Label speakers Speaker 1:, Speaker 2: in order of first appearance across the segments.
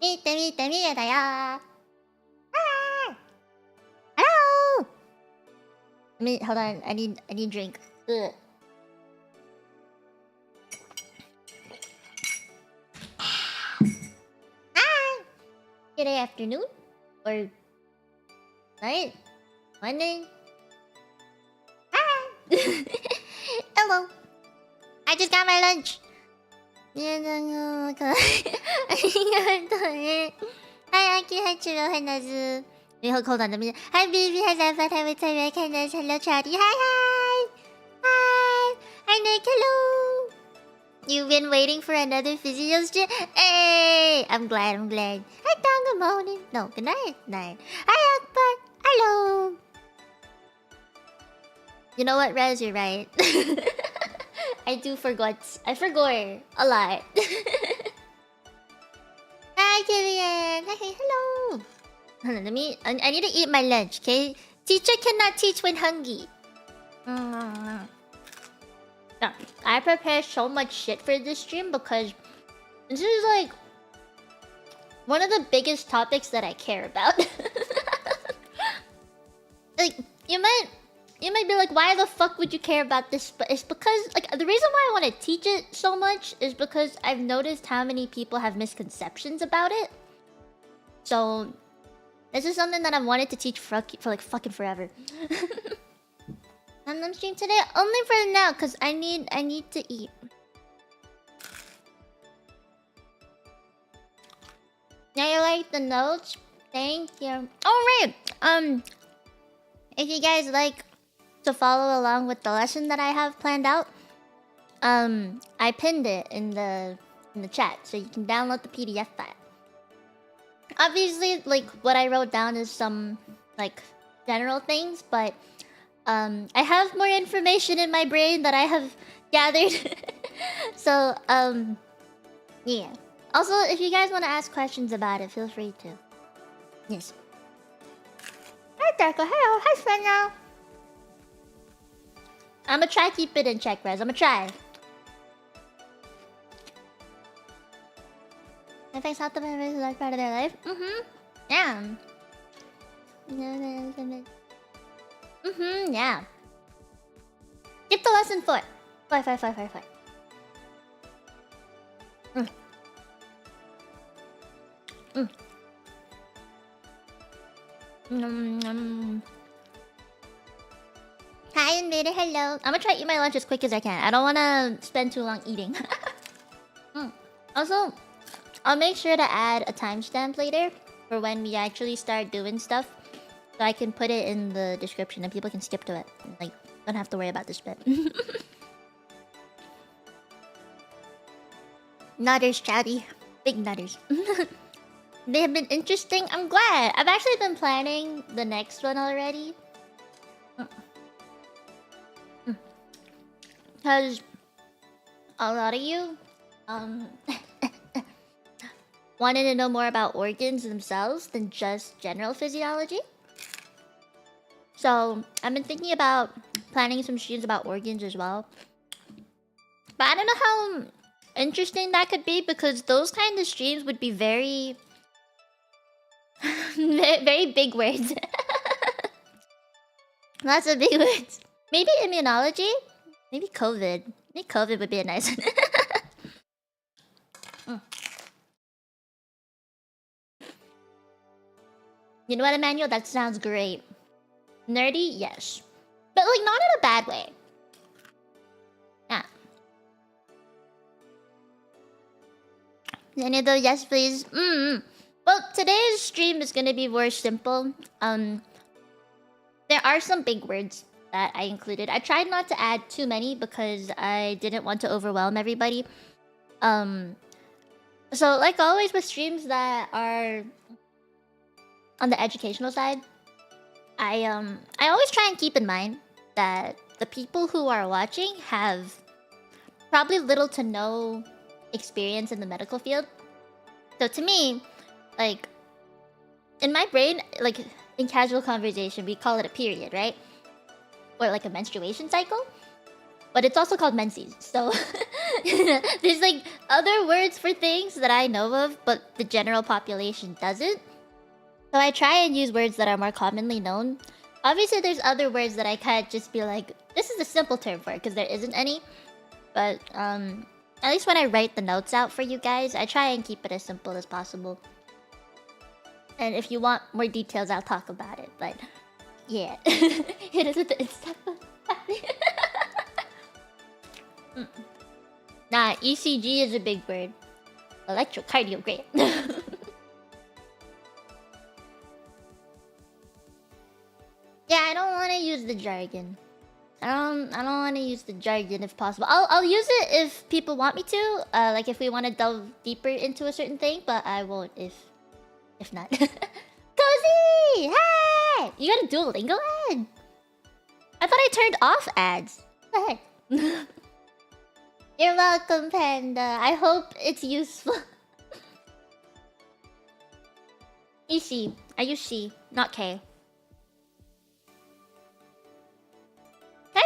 Speaker 1: 見れたよ。Hello! Hold on, I need a drink. Ugh. Hi! Good afternoon? Or night? Morning? Hi! Hello! I just got my lunch! Hi, Aki. Hi, Chiro. Hi, Nazu. Wait, hold on. Hi, baby. Hi, Zephyr. Hi, Victoria. Hi, Naz. Hello, Chatty. Hi, hi. Hi. Hi, Nick. Hello. You've been waiting for another Physiology stream? Hey! I'm glad. Hi, Tom. Good morning. No, good night. Hi, Akbar. Hello. You know what, Rez? You're right. I forgot a lot. Hi, Kilian. Hey, hello. Hold on, I need to eat my lunch, okay? Teacher cannot teach when hungry. No, I prepare so much shit for this stream because this is like one of the biggest topics that I care about. Like, you might be like, why the fuck would you care about this? But it's because, like, the reason why I want to teach it so much is because I've noticed how many people have misconceptions about it. So, this is something that I've wanted to teach for like fucking forever. I'm streaming today only for now, because I need to eat. Now you like the notes? Thank you. Oh, right! If you guys like to follow along with the lesson that I have planned out, I pinned it in the chat, so you can download the PDF file. Obviously, like, what I wrote down is some, like, general things, but I have more information in my brain that I have gathered. So, yeah. Also, if you guys want to ask questions about it, feel free to. Yes. Hi, Darko. Hello. Hi, Fenna. I'ma try keep it in check, Rez. I'ma try. If I thought the memories are part of their life? Yeah. Yeah. Skip the lesson 4. 5. Hi, Invader. Hello. I'm gonna try to eat my lunch as quick as I can. I don't want to spend too long eating. Also, I'll make sure to add a timestamp later for when we actually start doing stuff, so I can put it in the description and people can skip to it. Like, don't have to worry about this bit. Nutters, Chatty. Big nutters. They have been interesting. I'm glad. I've actually been planning the next one already. Because a lot of you wanted to know more about organs themselves than just general physiology. So I've been thinking about planning some streams about organs as well. But I don't know how interesting that could be, because those kind of streams would be very very big words. Lots of big words. Maybe immunology? Maybe COVID. Maybe COVID would be a nice one. You know what, Emmanuel? That sounds great. Nerdy? Yes. But, like, not in a bad way. Yeah. Any of those? Yes, please. Well, today's stream is gonna be more simple. There are some big words that I included. I tried not to add too many because I didn't want to overwhelm everybody. So, like always with streams that are on the educational side, I always try and keep in mind that the people who are watching have probably little to no experience in the medical field. So to me, like, in my brain, like, in casual conversation, we call it a period, right? Or like a menstruation cycle. but it's also called menses. So there's like other words for things that I know of, but the general population doesn't. So I try and use words that are more commonly known. Obviously, there's other words that I can't just be like, this is a simple term for it, because there isn't any. But at least when I write the notes out for you guys, I try and keep it as simple as possible. And if you want more details, I'll talk about it. But yeah, hit us with the Insta. Nah, ECG is a big word. Electrocardiogram. Yeah, I don't want to use the jargon. I don't want to use the jargon if possible. I'll use it if people want me to. Like if we want to delve deeper into a certain thing, but I won't if not. Cozy! Hey! You got a Duolingo ad? I thought I turned off ads. What the heck? You're welcome, Panda. I hope it's useful. Ishi. I use she, not K.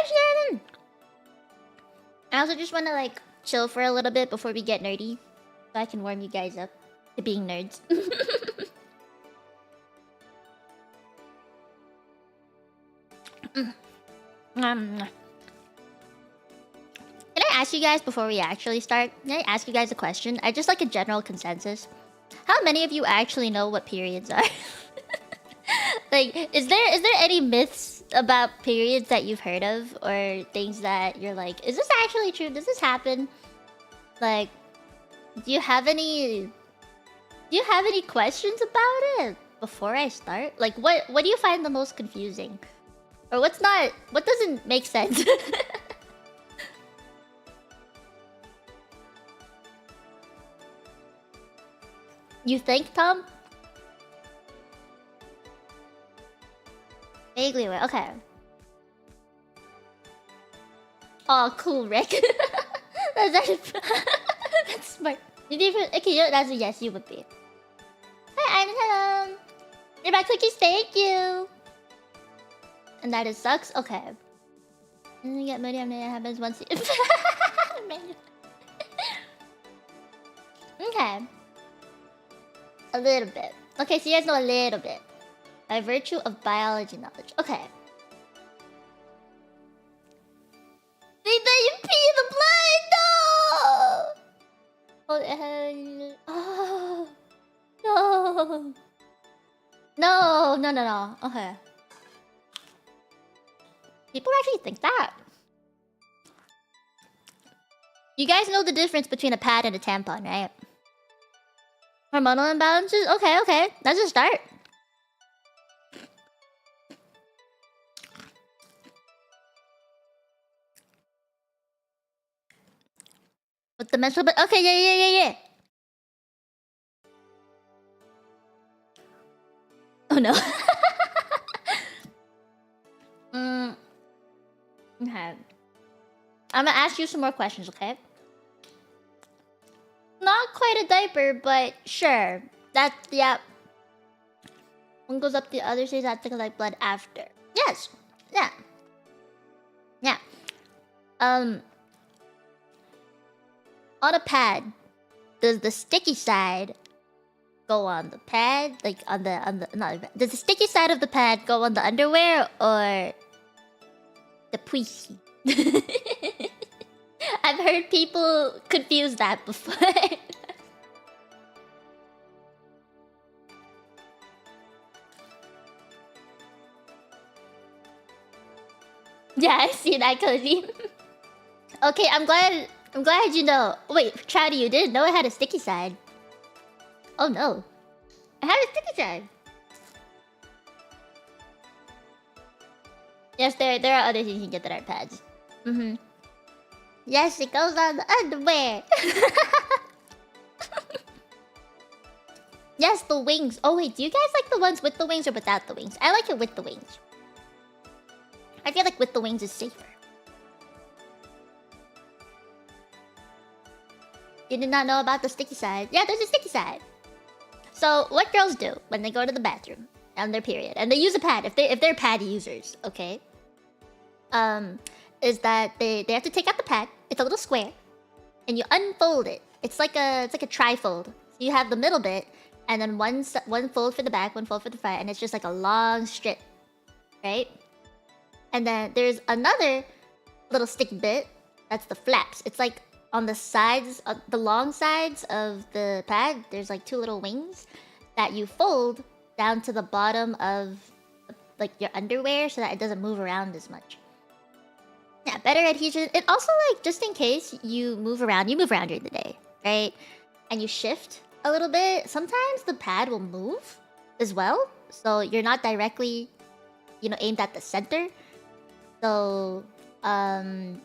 Speaker 1: Shannon! I also just want to like chill for a little bit before we get nerdy, so I can warm you guys up to being nerds. Can I ask you guys before we actually start? Can I ask you guys a question? I just like a general consensus. How many of you actually know what periods are? Like, is there any myths about periods that you've heard of, or things that you're like, is this actually true? Does this happen? Like, do you have any questions about it before I start? Like, what do you find the most confusing, or what doesn't make sense? You think, Tom? Vaguely aware. Okay. Oh, cool, Rick. That's smart. Okay, that's a yes, you would be. Hi, Anton. You're my cookies, thank you. And that is sucks? Okay. And you get moody after it happens once you... Okay. A little bit. Okay, so you guys know a little bit. By virtue of biology knowledge. Okay. They let you pee the blood! No! Oh, no! No. Okay. People actually think that. You guys know the difference between a pad and a tampon, right? Hormonal imbalances? Okay. That's a start. With the menstrual... Okay, yeah. Oh no. Okay. I'm gonna ask you some more questions, okay? Not quite a diaper, but sure. Yeah. One goes up the other stays that to collect blood after. Yes. Yeah. On a pad, does the sticky side go on the pad? Like on the does the sticky side of the pad go on the underwear or the pussy? I've heard people confuse that before. Yeah, I see that, Cody. Okay, I'm glad you know. Wait, Trouty, you didn't know it had a sticky side. Oh no. It had a sticky side. Yes, there are other things you can get that aren't pads. Yes, it goes on the underwear. Yes, the wings. Oh wait, do you guys like the ones with the wings or without the wings? I like it with the wings. I feel like with the wings is safer. You did not know about the sticky side? Yeah, there's a sticky side. So what girls do when they go to the bathroom on their period, and they use a pad if they're pad users, okay? is that they have to take out the pad. It's a little square, and you unfold it. It's like a trifold. So you have the middle bit, and then one fold for the back, one fold for the front, and it's just like a long strip, right? And then there's another little stick bit. That's the flaps. It's like on the sides, the long sides of the pad. There's like two little wings that you fold down to the bottom of like your underwear so that it doesn't move around as much. Yeah, better adhesion. It also, like, just in case you move around during the day, right? And you shift a little bit, sometimes the pad will move as well. So you're not directly, aimed at the center. So, the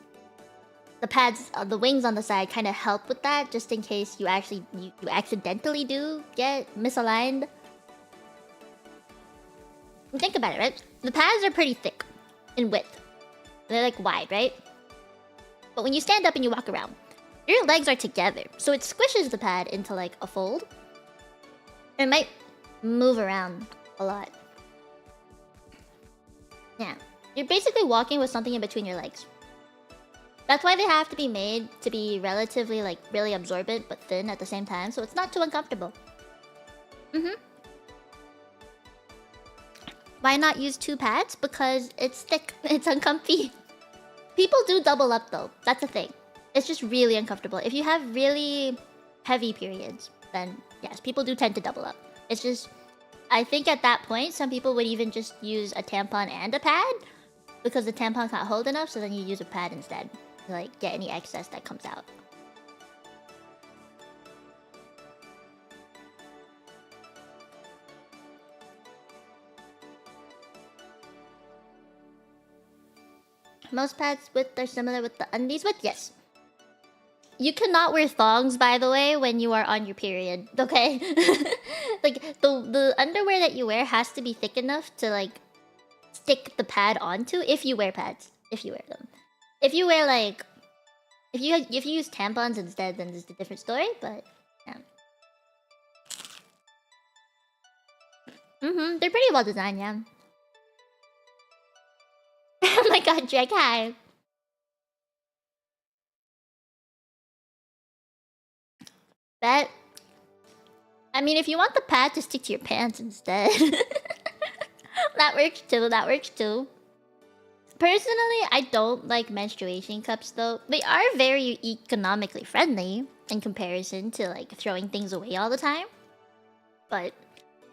Speaker 1: pads, the wings on the side kind of help with that, just in case you accidentally do get misaligned. Think about it, right? The pads are pretty thick in width. They're like wide, right? But when you stand up and you walk around, your legs are together. So it squishes the pad into like a fold. It might move around a lot. Yeah. You're basically walking with something in between your legs. That's why they have to be made to be relatively, like, really absorbent but thin at the same time. So it's not too uncomfortable. Why not use 2 pads? Because it's thick. It's uncomfy. People do double up though. That's the thing. It's just really uncomfortable. If you have really heavy periods, then yes, people do tend to double up. It's just, I think at that point, some people would even just use a tampon and a pad because the tampon's not hold enough, so then you use a pad instead to like get any excess that comes out. Most pads width are similar with the undies width? Yes. You cannot wear thongs, by the way, when you are on your period, okay? Like, the underwear that you wear has to be thick enough to, like, stick the pad onto if you wear pads. If you wear them. If you wear, like... If you use tampons instead, then it's a different story, but... Yeah. They're pretty well designed, yeah. Oh my god, Drake, hi. Bet. I mean, if you want the pad to stick to your pants instead. That works too. Personally, I don't like menstruation cups though. They are very economically friendly in comparison to like throwing things away all the time. But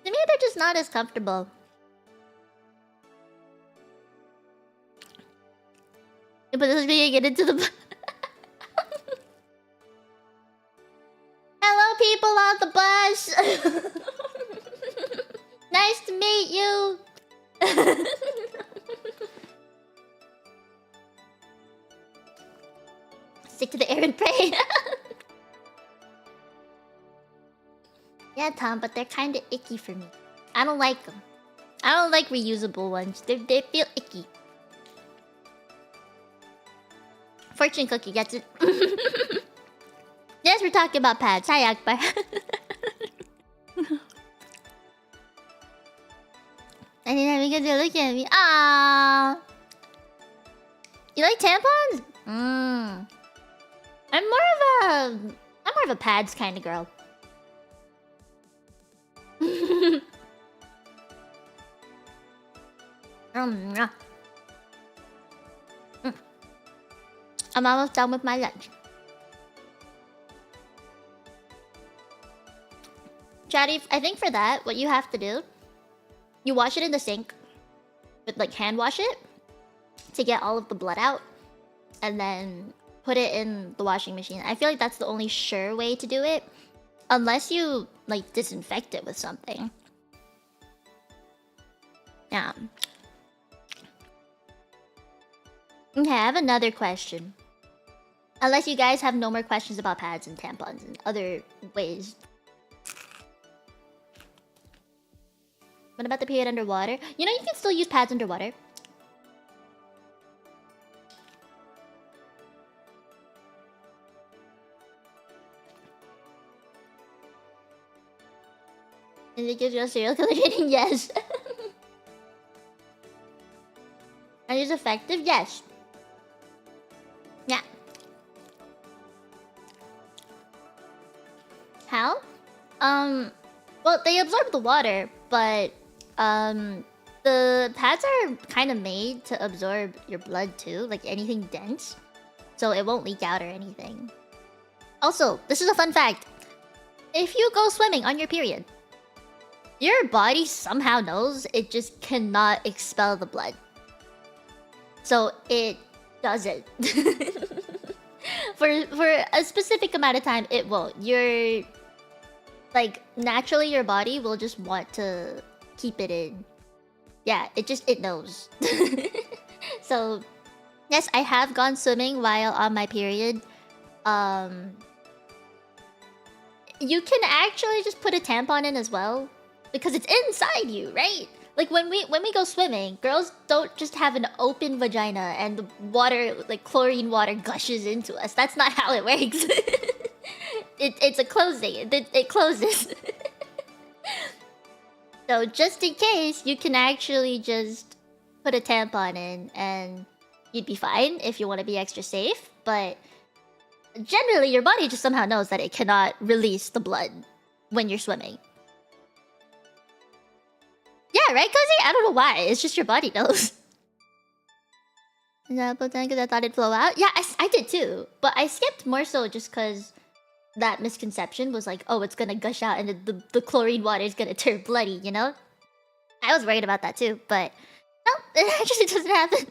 Speaker 1: to me, they're just not as comfortable. But this is gonna get into the... Hello, people on the bus! Nice to meet you! Stick to the air and pray. Yeah, Tom, but they're kind of icky for me. I don't like them. I don't like reusable ones. They feel icky. Fortune cookie gets it. Yes, we're talking about pads. Hi, Akbar. I didn't have because you're looking at me. Ah, you like tampons? I'm more of a pads kind of girl. I'm almost done with my lunch. Chatty, I think for that, what you have to do, you wash it in the sink with like hand wash it to get all of the blood out, and then put it in the washing machine. I feel like that's the only sure way to do it, unless you like disinfect it with something. Yeah. Okay, I have another question. Unless you guys have no more questions about pads and tampons and other ways. What about the period underwater? You know, you can still use pads underwater. Is it just serial killer training? Yes. And it's effective? Yes. Yeah. How? Well, they absorb the water, but the pads are kind of made to absorb your blood too, like anything dense, so it won't leak out or anything. Also, this is a fun fact. If you go swimming on your period, your body somehow knows it just cannot expel the blood. So it doesn't. For a specific amount of time, it won't. You're... Like, naturally your body will just want to keep it in. Yeah, it knows. So, yes, I have gone swimming while on my period. You can actually just put a tampon in as well, because it's inside you, right? Like when we go swimming, girls don't just have an open vagina and the water, like chlorine water, gushes into us. That's not how it works. It's a closing. It closes. So just in case, you can actually just put a tampon in and you'd be fine if you want to be extra safe. But generally, your body just somehow knows that it cannot release the blood when you're swimming. Yeah, right, Cozy? I don't know why. It's just your body knows. Yeah, but then because I thought it'd flow out. Yeah, I did too. But I skipped more so just because that misconception was like, oh, it's gonna gush out and the chlorine water is gonna turn bloody, you know? I was worried about that too, but no, it actually doesn't happen.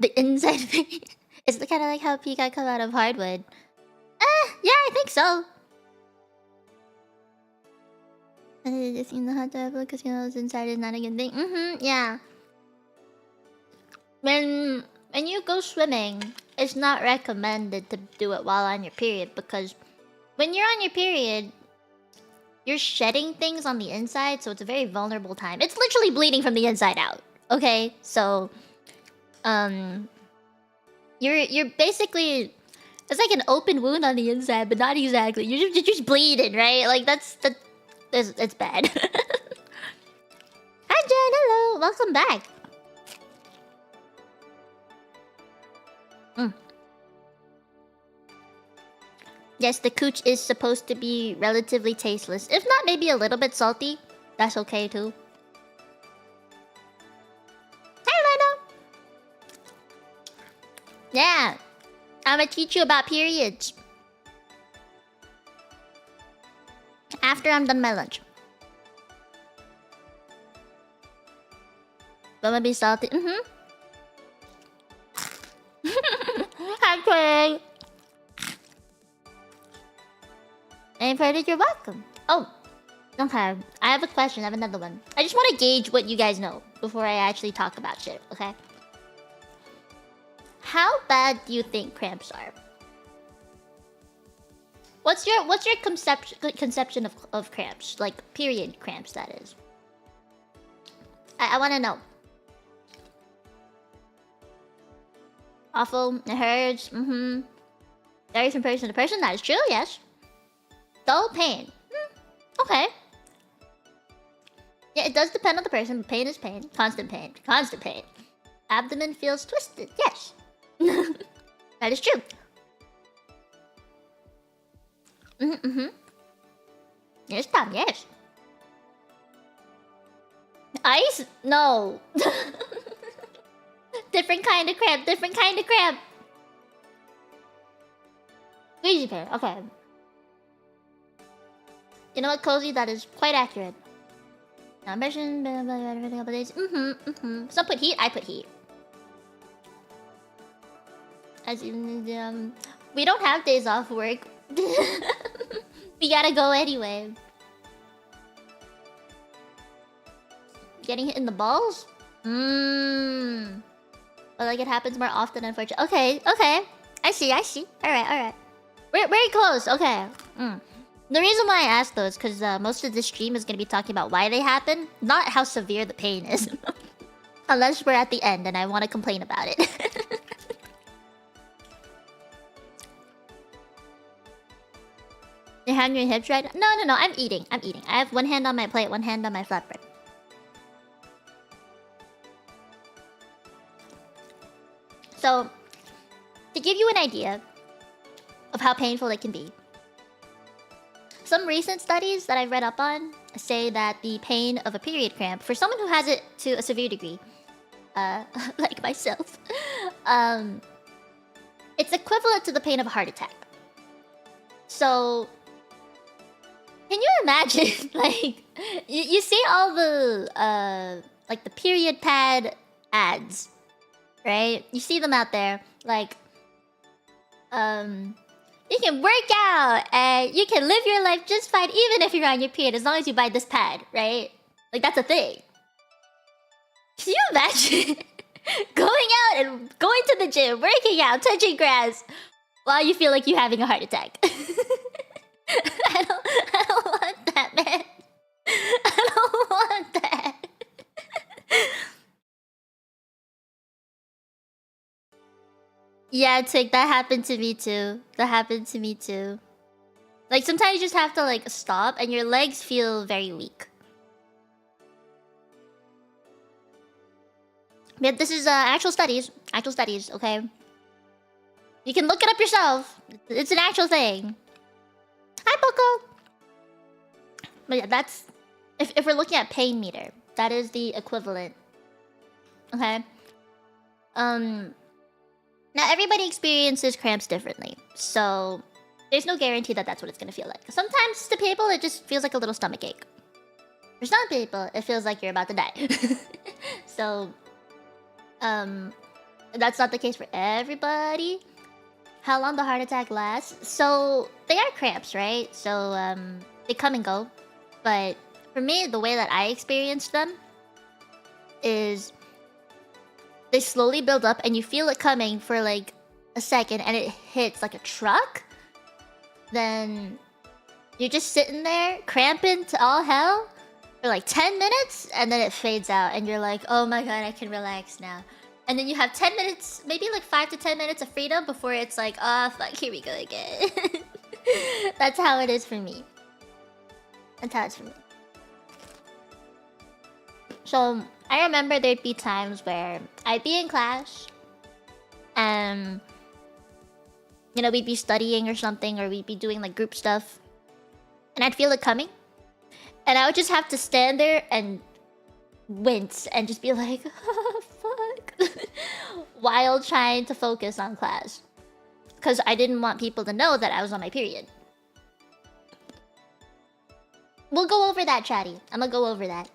Speaker 1: The inside thing. It's kind of like how Pika come out of hardwood. Yeah, I think so. Just in the hot tub because you know it's inside is not a good thing. Yeah. When you go swimming, it's not recommended to do it while on your period because when you're on your period, you're shedding things on the inside, so it's a very vulnerable time. It's literally bleeding from the inside out. Okay, so you're basically, it's like an open wound on the inside, but not exactly. You're just bleeding, right? Like it's bad. Hi Jen, hello, welcome back. Yes, the cooch is supposed to be relatively tasteless. If not, maybe a little bit salty. That's okay too. Hi, Leno! Yeah. I'm gonna teach you about periods. After I'm done my lunch. Gonna be salty. Hi, Craig. And you're welcome. Oh, okay. I have a question. I have another one. I just want to gauge what you guys know before I actually talk about shit, okay? How bad do you think cramps are? What's your conception of cramps? Like period cramps, that is. I want to know. Awful. It hurts. Varies from person to person. That is true. Yes. Dull pain. Okay. Yeah, it does depend on the person. Pain is pain. Constant pain. Constant pain. Abdomen feels twisted. Yes. That is true. Yes, Tom. Yes. Ice? No. Different kind of cramp. Different kind of cramp. Squeezy pain. Okay. You know what, Cozy? That is quite accurate. Some put heat, I put heat. As in, we don't have days off work. We gotta go anyway. Getting hit in the balls? But like it happens more often, unfortunately. Okay, okay. I see. Alright. We're very close, okay. The reason why I asked though is because most of this stream is going to be talking about why they happen, not how severe the pain is. Unless we're at the end and I want to complain about it. Your hand on your hips right now? No, I'm eating. I have one hand on my plate, one hand on my flatbread. So, to give you an idea of how painful it can be, some recent studies that I've read up on say that the pain of a period cramp, for someone who has it to a severe degree, like myself, it's equivalent to the pain of a heart attack. So, can you imagine, like, you see all the, like, the period pad ads, right? You see them out there, like, you can work out and you can live your life just fine even if you're on your period as long as you buy this pad, right? Like, that's a thing. Can you imagine going out and going to the gym, working out, touching grass while you feel like you're having a heart attack? I don't want that, man. I don't want that. Yeah, Tick, that happened to me too. That happened to me too. Like, sometimes you just have to, like, stop and your legs feel very weak. But this is actual studies. Actual studies, okay? You can look it up yourself. It's an actual thing. Hi, Poco! But yeah, that's... If we're looking at pain meter, that is the equivalent. Okay? Now, everybody experiences cramps differently. So, there's no guarantee that that's what it's gonna feel like. Sometimes, to people, it just feels like a little stomach ache. For some people, it feels like you're about to die. So... that's not the case for everybody. How long the heart attack lasts? So, they are cramps, right? So, they come and go. But for me, the way that I experienced them is they slowly build up and you feel it coming for like a second and it hits like a truck. Then you're just sitting there cramping to all hell for like 10 minutes and then it fades out and you're like, oh my god, I can relax now. And then you have 10 minutes, maybe like 5 to 10 minutes of freedom before it's like, oh fuck, here we go again. That's how it is for me. That's how it's for me. So, I remember there'd be times where I'd be in class and, you know, we'd be studying or something, or we'd be doing like group stuff, and I'd feel it coming. And I would just have to stand there and wince and just be like, oh, fuck, while trying to focus on class. Because I didn't want people to know that I was on my period. We'll go over that, chatty. I'm gonna go over that.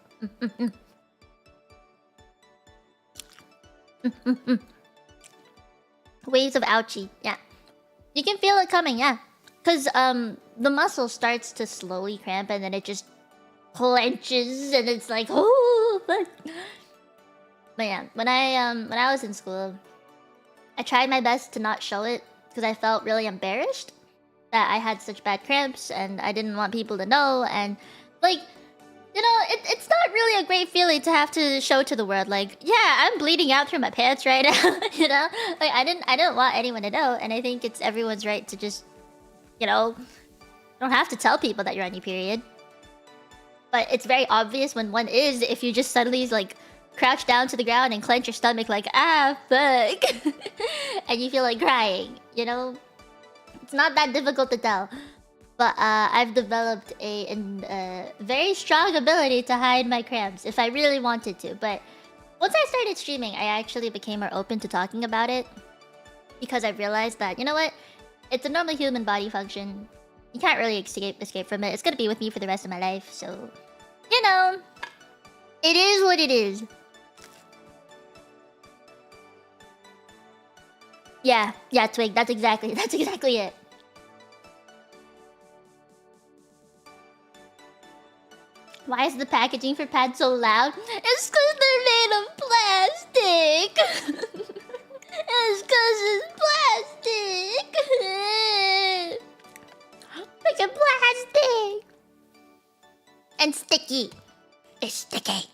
Speaker 1: Waves of ouchie, yeah. You can feel it coming, yeah. Because the muscle starts to slowly cramp and then it just clenches and it's like, oh, fuck. But yeah, when I was in school, I tried my best to not show it because I felt really embarrassed that I had such bad cramps and I didn't want people to know. And like, you know, it's not really a great feeling to have to show to the world, like, yeah, I'm bleeding out through my pants right now. You know, like I didn't want anyone to know. And I think it's everyone's right to just, you know, you don't have to tell people that you're on your period. But it's very obvious when one is if you just suddenly like crouch down to the ground and clench your stomach like, ah, fuck. And you feel like crying, you know? It's not that difficult to tell. But I've developed a very strong ability to hide my cramps if I really wanted to. But once I started streaming, I actually became more open to talking about it. Because I realized that, you know what? It's a normal human body function. You can't really escape from it. It's gonna be with me for the rest of my life, so... You know... It is what it is. Yeah, Twig, that's exactly it. Why is the packaging for pads so loud? It's because they're made of plastic! It's because it's plastic! Freaking plastic! And sticky. It's sticky.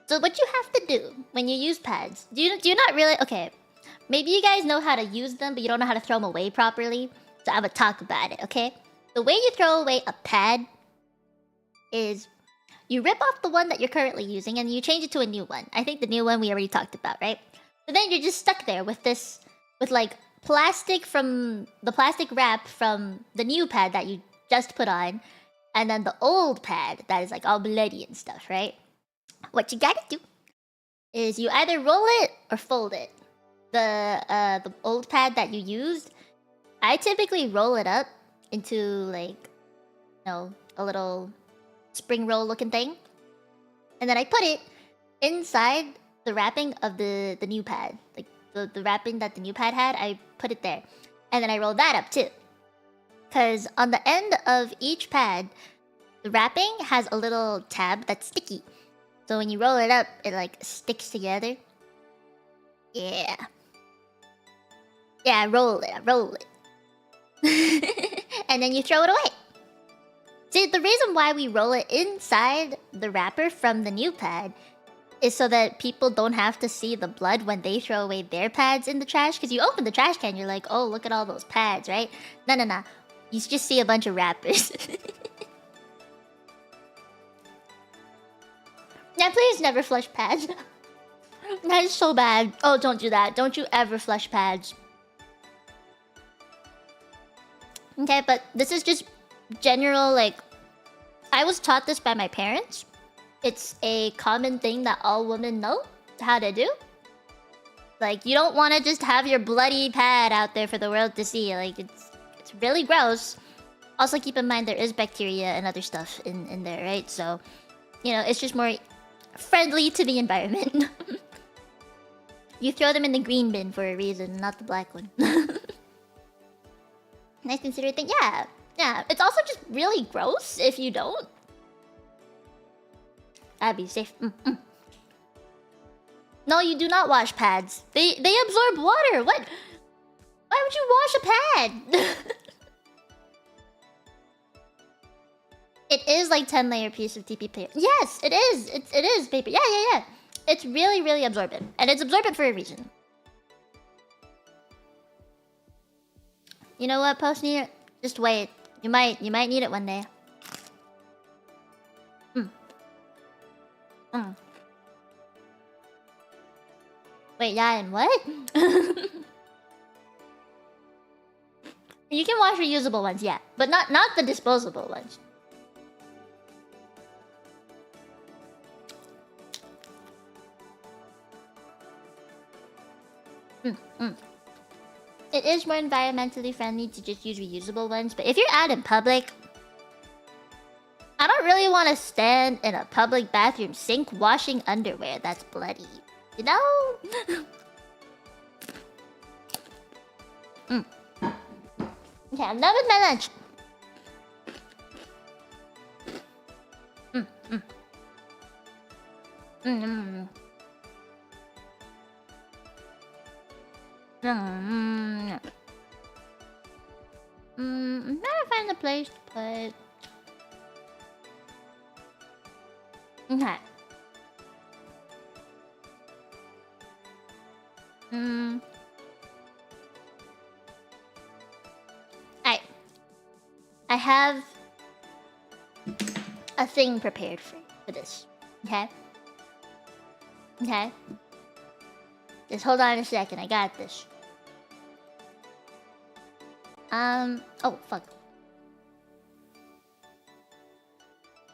Speaker 1: So what you have to do when you use pads, do you not really... Okay, maybe you guys know how to use them, but you don't know how to throw them away properly. So I'm gonna talk about it, okay? The way you throw away a pad is... You rip off the one that you're currently using and you change it to a new one. I think the new one we already talked about, right? So then you're just stuck there with this, with like plastic from the plastic wrap from the new pad that you just put on, and then the old pad that is like all bloody and stuff, right? What you gotta do is you either roll it or fold it. The old pad that you used, I typically roll it up into like, you know, a little spring roll looking thing, and then I put it inside the wrapping of the new pad, like the wrapping that the new pad had. I put it there, and then I roll that up too, because on the end of each pad, the wrapping has a little tab that's sticky. So when you roll it up, it like sticks together. Yeah. Yeah, roll it. And then you throw it away. See, the reason why we roll it inside the wrapper from the new pad is so that people don't have to see the blood when they throw away their pads in the trash. Because you open the trash can, you're like, oh, look at all those pads, right? No. You just see a bunch of wrappers. Yeah, please never flush pads. That is so bad. Oh, don't do that. Don't you ever flush pads. Okay, but this is just general, like... I was taught this by my parents. It's a common thing that all women know how to do. Like, you don't want to just have your bloody pad out there for the world to see. Like, it's really gross. Also, keep in mind there is bacteria and other stuff in there, right? So, you know, it's just more friendly to the environment. You throw them in the green bin for a reason, not the black one. Nice considerate thing. Yeah. It's also just really gross if you don't. That'd be safe. No, you do not wash pads. They absorb water. What? Why would you wash a pad? It is like 10-layer piece of TP paper. Yes, it is. It is paper. Yeah. It's really absorbent, and it's absorbent for a reason. You know what, Post-Near? Just wait. You might need it one day. Wait, yeah, and what? You can wash reusable ones, yeah, but not the disposable ones. It is more environmentally friendly to just use reusable ones, but if you're out in public, I don't really want to stand in a public bathroom sink washing underwear that's bloody. You know? Okay, I'm done with my lunch. I'm trying to find a place to put. Okay. I have a thing prepared for this. Okay? Okay? Just hold on a second, I got this. Oh, fuck.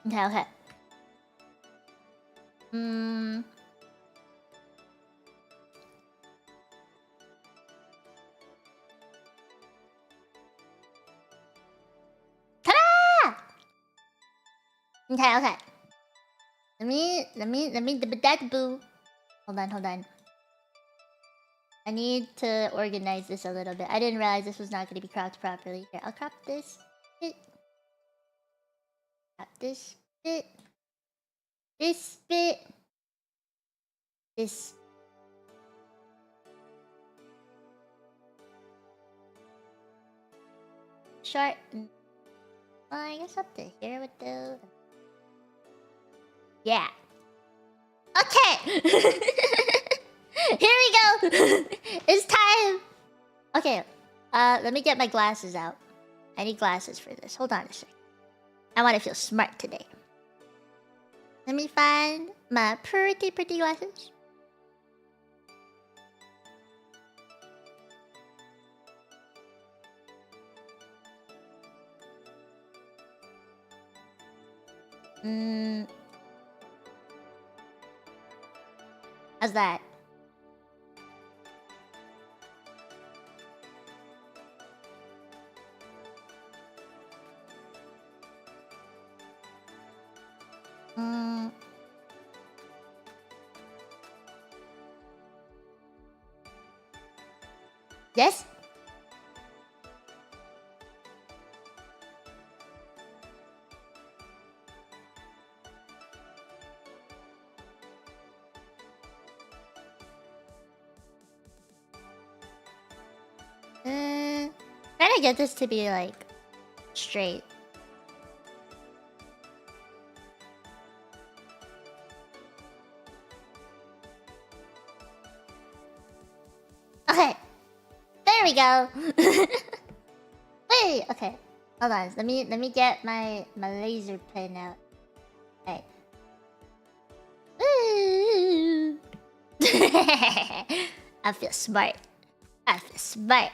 Speaker 1: Okay. Ta-da! Okay. Let me that boo. Hold on. I need to organize this a little bit. I didn't realize this was not going to be cropped properly. Here, I'll crop this bit. Crop this bit. This bit. This. Short. Well, I guess up to here with the... Yeah. Okay! Here we go! It's time! Okay, let me get my glasses out. I need glasses for this. Hold on a sec. I want to feel smart today. Let me find my pretty glasses. Mm. How's that? Mm. Yes? Trying to get this to be like straight. Okay, there we go. Wait, okay, hold on. Let me get my laser pen out. Right. I feel smart. I feel smart.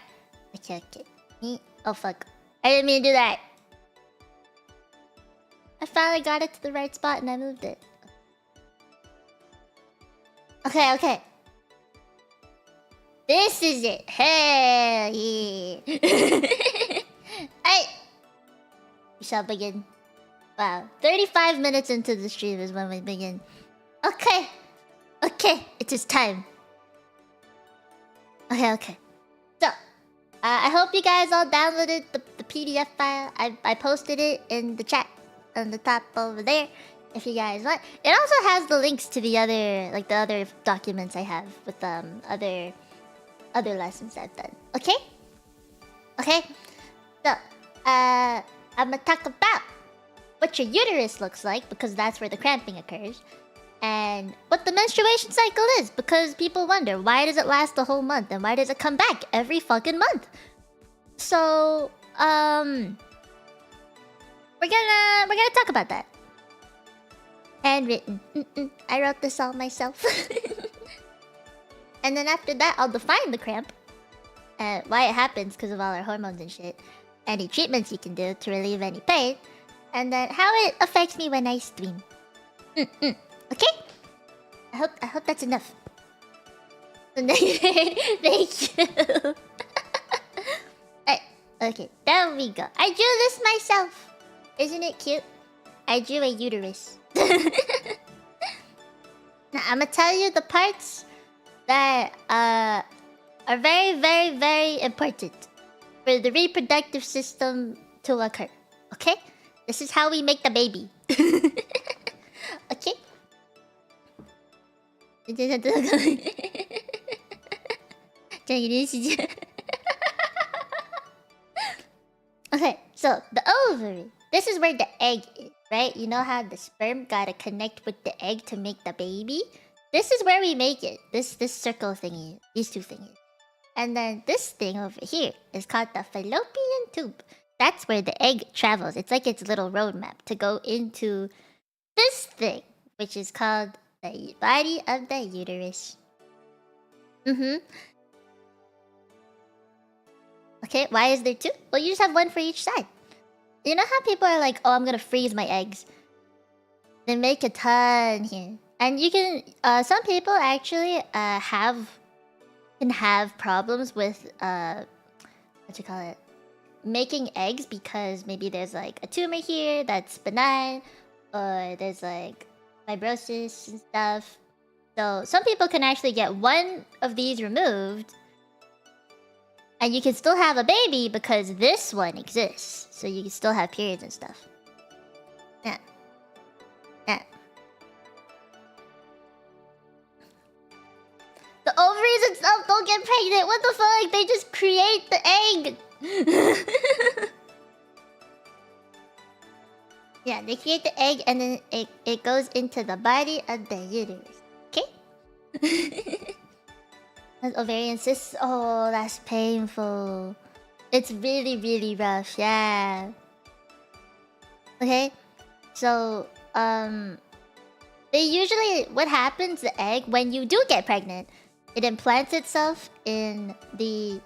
Speaker 1: Okay, okay. Me? Oh fuck! I didn't mean to do that. I finally got it to the right spot and I moved it. Okay, okay. This is it. Hell yeah. Hey! We shall begin. Wow. 35 minutes into the stream is when we begin. Okay. Okay. It is time. Okay, okay. So, I hope you guys all downloaded the PDF file. I posted it in the chat on the top over there. If you guys want. It also has the links to the other, like the other documents I have with other lessons I've done. Okay? Okay? So, I'm gonna talk about what your uterus looks like, because that's where the cramping occurs. And what the menstruation cycle is, because people wonder, why does it last the whole month? And why does it come back every fucking month? So, we're gonna talk about that. Handwritten. I wrote this all myself. And then after that, I'll define the cramp. Why it happens because of all our hormones and shit. Any treatments you can do to relieve any pain. And then how it affects me when I stream. Okay? I hope that's enough. Thank you. Okay, there we go. I drew this myself. Isn't it cute? I drew a uterus. Now, I'm gonna tell you the parts that are very, very, very important for the reproductive system to occur. Okay? This is how we make the baby. Okay? Okay, so the ovary. This is where the egg is, right? You know how the sperm gotta connect with the egg to make the baby? This is where we make it. This circle thingy. These two thingies. And then this thing over here is called the fallopian tube. That's where the egg travels. It's like its little roadmap to go into this thing, which is called the body of the uterus. Okay, why is there two? Well, you just have one for each side. You know how people are like, oh, I'm gonna freeze my eggs. They make a ton here. And you can, some people actually can have problems with, what you call it? Making eggs, because maybe there's like a tumor here that's benign, or there's like fibrosis and stuff. So some people can actually get one of these removed, and you can still have a baby because this one exists. So you can still have periods and stuff. Yeah. Yeah. The ovaries itself don't get pregnant. What the fuck? They just create the egg. Yeah, they create the egg and then it goes into the body of the uterus. Okay? And ovarian cysts. Oh, that's painful. It's really, really rough. Yeah. Okay? So, they usually... What happens, the egg, when you do get pregnant, it implants itself in the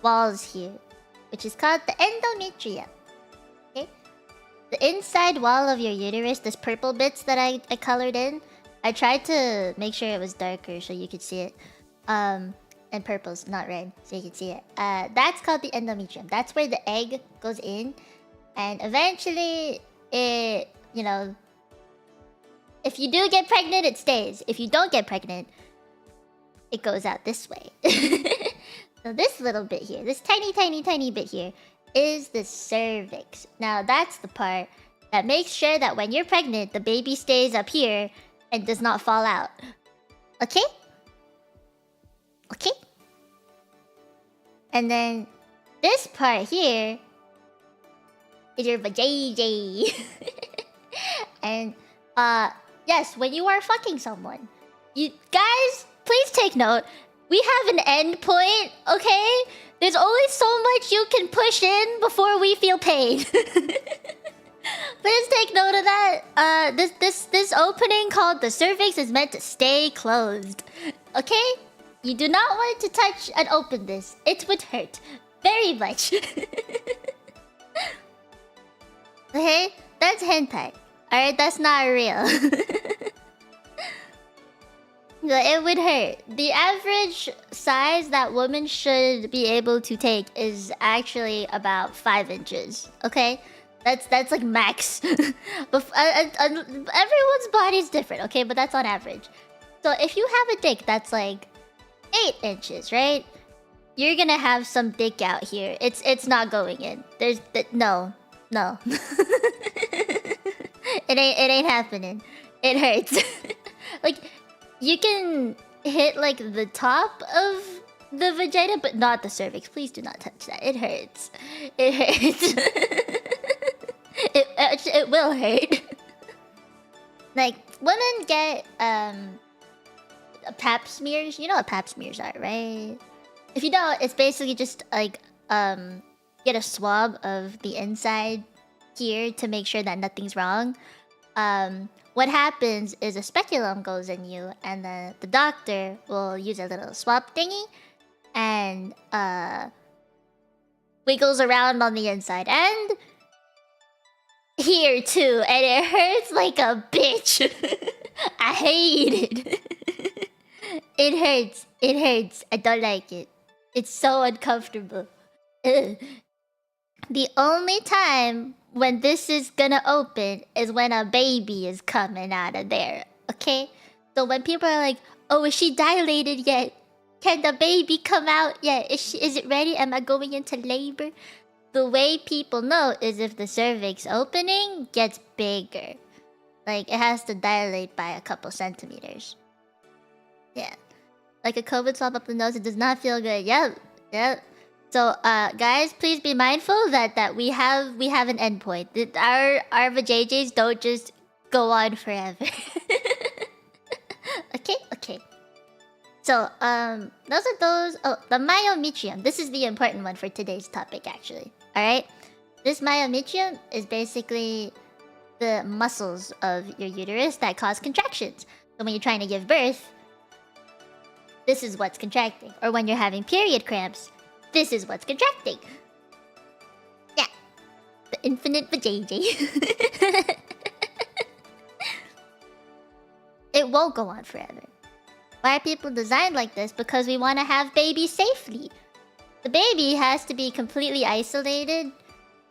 Speaker 1: walls here, which is called the endometrium. Okay? The inside wall of your uterus, this purple bits that I colored in, I tried to make sure it was darker so you could see it. And purple's not red, so you can see it. That's called the endometrium. That's where the egg goes in. And eventually, it, you know, if you do get pregnant, it stays. If you don't get pregnant, it goes out this way. So this little bit here, this tiny bit here, is the cervix. Now that's the part that makes sure that when you're pregnant, the baby stays up here and does not fall out. Okay? Okay? And then this part here is your vajayjay. And yes, when you are fucking someone, you guys, please take note. We have an end point, okay? There's only so much you can push in before we feel pain. Please take note of that. This opening called the cervix is meant to stay closed. Okay? You do not want to touch and open this. It would hurt very much. Okay? That's hentai. Alright, that's not real. It would hurt. The average size that women should be able to take is actually about 5 inches. Okay? That's like max. Everyone's body's different, okay? But that's on average. So if you have a dick that's like 8 inches, right? You're gonna have some dick out here. It's not going in. There's no. It ain't happening. It hurts. Like, you can hit like the top of the vagina, but not the cervix. Please do not touch that. It hurts. It hurts. It will hurt. Like, women get pap smears. You know what pap smears are, right? If you don't, it's basically just like get a swab of the inside here to make sure that nothing's wrong. What happens is a speculum goes in you, and then the doctor will use a little swab thingy and wiggles around on the inside and here too, and it hurts like a bitch. I hate it. It hurts. It hurts. I don't like it. It's so uncomfortable. Ugh. The only time when this is gonna open is when a baby is coming out of there, okay? So when people are like, oh, is she dilated yet? Can the baby come out yet? Is it ready? Am I going into labor? The way people know is if the cervix opening gets bigger. Like, it has to dilate by a couple centimeters. Yeah. Like a COVID swab up the nose, it does not feel good. Yep. So, guys, please be mindful that we have an endpoint. Our vajayjays don't just go on forever. Okay. So, those are those. Oh, the myometrium. This is the important one for today's topic, actually. All right. This myometrium is basically the muscles of your uterus that cause contractions. So when you're trying to give birth, this is what's contracting. Or when you're having period cramps, this is what's contracting. Yeah. The infinite vajayjay. It won't go on forever. Why are people designed like this? Because we want to have babies safely. The baby has to be completely isolated.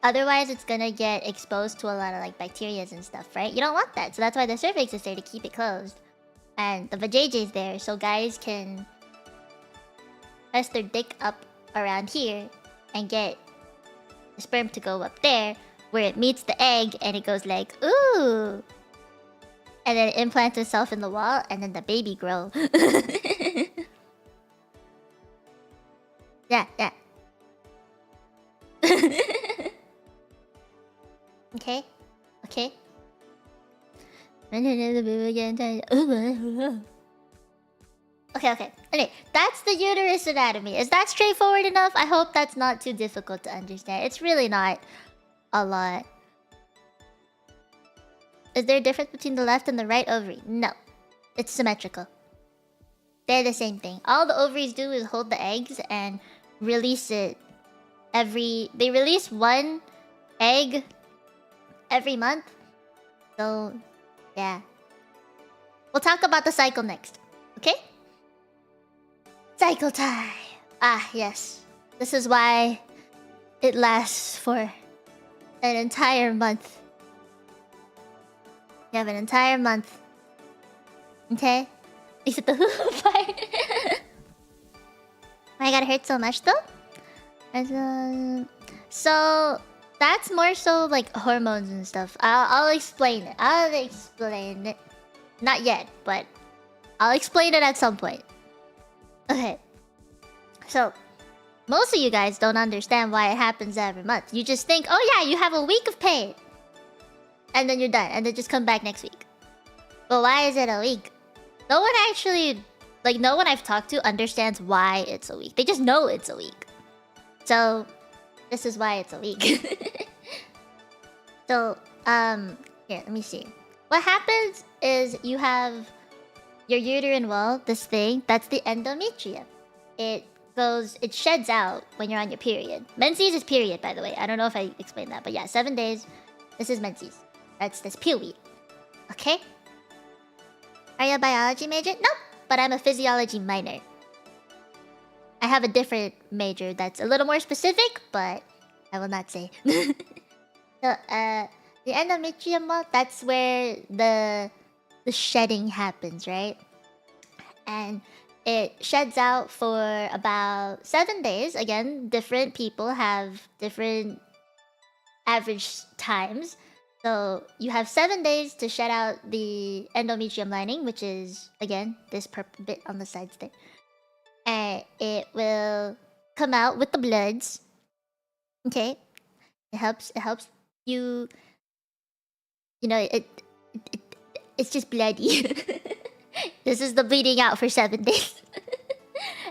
Speaker 1: Otherwise, it's gonna get exposed to a lot of like bacteria and stuff, right? You don't want that. So that's why the cervix is there to keep it closed. And the vajayjay is there so guys can press their dick up around here and get the sperm to go up there where it meets the egg and it goes like, ooh. And then it implants itself in the wall and then the baby grow. Yeah. Okay. Okay. Anyway, that's the uterus anatomy. Is that straightforward enough? I hope that's not too difficult to understand. It's really not a lot. Is there a difference between the left and the right ovary? No. It's symmetrical. They're the same thing. All the ovaries do is hold the eggs and release it They release one egg every month. So, yeah. We'll talk about the cycle next. Okay? Cycle time. Ah, yes. This is why it lasts for an entire month. You have an entire month. Okay? Is it the part? I gotta hurt so much though? So that's more so like hormones and stuff. I'll explain it. I'll explain it. Not yet, but I'll explain it at some point. Okay. So most of you guys don't understand why it happens every month. You just think, oh yeah, you have a week of pain. And then you're done. And then just come back next week. But why is it a week? No one actually... Like, no one I've talked to understands why it's a week. They just know it's a week. So, this is why it's a week. So, here, let me see. What happens is you have your uterine wall, this thing, that's the endometrium. It sheds out when you're on your period. Menses is period, by the way. I don't know if I explained that, but yeah, 7 days. This is menses. That's this period. Okay? Are you a biology major? Nope. But I'm a physiology minor. I have a different major that's a little more specific, but I will not say. So, the endometrium wall, that's where the shedding happens, right? And it sheds out for about 7 days. Again, different people have different average times. So you have 7 days to shed out the endometrium lining, which is, again, this purple bit on the sides there. And it will come out with the bloods. Okay? It helps you... You know, it's just bloody. This is the bleeding out for 7 days.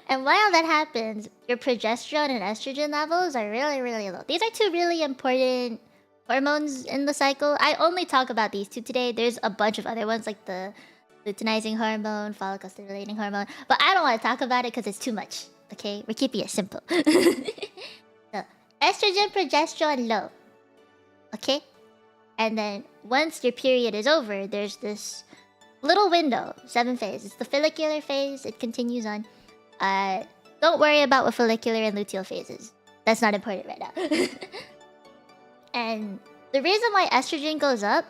Speaker 1: And while that happens, your progesterone and estrogen levels are really, really low. These are two really important hormones in the cycle. I only talk about these two today. There's a bunch of other ones like the luteinizing hormone, follicle-stimulating hormone, but I don't want to talk about it because it's too much. Okay, we're keeping it simple. So, estrogen, progesterone low. Okay, and then once your period is over, there's this little window, 7 phase. It's the follicular phase. It continues on. Don't worry about what follicular and luteal phase is. That's not important right now. And the reason why estrogen goes up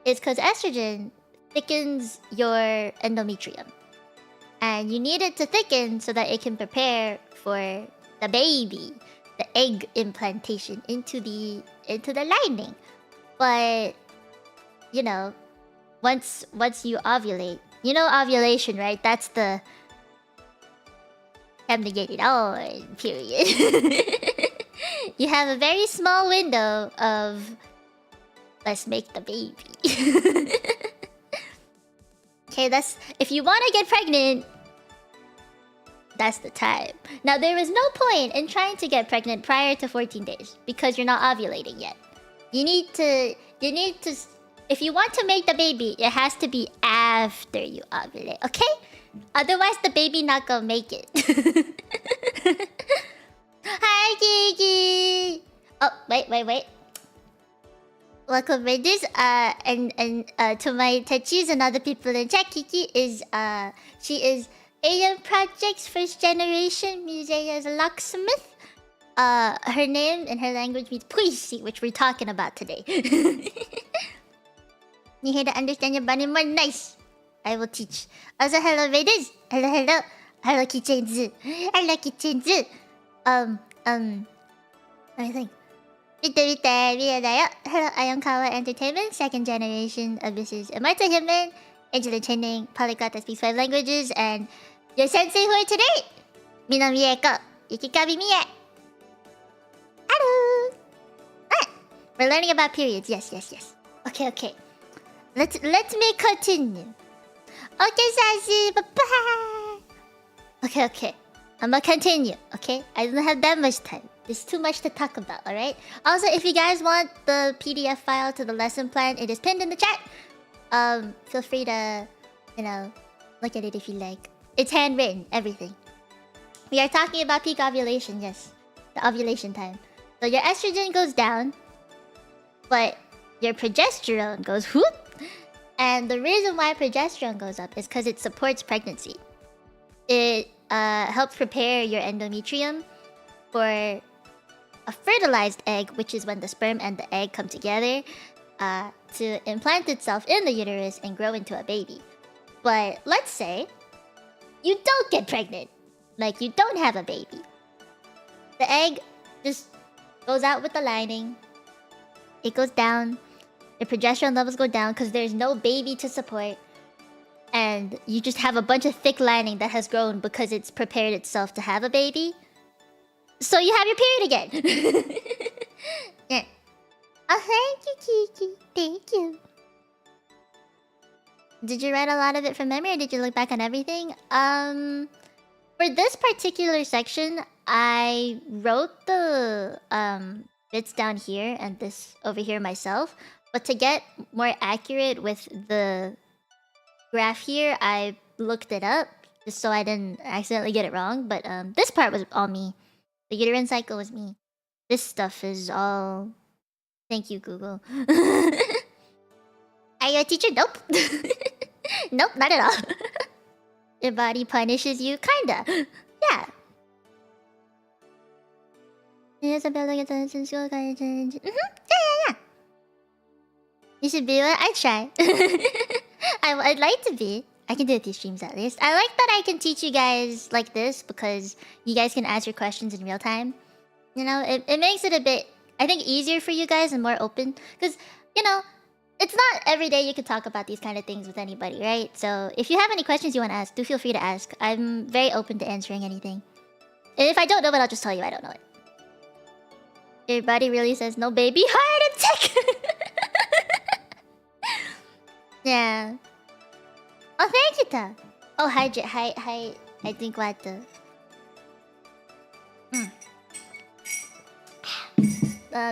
Speaker 1: is because estrogen thickens your endometrium. And you need it to thicken so that it can prepare for the baby, the egg implantation into the lining. But, you know, once you ovulate, you know ovulation, right? That's the time to get it on, period. You have a very small window of let's make the baby. Okay, that's if you want to get pregnant, that's the time. Now there is no point in trying to get pregnant prior to 14 days because you're not ovulating yet. You need to if you want to make the baby, it has to be after you ovulate, okay? Otherwise the baby not gonna make it. Hi, Kiki! Oh, wait. Welcome, Raiders. And to my Techis and other people in chat, Kiki is, she is AM Project's first generation Musea's locksmith. Her name in her language means puisi, which we're talking about today. You here to understand your body more? Nice! I will teach. Also, hello, Raiders! Hello! Hello, Kitchenzu! Hello, Kitchenzu! Let me think. Hello, I am Kawa Entertainment, second generation of Mrs. Marta Himman, Angela Training, polyglot that speaks 5 languages, and your sensei for today, Mino Mieko Ch Hello! We're learning about periods, yes. Okay. Let me continue. Okay, Sassy, bye-bye! Okay. I'm gonna continue, okay? I don't have that much time. There's too much to talk about, alright? Also, if you guys want the PDF file to the lesson plan, it is pinned in the chat. Feel free to, you know, look at it if you like. It's handwritten, everything. We are talking about peak ovulation, yes. The ovulation time. So your estrogen goes down, but your progesterone goes whoop. And the reason why progesterone goes up is because it supports pregnancy. It helps prepare your endometrium for a fertilized egg, which is when the sperm and the egg come together to implant itself in the uterus and grow into a baby. But let's say you don't get pregnant. Like, you don't have a baby. The egg just goes out with the lining. It goes down. Your progesterone levels go down because there's no baby to support. And you just have a bunch of thick lining that has grown because it's prepared itself to have a baby. So you have your period again. Yeah. Oh, thank you, Kiki. Thank you. Did you write a lot of it from memory or did you look back on everything? For this particular section, I wrote the bits down here and this over here myself. But to get more accurate with the graph here, I looked it up just so I didn't accidentally get it wrong. But this part was all me. The uterine cycle was me. This stuff is all... Thank you, Google. Are you a teacher? Nope. Nope, not at all. Your body punishes you? Kinda. Yeah. Yes, I'm building attention school. Yeah. You should be one. I try. I'd like to be. I can do it these streams at least. I like that I can teach you guys like this because you guys can ask your questions in real time. You know, it makes it a bit, I think, easier for you guys and more open. Because, you know, it's not every day you can talk about these kind of things with anybody, right? So if you have any questions you want to ask, do feel free to ask. I'm very open to answering anything. And if I don't know it, I'll just tell you I don't know it. Your body really says no baby heart attack. Yeah. Oh, thank you, Ta. Oh, hi. I think what the...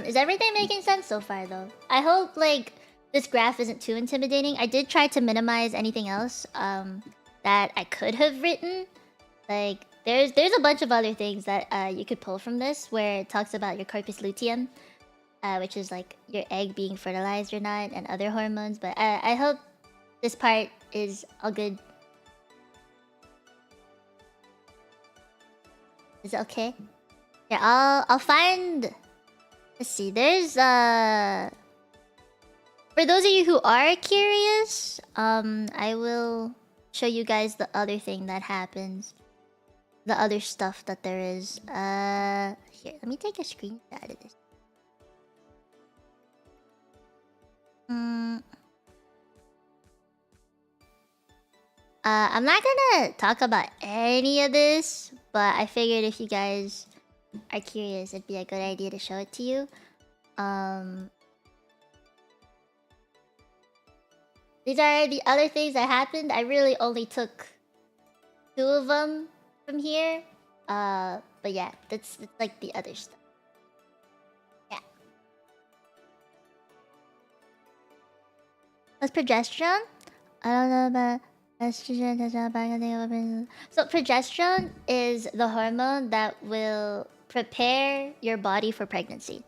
Speaker 1: Is everything making sense so far, though? I hope, like, this graph isn't too intimidating. I did try to minimize anything else that I could have written. Like, there's a bunch of other things that you could pull from this, where it talks about your corpus luteum, which is, like, your egg being fertilized or not, and other hormones. But I hope this part is all good. Is it okay? Yeah, I'll find... Let's see, there's for those of you who are curious, I will show you guys the other thing that happens. The other stuff that there is. Here, let me take a screenshot of this. I'm not gonna talk about any of this, but I figured if you guys are curious, it'd be a good idea to show it to you. These are the other things that happened. I really only took 2 of them from here. But yeah, that's like the other stuff. Yeah. What's progesterone? I don't know about estrogen. So progesterone is the hormone that will prepare your body for pregnancy.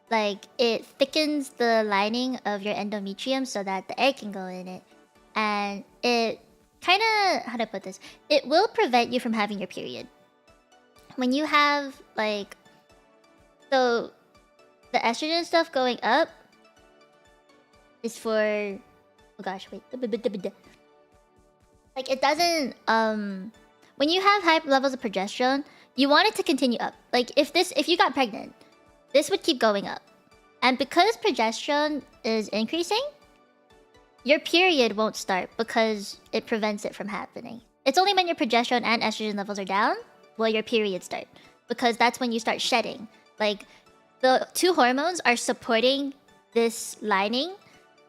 Speaker 1: Like, it thickens the lining of your endometrium so that the egg can go in it. And it kind of, how do I put this? It will prevent you from having your period. When you have, like... So, the estrogen stuff going up is for... Oh gosh, wait. Like, it doesn't... When you have high levels of progesterone, you want it to continue up. Like, if you got pregnant, this would keep going up. And because progesterone is increasing, your period won't start because it prevents it from happening. It's only when your progesterone and estrogen levels are down will your period start. Because that's when you start shedding. Like, the 2 hormones are supporting this lining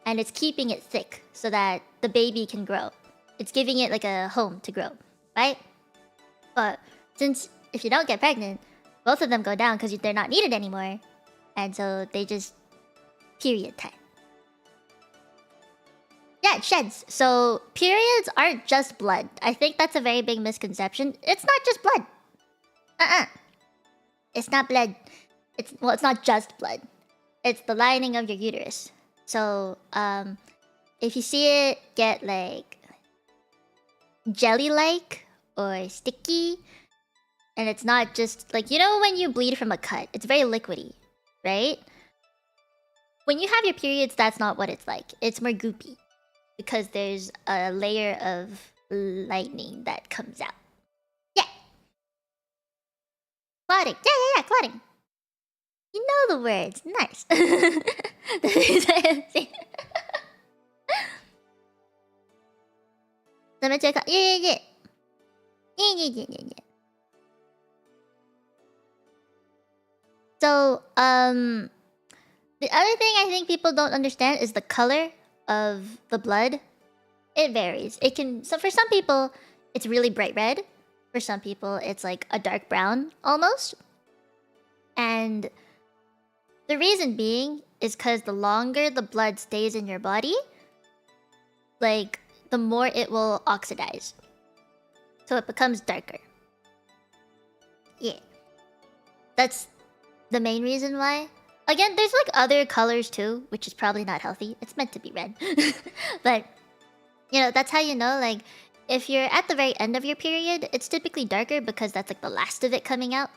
Speaker 1: and it's keeping it thick so that the baby can grow. It's giving it like a home to grow, right? But since if you don't get pregnant, both of them go down because they're not needed anymore. And so they just... Period time. Yeah, it sheds. So periods aren't just blood. I think that's a very big misconception. It's not just blood. It's not blood. It's not just blood. It's the lining of your uterus. So, if you see it get like jelly-like or sticky, and it's not just like, you know, when you bleed from a cut, it's very liquidy, right? When you have your periods, that's not what it's like. It's more goopy because there's a layer of lightning that comes out. Yeah, clotting. Yeah, clotting. You know the words. Nice. Let me check out. Yeah. So, the other thing I think people don't understand is the color of the blood. It varies. It can... So for some people, it's really bright red. For some people, it's like a dark brown, almost. And the reason being is because the longer the blood stays in your body, like, the more it will oxidize. So it becomes darker. Yeah. That's the main reason why. Again, there's like other colors too, which is probably not healthy. It's meant to be red. But, you know, that's how you know, like, if you're at the very end of your period, it's typically darker because that's like the last of it coming out.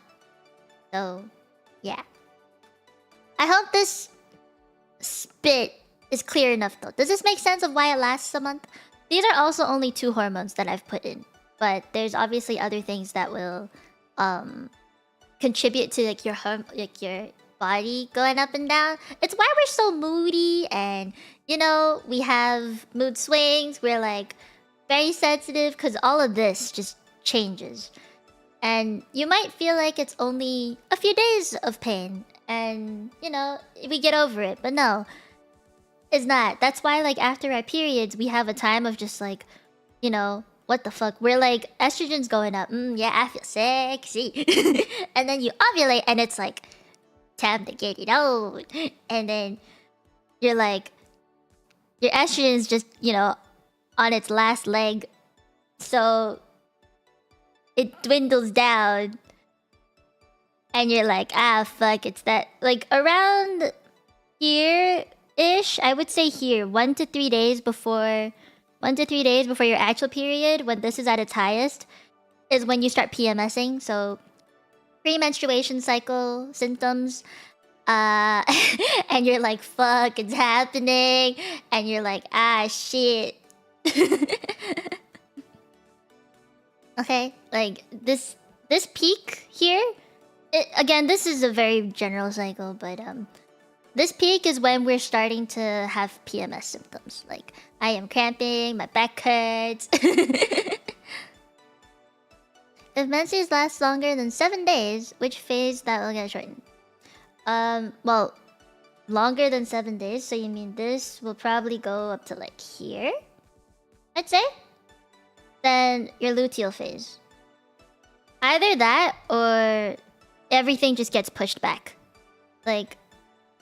Speaker 1: So, yeah. I hope this spit is clear enough though. Does this make sense of why it lasts a month? These are also only 2 hormones that I've put in. But there's obviously other things that will contribute to like your body going up and down. It's why we're so moody, and you know, we have mood swings. We're like very sensitive because all of this just changes. And you might feel like it's only a few days of pain and, you know, we get over it. But no, it's not. That's why, like, after our periods, we have a time of just like, you know, what the fuck? We're like, estrogen's going up. Yeah, I feel sexy. And then you ovulate and it's like, time to get it out. And then you're like, your estrogen's just, you know, on its last leg. So it dwindles down. And you're like, ah, fuck, it's that. Like, around here-ish, I would say here, 1 to 3 days before... 1 to 3 days before your actual period, when this is at its highest, is when you start PMSing. So, pre-menstruation cycle symptoms. And you're like, fuck, it's happening. And you're like, ah, shit. Okay, like, this peak here... again, this is a very general cycle, but this peak is when we're starting to have PMS symptoms. Like, I am cramping, my back hurts. If menses last longer than 7 days, which phase that will get shortened? Well, longer than 7 days, so you mean this will probably go up to like here, I'd say? Then your luteal phase. Either that or everything just gets pushed back. Like,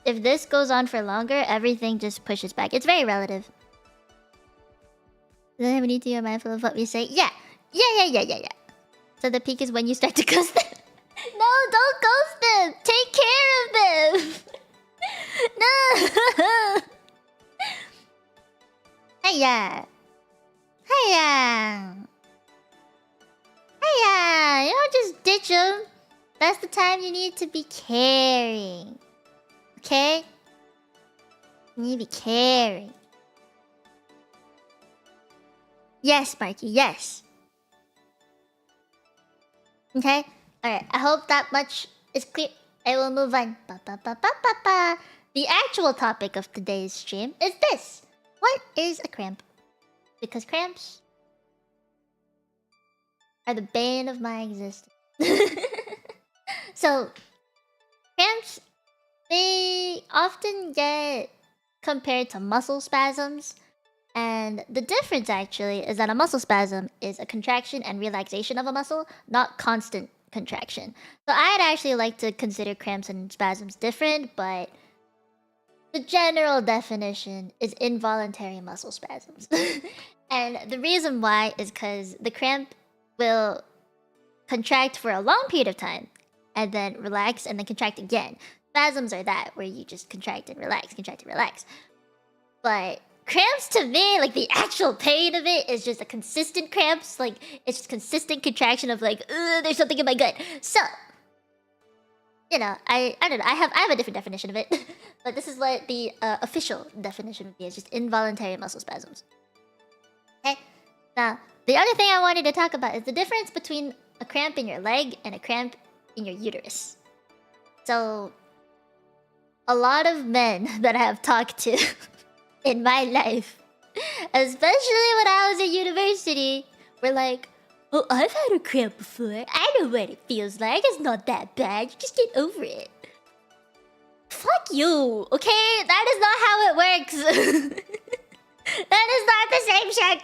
Speaker 1: if this goes on for longer, everything just pushes back. It's very relative. Then we need to be mindful of what we say. Yeah. So the peak is when you start to ghost them. No, don't ghost them. Take care of them. No. Hiya. You don't just ditch them. That's the time you need to be caring. Okay? You need to be caring. Yes, Marky, yes. Okay? Alright, I hope that much is clear. I will move on. The actual topic of today's stream is this. What is a cramp? Because cramps are the bane of my existence. So, cramps, they often get compared to muscle spasms. And the difference, actually, is that a muscle spasm is a contraction and relaxation of a muscle, not constant contraction. So I'd actually like to consider cramps and spasms different, but the general definition is involuntary muscle spasms. And the reason why is because the cramp will contract for a long period of time, and then relax, and then contract again. Spasms are that, where you just contract and relax, contract and relax. But cramps to me, like the actual pain of it is just a consistent cramps. Like it's just consistent contraction of like, there's something in my gut. So, you know, I don't know. I have a different definition of it, but this is what the official definition would be. It's just involuntary muscle spasms. Okay. Now, the other thing I wanted to talk about is the difference between a cramp in your leg and a cramp in your uterus. So, a lot of men that I have talked to in my life, especially when I was at university, were like, "Oh, I've had a cramp before. I know what it feels like. It's not that bad. You just get over it." Fuck you, okay? That is not how it works. That is not the same shit.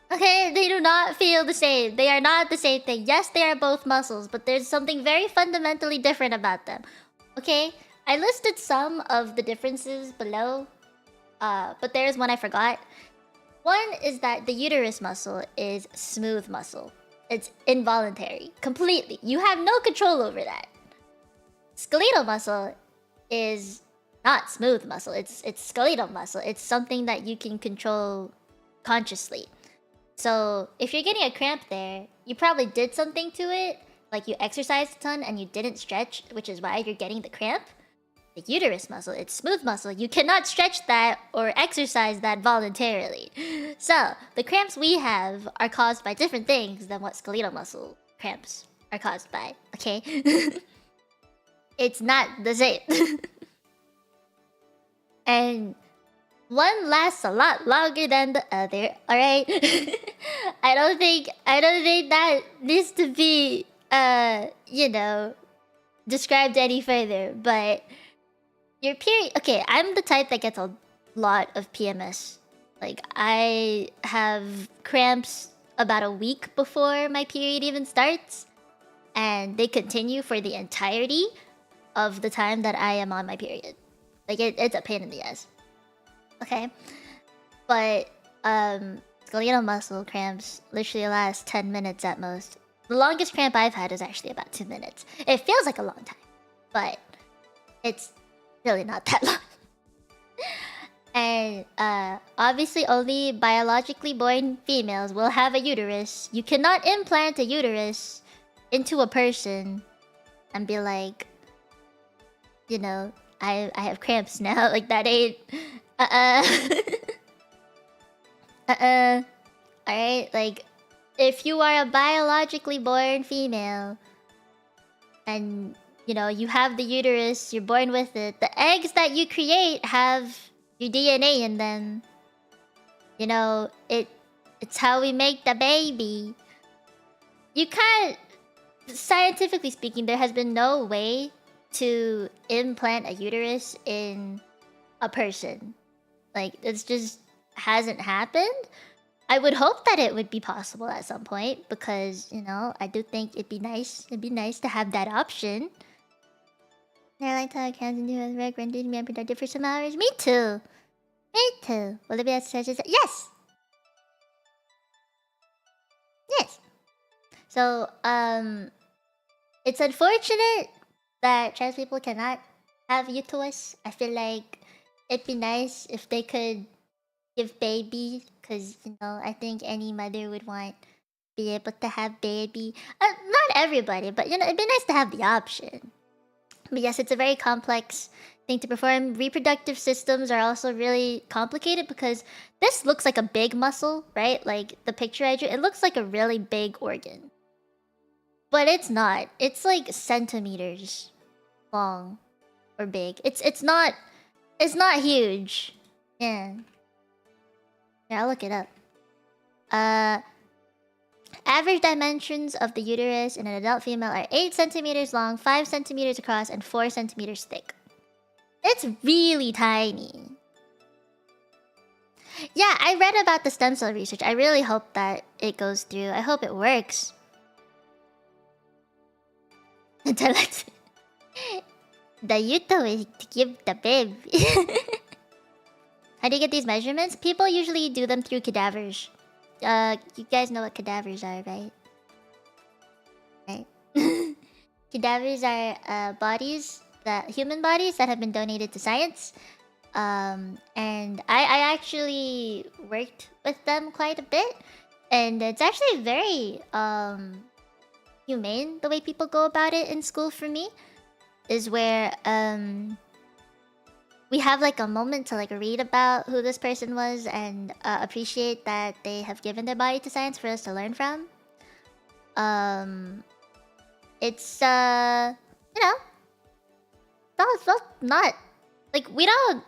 Speaker 1: Okay, they do not feel the same. They are not the same thing. Yes, they are both muscles, but there's something very fundamentally different about them. Okay? I listed some of the differences below, but there's one I forgot. One is that the uterus muscle is smooth muscle. It's involuntary, completely. You have no control over that. Skeletal muscle is not smooth muscle. It's skeletal muscle. It's something that you can control consciously. So if you're getting a cramp there, you probably did something to it, like you exercised a ton and you didn't stretch, which is why you're getting the cramp. The uterus muscle, it's smooth muscle. You cannot stretch that or exercise that voluntarily. So the cramps we have are caused by different things than what skeletal muscle cramps are caused by, okay? It's not the same. And one lasts a lot longer than the other, alright? I don't think that needs to be you know, described any further, but your period, okay, I'm the type that gets a lot of PMS. Like I have cramps about a week before my period even starts, and they continue for the entirety of the time that I am on my period. Like it's a pain in the ass. Okay, but skeletal muscle cramps literally last 10 minutes at most. The longest cramp I've had is actually about 2 minutes. It feels like a long time, but it's really not that long. And obviously only biologically born females will have a uterus. You cannot implant a uterus into a person and be like, you know, I have cramps now. Like that ain't Alright, like if you are a biologically born female and you know you have the uterus, you're born with it, the eggs that you create have your DNA in them. You know, it's how we make the baby. You can't, scientifically speaking, there has been no way to implant a uterus in a person. Like, it's just hasn't happened. I would hope that it would be possible at some point because, you know, I do think it'd be nice. It'd be nice to have that option. I like to have hands and do as work, rendered me unproductive for some hours. Me too. Me too. Will it be as such as yes. Yes. So, it's unfortunate that trans people cannot have uterus. I feel like it'd be nice if they could give baby, because, you know, I think any mother would want to be able to have baby. Not everybody, but, you know, it'd be nice to have the option. But yes, it's a very complex thing to perform. Reproductive systems are also really complicated because this looks like a big muscle, right? Like the picture I drew, it looks like a really big organ. But it's not. It's like centimeters long or big. It's not huge. Yeah. Yeah, I'll look it up. Average dimensions of the uterus in an adult female are 8 centimeters long, 5 centimeters across, and 4 centimeters thick. It's really tiny. Yeah, I read about the stem cell research. I really hope that it goes through. I hope it works. The uterus to give the baby. How do you get these measurements? People usually do them through cadavers. You guys know what cadavers are, right? Right. Cadavers are bodies that human bodies that have been donated to science. And I actually worked with them quite a bit, and it's actually very humane the way people go about it in school. For me, is where we have like a moment to like read about who this person was and appreciate that they have given their body to science for us to learn from. It's you know, that's not like we don't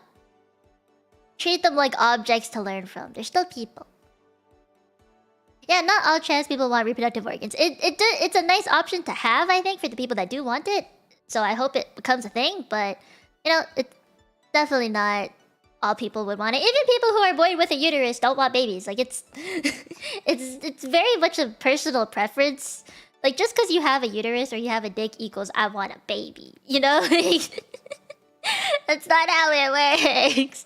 Speaker 1: treat them like objects to learn from. They're still people. Yeah, not all trans people want reproductive organs. It's a nice option to have, I think, for the people that do want it. So I hope it becomes a thing. But you know, it's definitely not all people would want it. Even people who are born with a uterus don't want babies. Like it's it's very much a personal preference. Like just because you have a uterus or you have a dick equals I want a baby. You know, that's not how it works.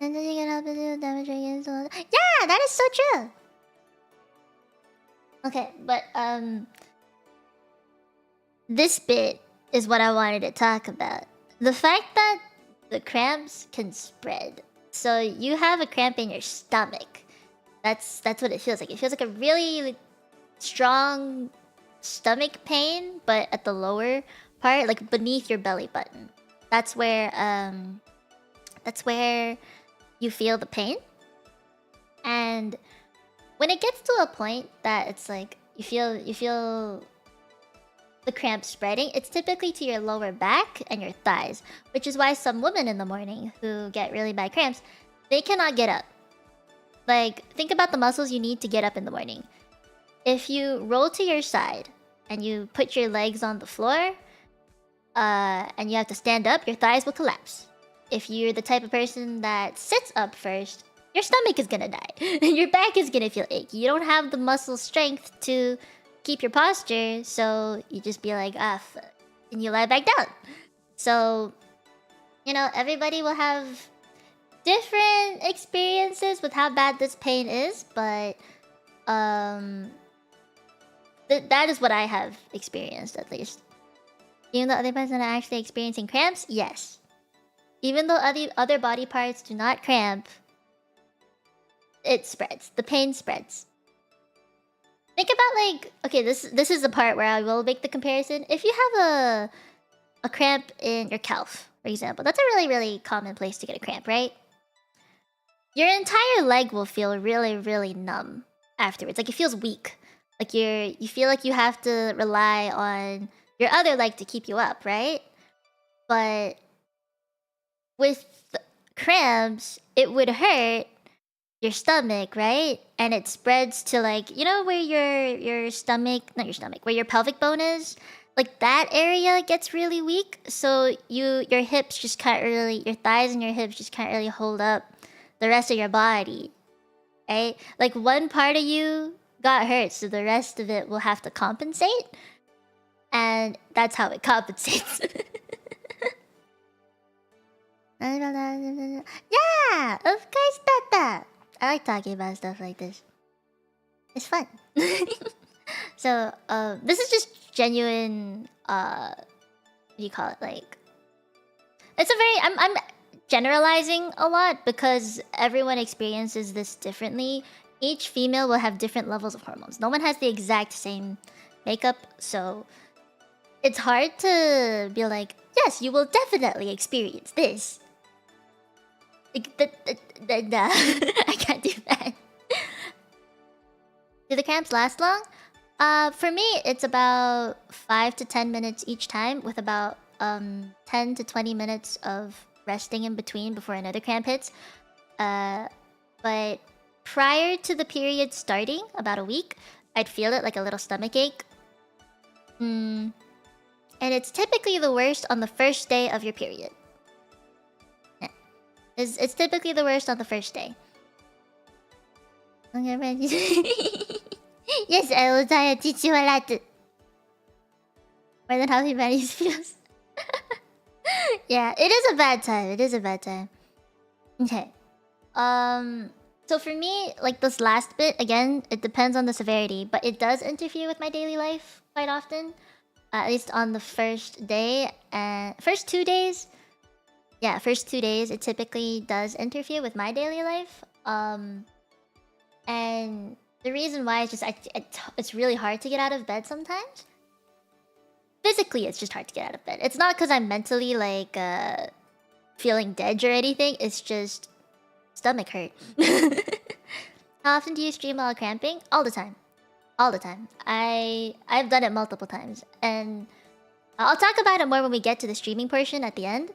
Speaker 1: And then you can help it do damage against all. Yeah, that is so true. Okay, but this bit is what I wanted to talk about. The fact that the cramps can spread. So you have a cramp in your stomach. That's what it feels like. It feels like a really strong stomach pain, but at the lower part, like beneath your belly button. That's where you feel the pain. And when it gets to a point that it's like you feel the cramp spreading, it's typically to your lower back and your thighs, which is why some women in the morning who get really bad cramps, they cannot get up. Like, think about the muscles you need to get up in the morning. If you roll to your side and you put your legs on the floor, and you have to stand up, your thighs will collapse. If you're the type of person that sits up first, your stomach is gonna die. And your back is gonna feel achy. You don't have the muscle strength to keep your posture, so you just be like, ah, fuck, and you lie back down. So, you know, everybody will have different experiences with how bad this pain is, but that is what I have experienced, at least. Even though other person are actually experiencing cramps, yes. Even though other body parts do not cramp, it spreads. The pain spreads. Think about like, okay, this is the part where I will make the comparison. If you have a cramp in your calf, for example, that's a really, really common place to get a cramp, right? Your entire leg will feel really, really numb afterwards. Like it feels weak. Like you feel like you have to rely on your other leg to keep you up, right? But with cramps, it would hurt your stomach, right? And it spreads to like, you know where your stomach, not your stomach, where your pelvic bone is? Like that area gets really weak. So your hips just can't really, your thighs and your hips just can't really hold up the rest of your body, right? Like one part of you got hurt, so the rest of it will have to compensate. And that's how it compensates. Yeah, of course, Tata. I like talking about stuff like this. It's fun. So, this is just genuine. What do you call it? Like, it's a very. I'm generalizing a lot because everyone experiences this differently. Each female will have different levels of hormones. No one has the exact same makeup, so it's hard to be like, yes, you will definitely experience this. Nah, I can't do that. Do the cramps last long? For me, it's about 5 to 10 minutes each time, with about 10 to 20 minutes of resting in between before another cramp hits. But prior to the period starting, about a week, I'd feel it like a little stomach ache. And it's typically the worst on the first day of your period. Yeah. It's typically the worst on the first day. Yes, I will try to teach you a lot. More than how humanity feels. Yeah, it is a bad time. It is a bad time. Okay. So for me, like this last bit, again, it depends on the severity, but it does interfere with my daily life quite often. At least on the first day and first 2 days. Yeah, first 2 days it typically does interfere with my daily life. And the reason why is just it's really hard to get out of bed sometimes. Physically, it's just hard to get out of bed. It's not because I'm mentally like feeling dead or anything. It's just stomach hurt. How often do you stream while cramping? All the time. All the time. I've done it multiple times, and I'll talk about it more when we get to the streaming portion at the end.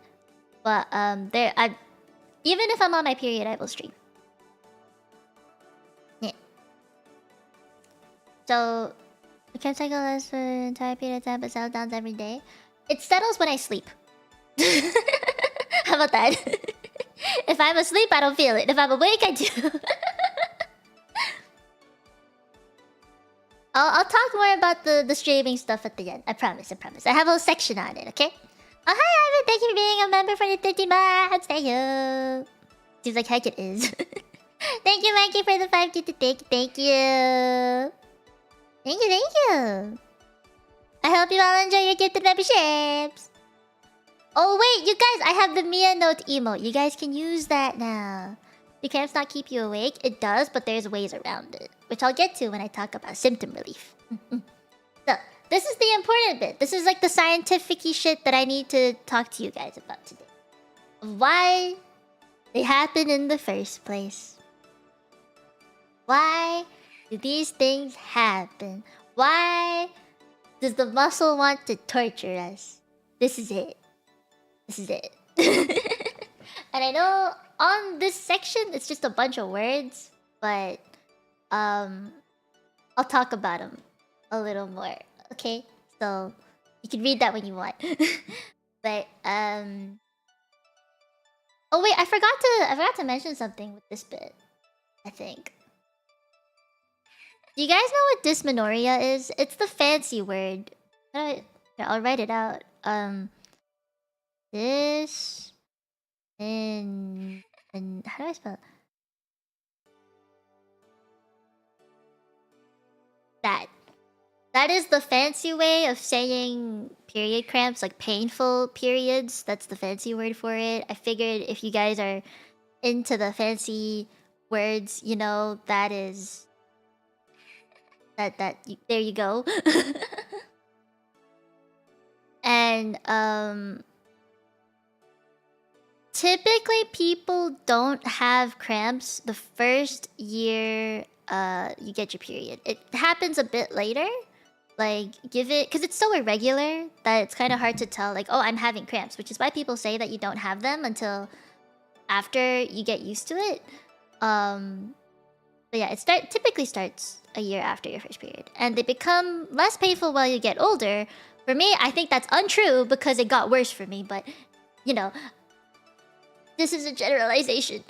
Speaker 1: But even if I'm on my period, I will stream. Yeah. So the cramp cycle lasts for an entire period of time, but settles down every day. It settles when I sleep. How about that? If I'm asleep, I don't feel it. If I'm awake, I do. I'll talk more about the streaming stuff at the end. I promise, I promise. I have a whole section on it, okay? Oh, hi, Ivan. Thank you for being a member for the 30 months. Thank you. Seems like heck it is. Thank you, Mikey, for the 5K to take. Thank you. Thank you, thank you. I hope you all enjoy your gifted memberships. Oh, wait, you guys, I have the Mia Note emote. You guys can use that now. Do cramps not keep you awake? It does, but there's ways around it, which I'll get to when I talk about symptom relief. So, this is the important bit. This is like the scientific-y shit that I need to talk to you guys about today. Why they happen in the first place. Why do these things happen? Why does the muscle want to torture us? This is it. This is it. And I know on this section it's just a bunch of words, but I'll talk about them a little more. Okay, so you can read that when you want. But oh wait, I forgot to mention something with this bit. I think. Do you guys know what dysmenorrhea is? It's the fancy word. I'll write it out. This and how do I spell it? That is the fancy way of saying period cramps, like painful periods. That's the fancy word for it. I figured if you guys are into the fancy words, you know, that is there you go. And typically people don't have cramps the first year you get your period. It happens a bit later. Like, give it... Because it's so irregular that it's kind of hard to tell, like, oh, I'm having cramps. Which is why people say that you don't have them until after you get used to it. But yeah, it typically starts a year after your first period. And they become less painful while you get older. For me, I think that's untrue because it got worse for me. But, you know, this is a generalization.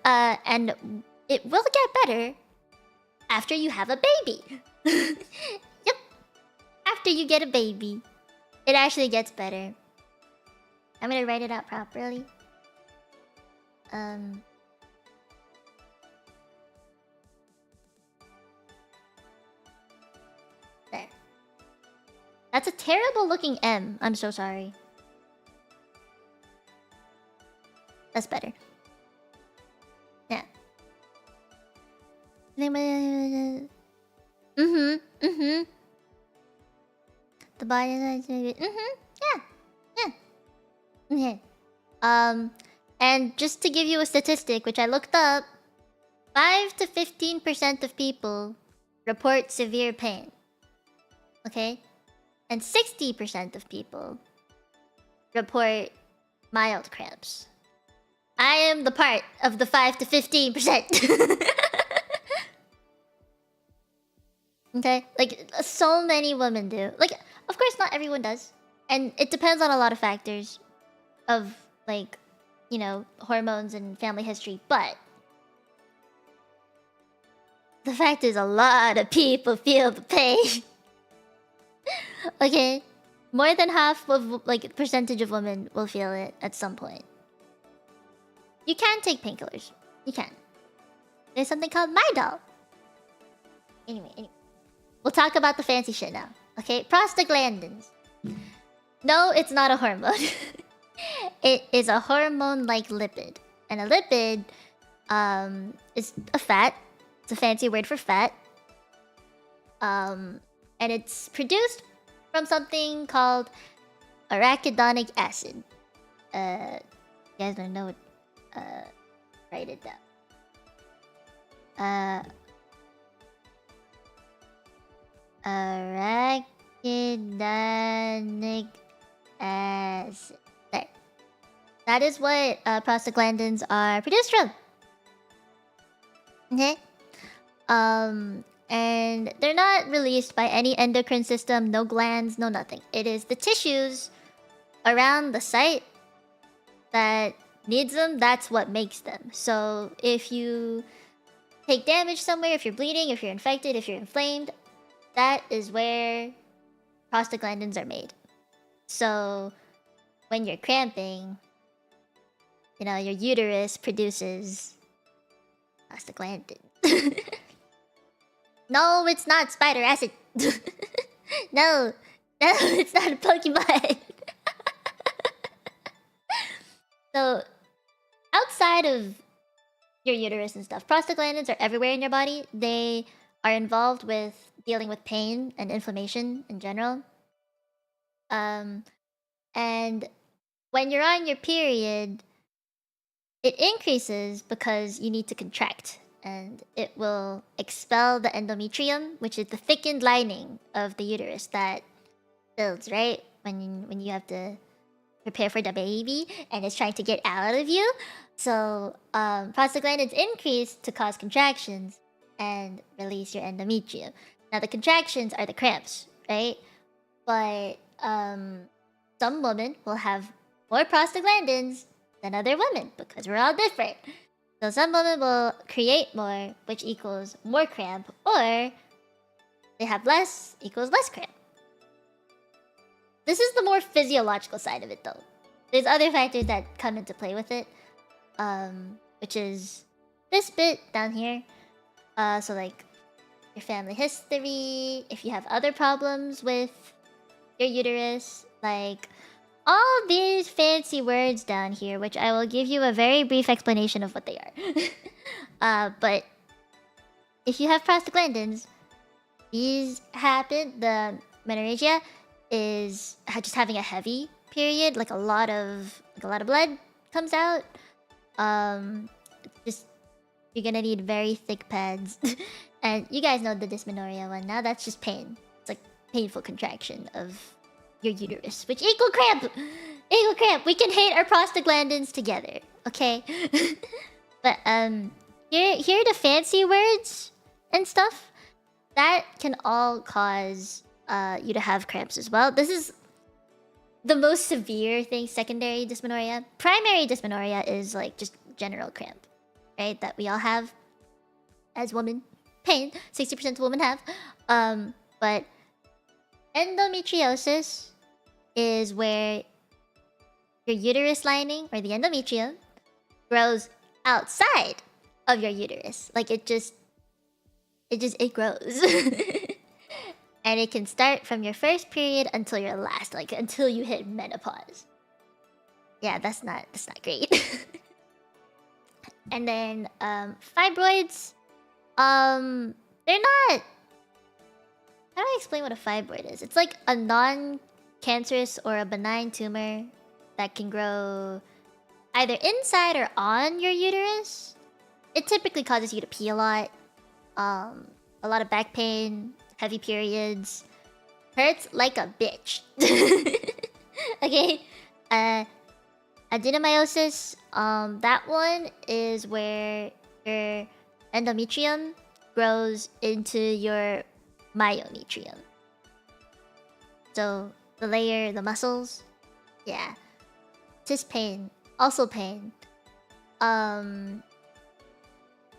Speaker 1: And it will get better after you have a baby. Yep. After you get a baby, it actually gets better. I'm gonna write it out properly. There. That's a terrible looking M. I'm so sorry. That's better. Yeah. The body size. Yeah. And just to give you a statistic, which I looked up, 5 to 15% of people report severe pain. Okay? And 60% of people report mild cramps. I am the part of the 5 to 15%. Okay? Like, so many women do. Like, of course, not everyone does. And it depends on a lot of factors of, like, you know, hormones and family history. But the fact is, a lot of people feel the pain. Okay? More than half of, like, percentage of women will feel it at some point. You can take painkillers. You can. There's something called Midol. Anyway. We'll talk about the fancy shit now. Okay, prostaglandins. No, it's not a hormone. It is a hormone-like lipid. And a lipid is a fat. It's a fancy word for fat. And it's produced from something called arachidonic acid. You guys wanna know what? Write it down. Arachidonic acid. There. That is what prostaglandins are produced from. Okay. And they're not released by any endocrine system, no glands, no nothing. It is the tissues around the site that needs them, that's what makes them. So if you take damage somewhere, if you're bleeding, if you're infected, if you're inflamed, that is where prostaglandins are made. So when you're cramping, you know, your uterus produces prostaglandins. No, it's not spider acid. No, it's not a Pokemon. So, outside of your uterus and stuff, prostaglandins are everywhere in your body. They are involved with dealing with pain and inflammation in general. And when you're on your period, it increases because you need to contract. And it will expel the endometrium, which is the thickened lining of the uterus that builds, right? When you have to prepare for the baby and it's trying to get out of you. So prostaglandins increase to cause contractions and release your endometrium. Now the contractions are the cramps, right? But some women will have more prostaglandins than other women because we're all different. So some women will create more, which equals more cramp, or they have less equals less cramp. This is the more physiological side of it, though. There's other factors that come into play with it, which is this bit down here. So like your family history, if you have other problems with your uterus, like all these fancy words down here, which I will give you a very brief explanation of what they are. But if you have prostaglandins, these happen. The menorrhagia is just having a heavy period, like a lot of blood comes out. Just you're gonna need very thick pads, and you guys know the dysmenorrhea one. Now that's just pain. It's like painful contraction of your uterus, which equal cramp. Equal cramp. We can hate our prostaglandins together, okay? But here are the fancy words and stuff that can all cause you to have cramps as well. This is the most severe thing. Secondary dysmenorrhea. Primary dysmenorrhea is like just general cramp, right? That we all have as women. Pain. 60% of women have. But endometriosis is where your uterus lining, or the endometrium, grows outside of your uterus. Like it grows. And it can start from your first period until your last, like until you hit menopause. Yeah, that's not great. And then fibroids, they're not. How do I explain what a fibroid is? It's like a non-cancerous or a benign tumor that can grow either inside or on your uterus. It typically causes you to pee a lot of back pain, heavy periods, hurts like a bitch. Okay, adenomyosis. That one is where your endometrium grows into your myometrium. So the layer, the muscles, yeah. Just pain, also pain.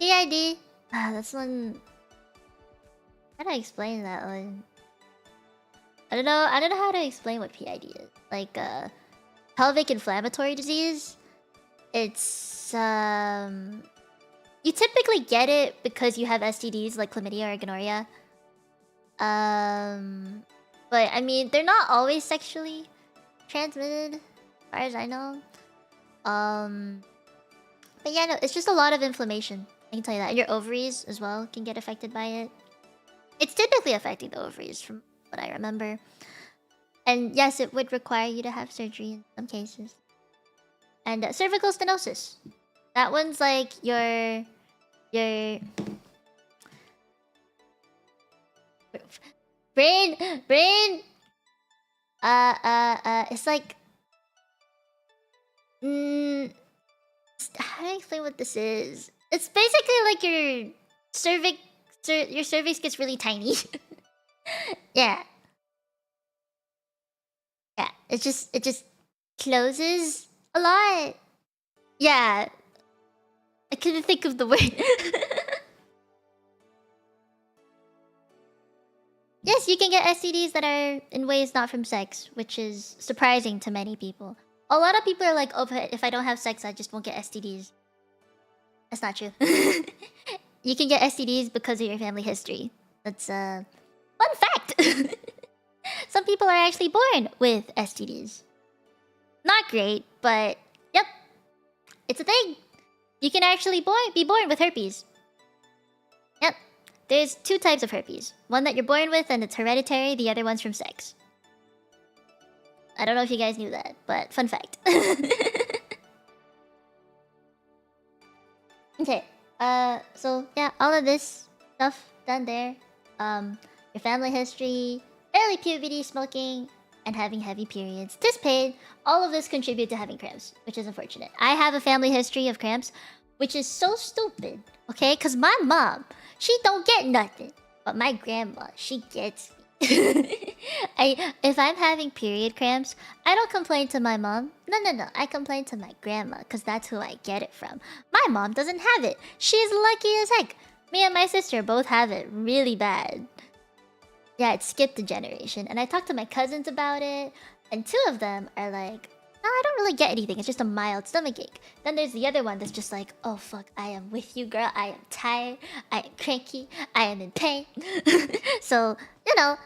Speaker 1: PID. That's one. How do I explain that one? I don't know how to explain what PID is. Like pelvic inflammatory disease. It's you typically get it because you have STDs like chlamydia or gonorrhea. But I mean, they're not always sexually transmitted, as far as I know. But yeah, no, it's just a lot of inflammation. I can tell you that. And your ovaries as well can get affected by it. It's typically affecting the ovaries, from what I remember. And yes, it would require you to have surgery in some cases. And cervical stenosis. That one's like your brain. It's like how do I explain what this is? It's basically like your your cervix gets really tiny. Yeah. Yeah. It just closes a lot. Yeah. I couldn't think of the word. Yes, you can get STDs that are in ways not from sex, which is surprising to many people. A lot of people are like, oh, but if I don't have sex, I just won't get STDs. That's not true. You can get STDs because of your family history. That's a fun fact. Some people are actually born with STDs. Not great, but yep, it's a thing. You can actually be born with herpes. Yep. There's two types of herpes. One that you're born with and it's hereditary, the other one's from sex. I don't know if you guys knew that, but fun fact. Okay. So yeah, all of this stuff done there. Your family history, early puberty, smoking, and having heavy periods. This pain, all of this contribute to having cramps, which is unfortunate. I have a family history of cramps, which is so stupid. Okay, because my mom, she don't get nothing, but my grandma, she gets me. If I'm having period cramps, I don't complain to my mom. No. I complain to my grandma because that's who I get it from. My mom doesn't have it. She's lucky as heck. Me and my sister both have it really bad. Yeah, it skipped a generation. And I talked to my cousins about it, and two of them are like, no, I don't really get anything. It's just a mild stomachache. Then there's the other one that's just like, oh fuck, I am with you, girl. I am tired. I am cranky. I am in pain. So, you know,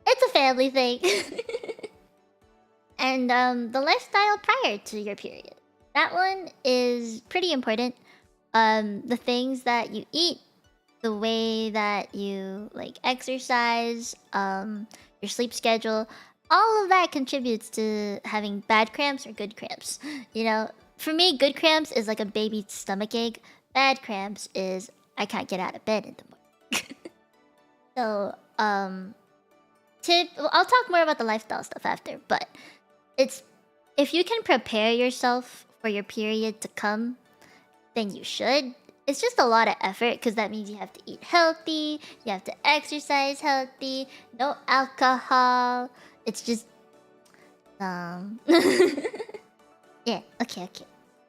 Speaker 1: it's a family thing. And the lifestyle prior to your period. That one is pretty important. The things that you eat, the way that you like exercise, your sleep schedule, all of that contributes to having bad cramps or good cramps. You know, for me, good cramps is like a baby stomachache. Bad cramps is I can't get out of bed in the morning. So, I'll talk more about the lifestyle stuff after, but it's if you can prepare yourself for your period to come, then you should. It's just a lot of effort because that means you have to eat healthy, you have to exercise healthy, no alcohol. It's just yeah, okay.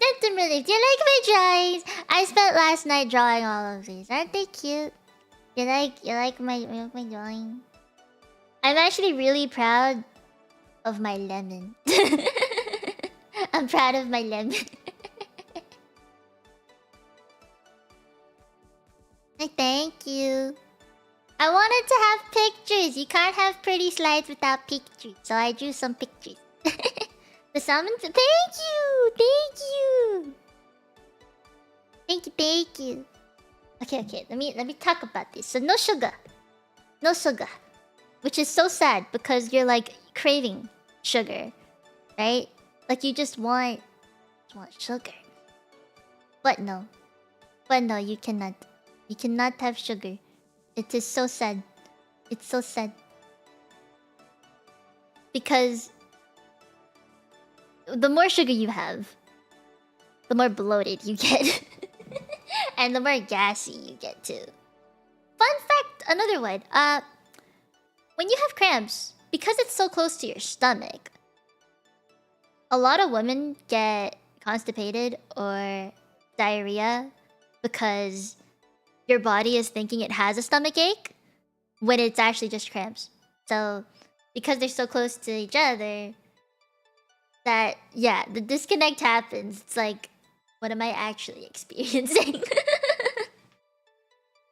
Speaker 1: Symptom relief. Do you like my drawings? I spent last night drawing all of these. Aren't they cute? You like my drawing? I'm actually really proud of my lemon. I'm proud of my lemon. Thank you. I wanted to have pictures. You can't have pretty slides without pictures. So I drew some pictures. The salmon. Thank you. Thank you. Okay. Let me talk about this. So no sugar. Which is so sad because you're like craving sugar, right? Like you just want sugar. But no, you cannot. You cannot have sugar. It is so sad. It's so sad. Because the more sugar you have, the more bloated you get. And the more gassy you get too. Fun fact, another one. When you have cramps, because it's so close to your stomach, a lot of women get constipated or diarrhea because your body is thinking it has a stomach ache when it's actually just cramps. So, because they're so close to each other, that, yeah, the disconnect happens. It's like, what am I actually experiencing?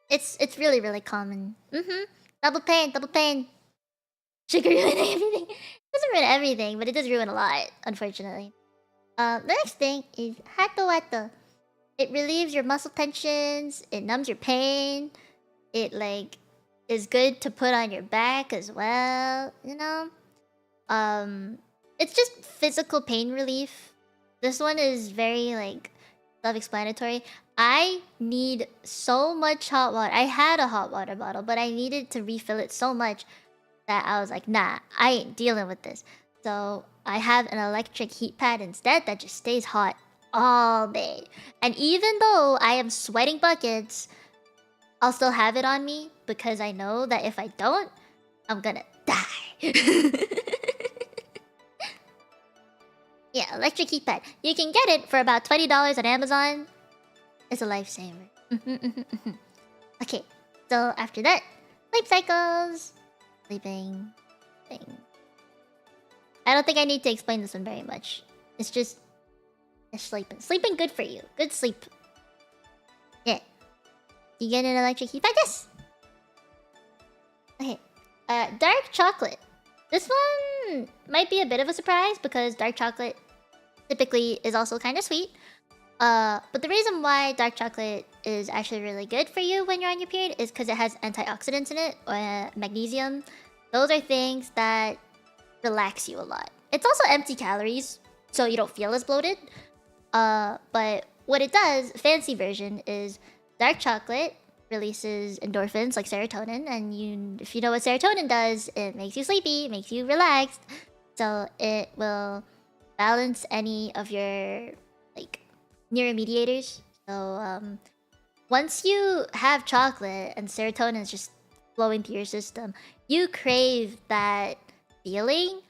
Speaker 1: It's really, really common. Double pain. Sugar ruin everything. It doesn't ruin everything, but it does ruin a lot, unfortunately. The next thing is hato wato. It relieves your muscle tensions. It numbs your pain. It like is good to put on your back as well. You know. It's just physical pain relief. This one is very like self-explanatory. I need so much hot water. I had a hot water bottle, but I needed to refill it so much that I was like, nah, I ain't dealing with this. So I have an electric heat pad instead that just stays hot all day. And even though I am sweating buckets, I'll still have it on me because I know that if I don't, I'm gonna die. Yeah, electric heat pad. You can get it for about $20 on Amazon. It's a lifesaver. Okay, so after that, sleep cycles. Sleeping thing. I don't think I need to explain this one very much. It's just sleeping. Sleeping good for you. Good sleep. Yeah. You get an electric heat pad? Yes! Okay. Dark chocolate. This one might be a bit of a surprise because dark chocolate typically is also kind of sweet. But the reason why dark chocolate is actually really good for you when you're on your period is because it has antioxidants in it, magnesium. Those are things that relax you a lot. It's also empty calories, so you don't feel as bloated. But what it does, fancy version, is dark chocolate releases endorphins like serotonin, and if you know what serotonin does, it makes you sleepy, it makes you relaxed. So it will balance any of your like neuromediators. So once you have chocolate and serotonin is just flowing through your system, you crave that feeling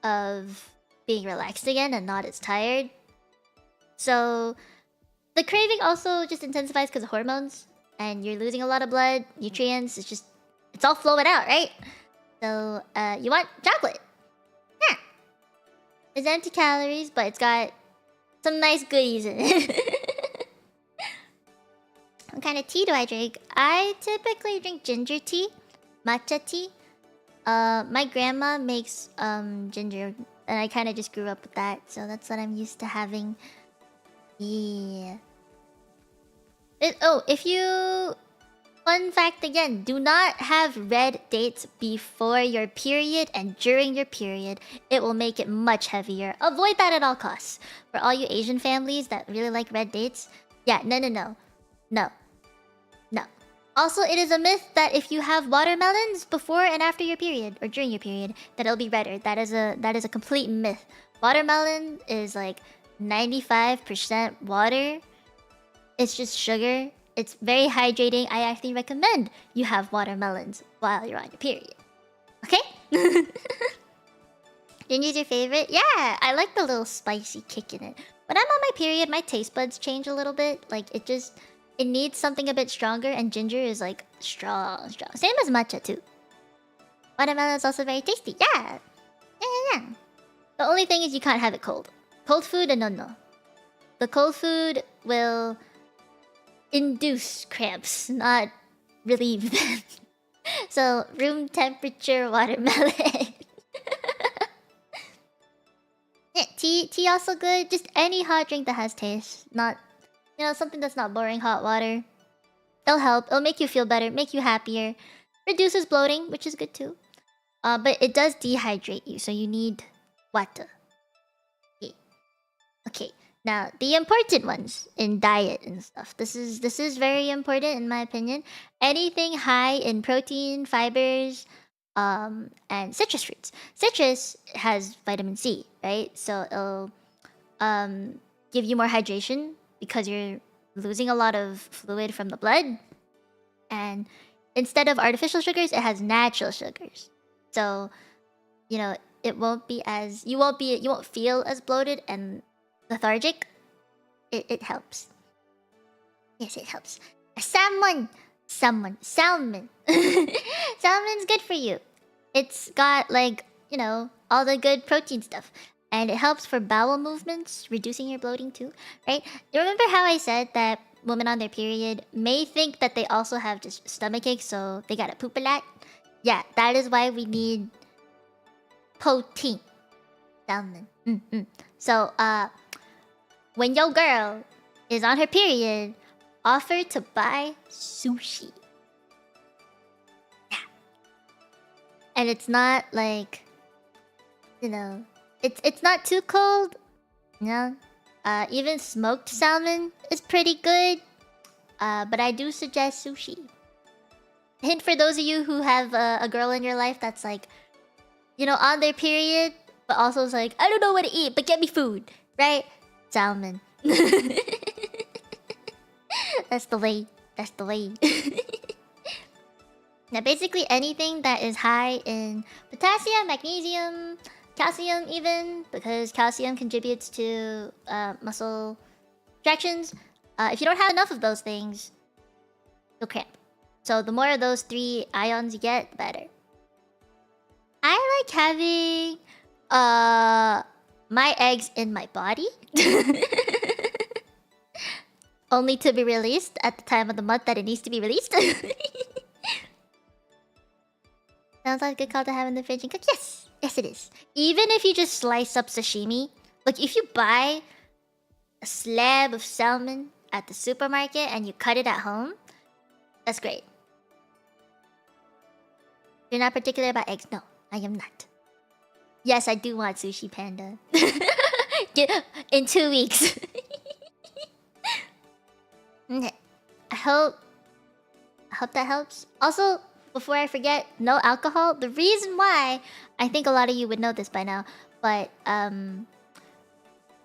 Speaker 1: of being relaxed again and not as tired. So the craving also just intensifies because of hormones, and you're losing a lot of blood, nutrients. It's all flowing out, right? So you want chocolate. Yeah. It's empty calories, but it's got some nice goodies in it. What kind of tea do I drink? I typically drink ginger tea, matcha tea. My grandma makes ginger, and I kind of just grew up with that, so that's what I'm used to having. Yeah. If you... Fun fact again, do not have red dates before your period and during your period. It will make it much heavier. Avoid that at all costs. For all you Asian families that really like red dates, yeah, no. No. Also, it is a myth that if you have watermelons before and after your period, or during your period, that it'll be redder. That is a complete myth. Watermelon is like 95% water. It's just sugar. It's very hydrating. I actually recommend you have watermelons while you're on your period. Okay? Ginger's your favorite? Yeah, I like the little spicy kick in it. When I'm on my period, my taste buds change a little bit. Like, it needs something a bit stronger, and ginger is like strong. Same as matcha too. Watermelon is also very tasty. Yeah. The only thing is you can't have it cold. Cold food, no. The cold food will induce cramps, not relieve them. So, room temperature watermelon. Yeah, tea also good. Just any hot drink that has taste. Not, something that's not boring hot water. It'll help. It'll make you feel better, make you happier. Reduces bloating, which is good too. But it does dehydrate you, so you need water. Okay. Now, the important ones in diet and stuff. This is very important in my opinion. Anything high in protein, fibers, and citrus fruits. Citrus has vitamin C, right? So it'll give you more hydration because you're losing a lot of fluid from the blood. And instead of artificial sugars, it has natural sugars. So, it won't be as you won't feel as bloated and lethargic. It helps. Yes, it helps. Salmon. Salmon's good for you. It's got all the good protein stuff, and it helps for bowel movements, reducing your bloating too, right? You remember how I said that women on their period may think that they also have just stomachache, so they gotta poop a lot? Yeah, that is why we need protein. Salmon. So, when your girl is on her period, offer to buy sushi. Yeah. And it's not like, you know, it's not too cold. You know? Even smoked salmon is pretty good. But I do suggest sushi. Hint for those of you who have a girl in your life that's like, you know, on their period, but also is like, I don't know what to eat, but get me food, right? Salmon. That's the way. That's the way. Now, basically anything that is high in potassium, magnesium, calcium even, because calcium contributes to muscle contractions. If you don't have enough of those things, you'll cramp. So the more of those 3 ions you get, the better. I like having my eggs in my body. Only to be released at the time of the month that it needs to be released. Sounds like a good call to have in the fridge and cook. Yes! Yes, it is. Even if you just slice up sashimi, like if you buy a slab of salmon at the supermarket and you cut it at home, that's great. You're not particular about eggs? No, I am not. Yes, I do want sushi, Panda. In 2 weeks. Okay. I hope that helps. Also, before I forget, no alcohol. The reason why, I think a lot of you would know this by now, but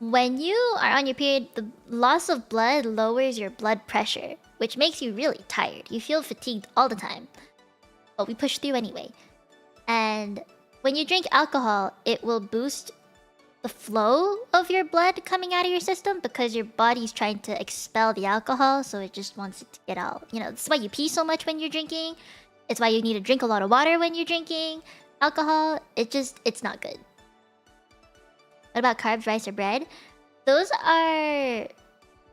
Speaker 1: when you are on your period, the loss of blood lowers your blood pressure, which makes you really tired. You feel fatigued all the time. But we push through anyway. And when you drink alcohol, it will boost the flow of your blood coming out of your system because your body's trying to expel the alcohol, so it just wants it to get out. You know, that's why you pee so much when you're drinking. It's why you need to drink a lot of water when you're drinking alcohol. It's not good. What about carbs, rice, or bread? Those are...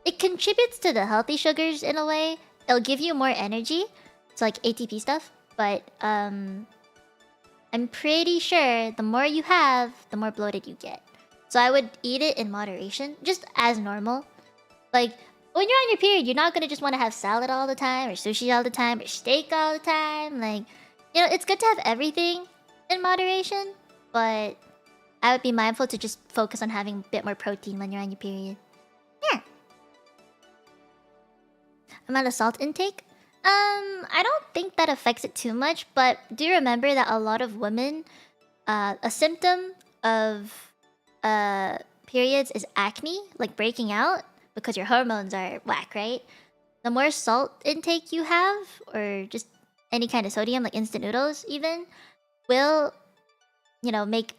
Speaker 1: It contributes to the healthy sugars in a way. It'll give you more energy. It's like ATP stuff. But, I'm pretty sure the more you have, the more bloated you get. So I would eat it in moderation, just as normal. Like, when you're on your period, you're not gonna just want to have salad all the time, or sushi all the time, or steak all the time. Like, you know, it's good to have everything in moderation, but I would be mindful to just focus on having a bit more protein when you're on your period. Yeah. Amount of salt intake? I don't think that affects it too much, but do remember that a lot of women, a symptom of periods is acne, like breaking out, because your hormones are whack, right? The more salt intake you have, or just any kind of sodium, like instant noodles even, will, you know, make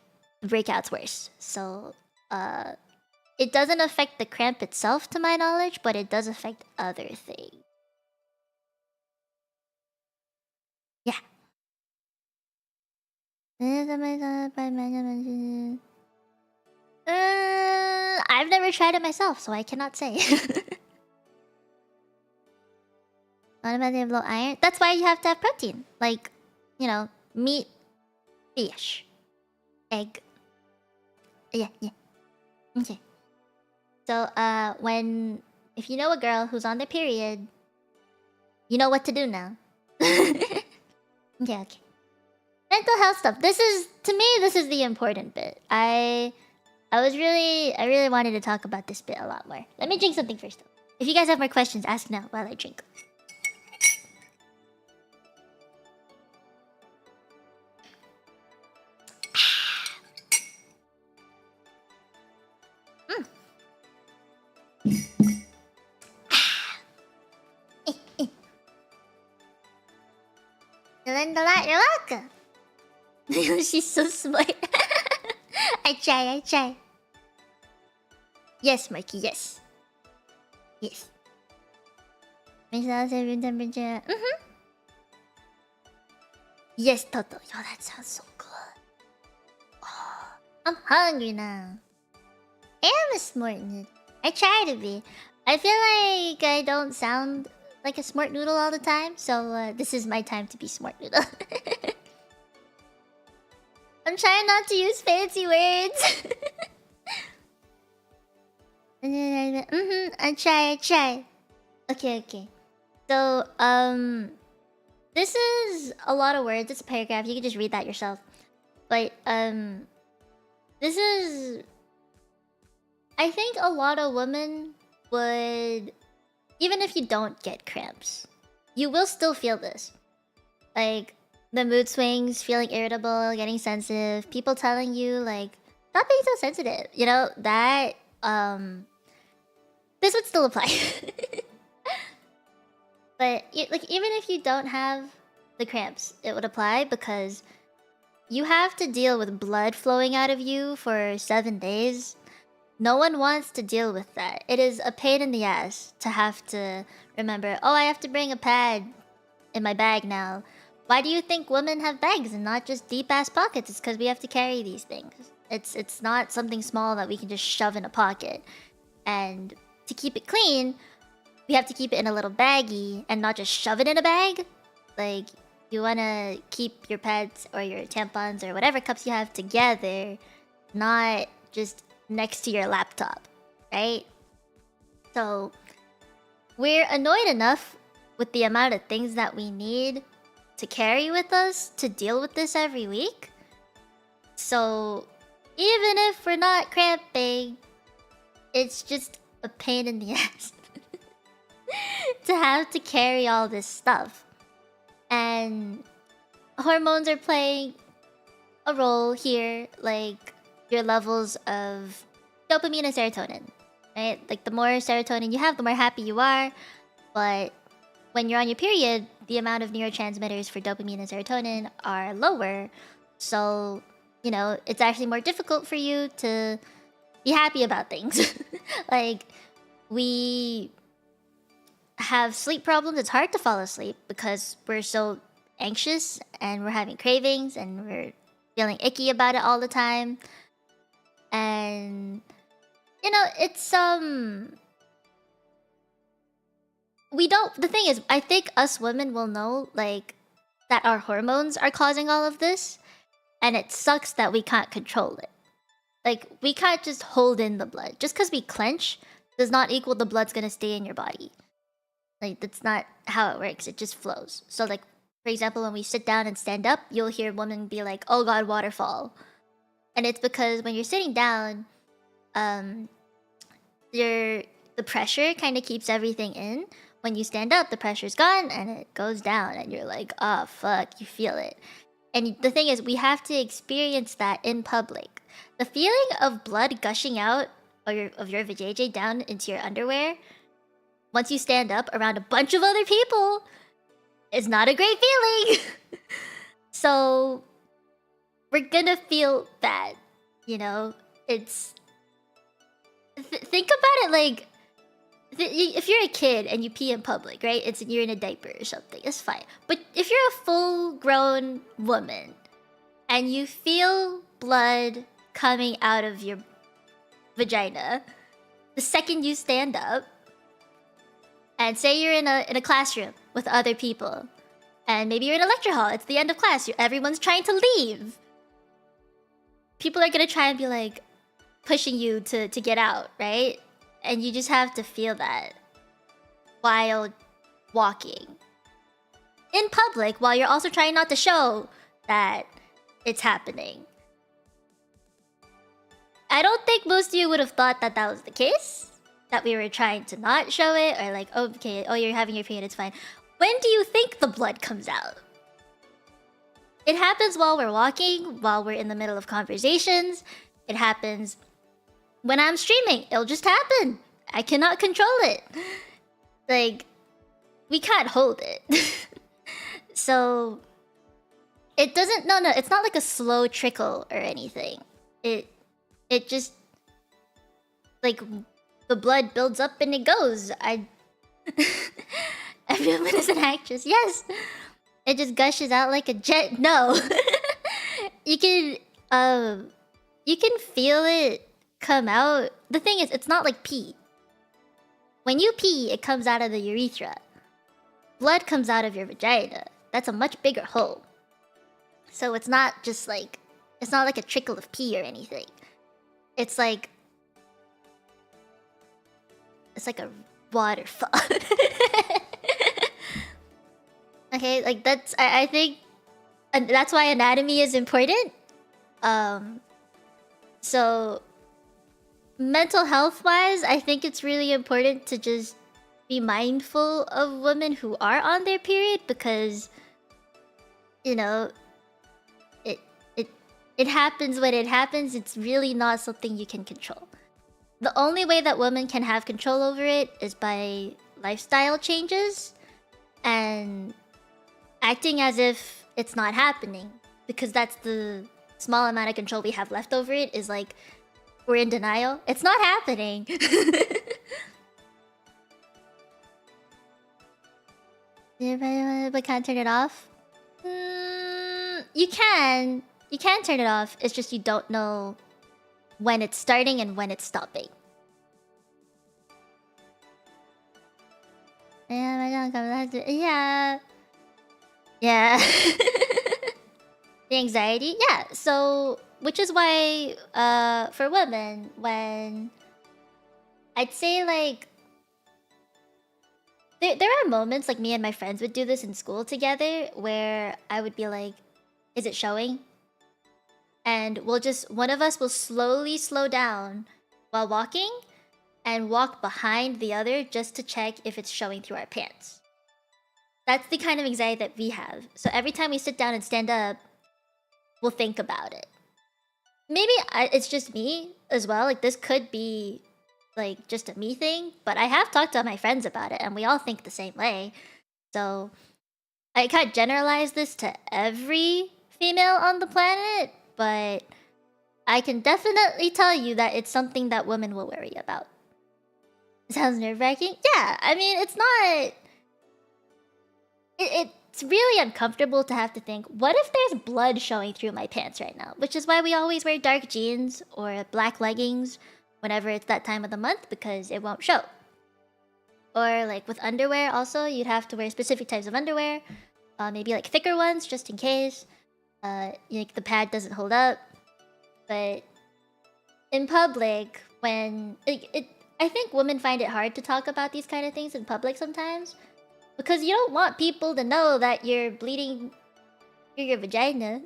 Speaker 1: breakouts worse. So, it doesn't affect the cramp itself, to my knowledge, but it does affect other things. Yeah. I've never tried it myself, so I cannot say. What about the low iron? That's why you have to have protein. Like, you know, meat, fish, egg. Yeah. Okay. So, if you know a girl who's on their period, you know what to do now. Okay. Mental health stuff. To me, this is the important bit. I really wanted to talk about this bit a lot more. Let me drink something first, though. If you guys have more questions, ask now while I drink. You're welcome. She's so smart. I try. Yes, Mikey, yes. Yes. Room temperature. Yes, Toto. Yo, that sounds so good. Oh, I'm hungry now. I am a smart noodle. I try to be. I feel like I don't sound like a smart noodle all the time, so this is my time to be smart noodle. I'm trying not to use fancy words. I try. Okay. So, this is a lot of words. It's a paragraph. You can just read that yourself. But, this is... I think a lot of women would... Even if you don't get cramps, you will still feel this. Like, the mood swings, feeling irritable, getting sensitive, people telling you, like, stop being so sensitive. You know, that, this would still apply. But, like, even if you don't have the cramps, it would apply because you have to deal with blood flowing out of you for 7 days. No one wants to deal with that. It is a pain in the ass to have to remember, oh, I have to bring a pad in my bag now. Why do you think women have bags and not just deep-ass pockets? It's because we have to carry these things. It's not something small that we can just shove in a pocket. And to keep it clean, we have to keep it in a little baggie and not just shove it in a bag. Like, you want to keep your pads or your tampons or whatever cups you have together, not just next to your laptop, right? So, we're annoyed enough with the amount of things that we need to carry with us to deal with this every week. So, even if we're not cramping, it's just a pain in the ass to have to carry all this stuff. And hormones are playing a role here, like your levels of dopamine and serotonin, right? Like, the more serotonin you have, the more happy you are. But when you're on your period, the amount of neurotransmitters for dopamine and serotonin are lower. So, you know, it's actually more difficult for you to be happy about things. Like, we have sleep problems. It's hard to fall asleep because we're so anxious and we're having cravings and we're feeling icky about it all the time. And, you know, it's, we don't... The thing is, I think us women will know, like, that our hormones are causing all of this. And it sucks that we can't control it. Like, we can't just hold in the blood. Just because we clench does not equal the blood's gonna stay in your body. Like, that's not how it works. It just flows. So, like, for example, when we sit down and stand up, you'll hear women be like, oh god, waterfall. And it's because when you're sitting down, the pressure kind of keeps everything in. When you stand up, the pressure's gone and it goes down. And you're like, oh, fuck, you feel it. And the thing is, we have to experience that in public. The feeling of blood gushing out of your vajayjay down into your underwear, once you stand up around a bunch of other people, is not a great feeling. So, we're gonna feel bad, you know? It's... think about it like... if you're a kid and you pee in public, right? You're in a diaper or something, it's fine. But if you're a full-grown woman and you feel blood coming out of your vagina the second you stand up, and say you're in a classroom with other people, and maybe you're in a lecture hall, it's the end of class, everyone's trying to leave. People are gonna try and be like pushing you to get out, right? And you just have to feel that while walking in public, while you're also trying not to show that it's happening. I don't think most of you would have thought that that was the case, that we were trying to not show it, or like, oh, okay, oh, you're having your period, it's fine. When do you think the blood comes out? It happens while we're walking, while we're in the middle of conversations. It happens when I'm streaming. It'll just happen. I cannot control it. Like, we can't hold it. So, it doesn't... No, it's not like a slow trickle or anything. It just... like, the blood builds up and it goes. Everyone is an actress. Yes! It just gushes out like a jet. No! You can feel it come out. The thing is, it's not like pee. When you pee, it comes out of the urethra. Blood comes out of your vagina. That's a much bigger hole. So it's not just like It's not like a trickle of pee or anything. It's like a waterfall. Okay, like I think that's why anatomy is important. So mental health wise, I think it's really important to just be mindful of women who are on their period, because you know it it happens when it happens. It's really not something you can control. The only way that women can have control over it is by lifestyle changes and acting as if it's not happening, because that's the small amount of control we have left over it. Is like we're in denial. It's not happening. But can't turn it off? You can. You can turn it off. It's just you don't know when it's starting and when it's stopping. Yeah. Yeah. The anxiety? Yeah. So, which is why, for women, when I'd say like there are moments like me and my friends would do this in school together where I would be like, "Is it showing?" And one of us will slowly slow down while walking and walk behind the other just to check if it's showing through our pants. That's the kind of anxiety that we have. So every time we sit down and stand up, we'll think about it. Maybe it's just me as well. Like, this could be like just a me thing, but I have talked to my friends about it and we all think the same way. So I can't generalize this to every female on the planet, but I can definitely tell you that it's something that women will worry about. Sounds nerve-wracking? Yeah, I mean, it's not... It's really uncomfortable to have to think, what if there's blood showing through my pants right now? Which is why we always wear dark jeans or black leggings whenever it's that time of the month, because it won't show. Or like with underwear also, you'd have to wear specific types of underwear. Maybe like thicker ones, just in case. The pad doesn't hold up. But in public, when... I think women find it hard to talk about these kind of things in public sometimes. Because you don't want people to know that you're bleeding through your vagina.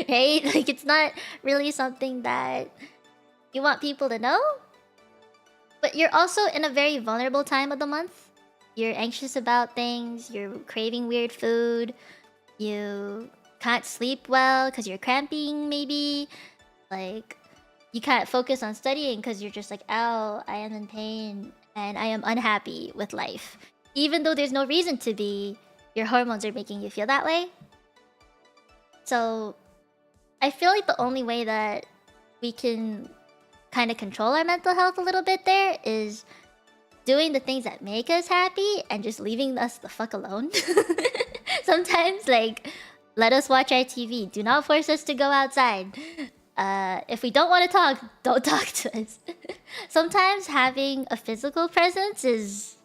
Speaker 1: Right? Like, it's not really something that you want people to know. But you're also in a very vulnerable time of the month. You're anxious about things. You're craving weird food. You can't sleep well because you're cramping, maybe. Like, you can't focus on studying because you're just like, ow, I am in pain and I am unhappy with life. Even though there's no reason to be, your hormones are making you feel that way. So I feel like the only way that we can kind of control our mental health a little bit there is doing the things that make us happy and just leaving us the fuck alone. Sometimes, like, let us watch our TV. Do not force us to go outside. If we don't want to talk, don't talk to us. Sometimes having a physical presence is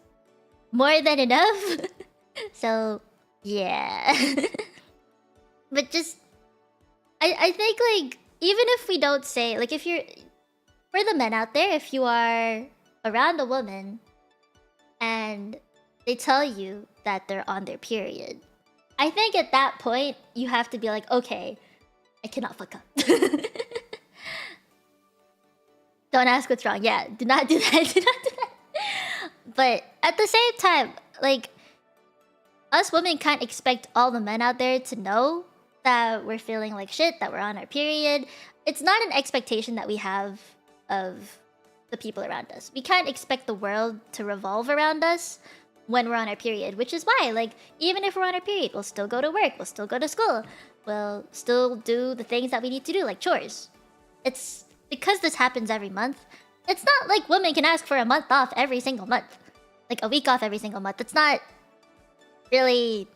Speaker 1: more than enough. So, yeah. But just... I think, like, even if we don't say... Like, if you're... For the men out there, if you are around a woman and they tell you that they're on their period, I think at that point, you have to be like, okay, I cannot fuck up. Don't ask what's wrong. Yeah, do not do that. Do not do that. But at the same time, like, us women can't expect all the men out there to know that we're feeling like shit, that we're on our period. It's not an expectation that we have of the people around us. We can't expect the world to revolve around us when we're on our period, which is why, like, even if we're on our period, we'll still go to work, we'll still go to school, we'll still do the things that we need to do, like chores. It's because this happens every month. It's not like women can ask for a month off every single month. Like, a week off every single month. It's not really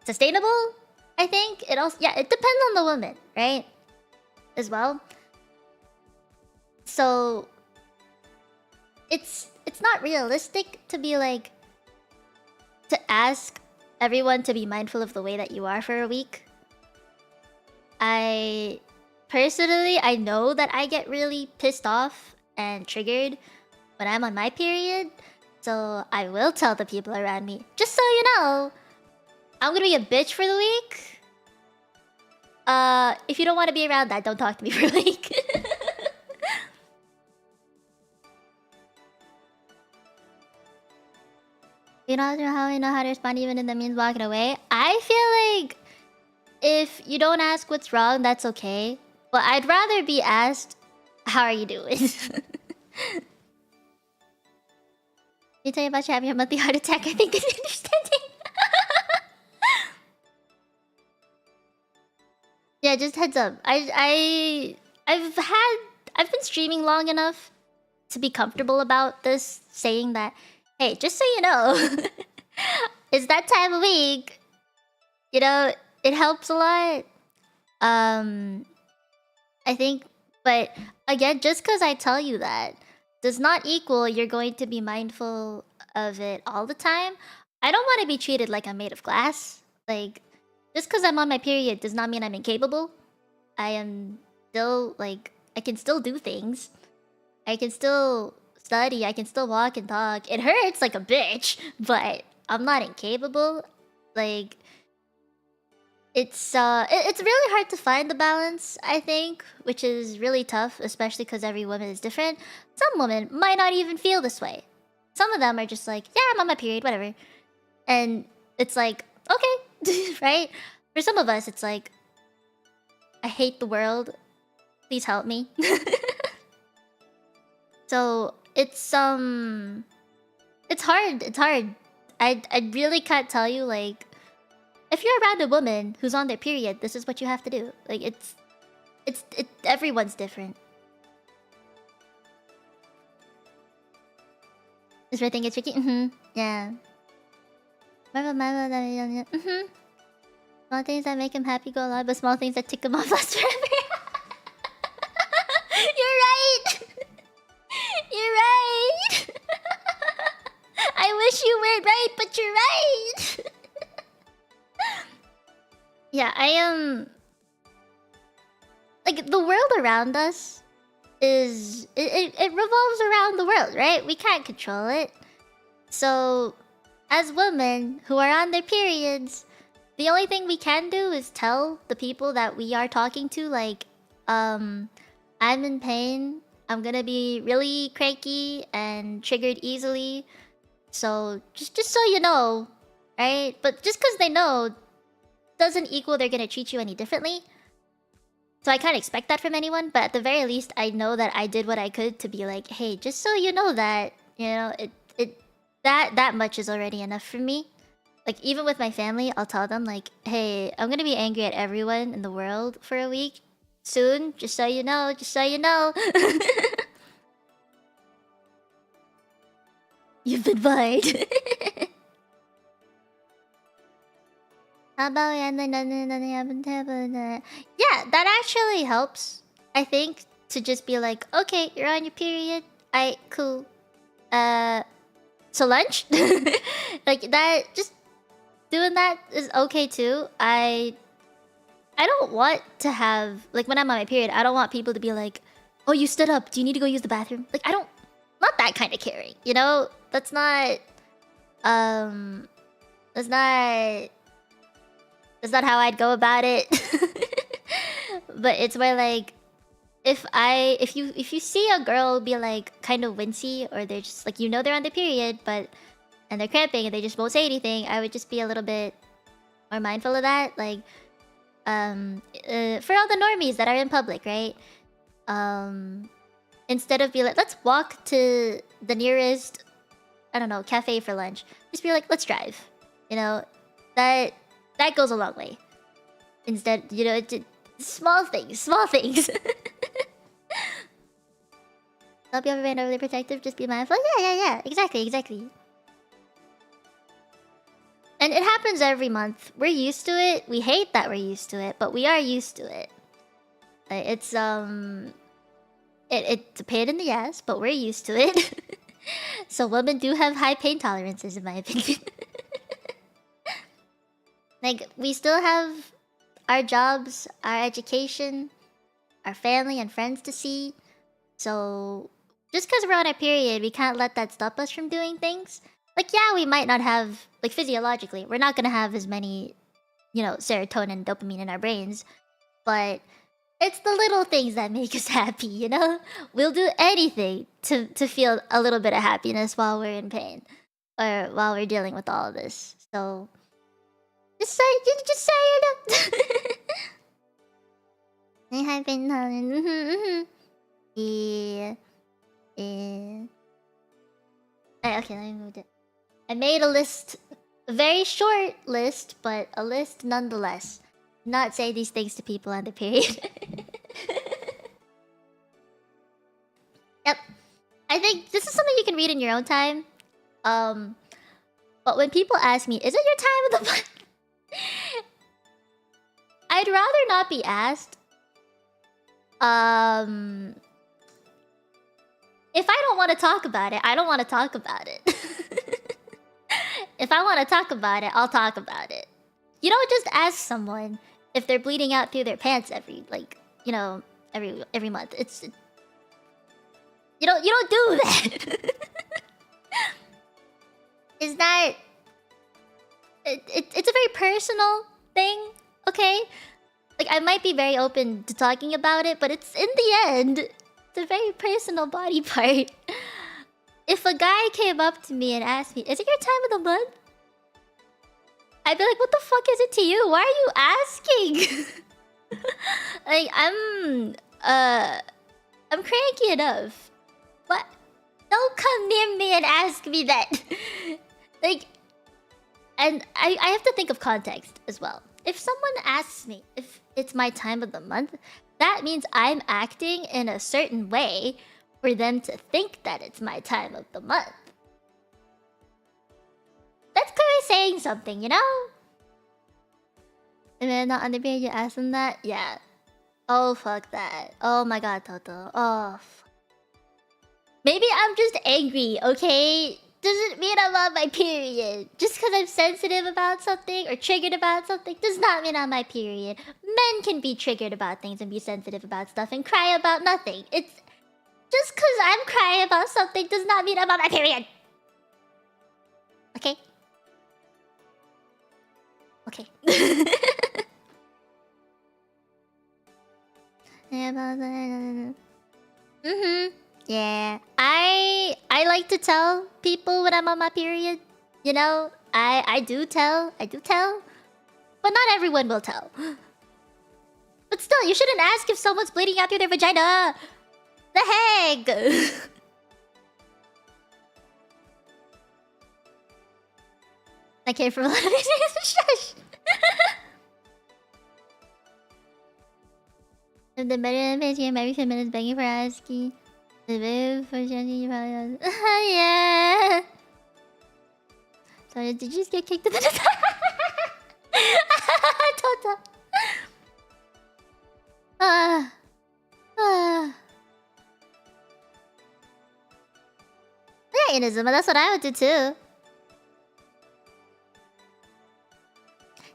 Speaker 1: sustainable, I think. It also... Yeah, it depends on the woman, right? As well. So... It's not realistic to be like... To ask everyone to be mindful of the way that you are for a week. I personally, I know that I get really pissed off and triggered when I'm on my period. So I will tell the people around me, just so you know, I'm gonna be a bitch for the week. If you don't want to be around that, don't talk to me for a week. You don't know how I know how to respond even if that means walking away. I feel like if you don't ask what's wrong, that's okay. But I'd rather be asked, how are you doing? You tell you about you having a monthly heart attack, I think that's understanding. Yeah, just heads up. I've been streaming long enough to be comfortable about this, saying that, hey, just so you know, it's that time of week. You know, it helps a lot. I think, but again, just because I tell you that does not equal you're going to be mindful of it all the time. I don't want to be treated like I'm made of glass. Like, just because I'm on my period does not mean I'm incapable. I am still, like, I can still do things. I can still study. I can still walk and talk. It hurts like a bitch, but I'm not incapable. Like, it's really hard to find the balance, I think, which is really tough, especially because every woman is different. Some women might not even feel this way. Some of them are just like, yeah, I'm on my period, whatever. And it's like, okay, right? For some of us, it's like, I hate the world. Please help me. So it's hard. It's hard. I really can't tell you, like, if you're around a woman who's on their period, this is what you have to do. Like, it's everyone's different. Is everything get tricky? Yeah. Small things that make him happy go a lot, but small things that tick him off last forever. You're right. You're right. I wish you were right, but you're right. Yeah, I am. Like, the world around us is it revolves around the world, right? We can't control it. So, as women who are on their periods, the only thing we can do is tell the people that we are talking to, like, I'm in pain. I'm gonna be really cranky and triggered easily. So just so you know, right? But just because they know doesn't equal they're gonna treat you any differently. So I can't expect that from anyone, but at the very least, I know that I did what I could to be like, hey, just so you know that, you know, that much is already enough for me. Like, even with my family, I'll tell them, like, hey, I'm gonna be angry at everyone in the world for a week soon, just so you know, just so you know. You've been fined. How about nothing happened to. Yeah, that actually helps, I think, to just be like, okay, you're on your period. Alright, cool. So lunch? Like, that, just doing that is okay too. I don't want to have, like, when I'm on my period, I don't want people to be like, oh, you stood up, do you need to go use the bathroom? Like, I don't, not that kind of caring, you know? That's not that's not how I'd go about it. But it's where, like, if you see a girl be like kind of wincy, or they're just like, you know, they're on their period and they're cramping and they just won't say anything, I would just be a little bit more mindful of that. Like, for all the normies that are in public, right? Instead of be like, let's walk to the nearest, I don't know, cafe for lunch, just be like, let's drive. You know, that goes a long way. Instead, you know, small things. Don't be overly protective, just be mindful. Yeah, exactly. And it happens every month. We're used to it. We hate that we're used to it, but we are used to it. It's it's a pain in the ass, but we're used to it. So women do have high pain tolerances, in my opinion. Like, we still have our jobs, our education. our family and friends to see. So just because we're on our period, we can't let that stop us from doing things. Like, yeah, we might not have, like, physiologically, we're not gonna have as many, you know, serotonin, dopamine in our brains, but it's the little things that make us happy, you know? We'll do anything to feel a little bit of happiness while we're in pain or while we're dealing with all of this. So just say it. I have been yeah. Okay, let me move it. I made a list, a very short list, but a list nonetheless. Not say these things to people on the period. Yep. I think this is something you can read in your own time. But when people ask me, is it your time of the month? I'd rather not be asked. If I don't want to talk about it, I don't want to talk about it. If I want to talk about it, I'll talk about it. You don't just ask someone if they're bleeding out through their pants every, like, you know, every month. It's you don't do that. Is that it's a very personal thing, okay? Like, I might be very open to talking about it, but it's in the end, it's a very personal body part. If a guy came up to me and asked me, "Is it your time of the month?" I'd be like, "What the fuck is it to you? Why are you asking?" Like, I'm cranky enough. What? Don't come near me and ask me that. Like, and I have to think of context as well. If someone asks me if it's my time of the month, that means I'm acting in a certain way for them to think that it's my time of the month. That's clearly saying something, you know? And then not on the period, you ask them that? Yeah. Oh, fuck that. Oh my god, Toto. Oh, maybe I'm just angry, okay? Doesn't mean I'm on my period. Just because I'm sensitive about something or triggered about something does not mean I'm on my period. Men can be triggered about things and be sensitive about stuff and cry about nothing. It's just because I'm crying about something does not mean I'm on my period. Okay? Okay. Yeah. I like to tell people when I'm on my period. You know, I do tell. But not everyone will tell. But still, you shouldn't ask if someone's bleeding out through their vagina. The heck? I came from a lot of shush. If the better than you every 10 minutes begging for ASCII. The move for changing your value. Yeah. Sorry, did you just get kicked in the Toto. Yeah, Inazuma, that's what I would do too.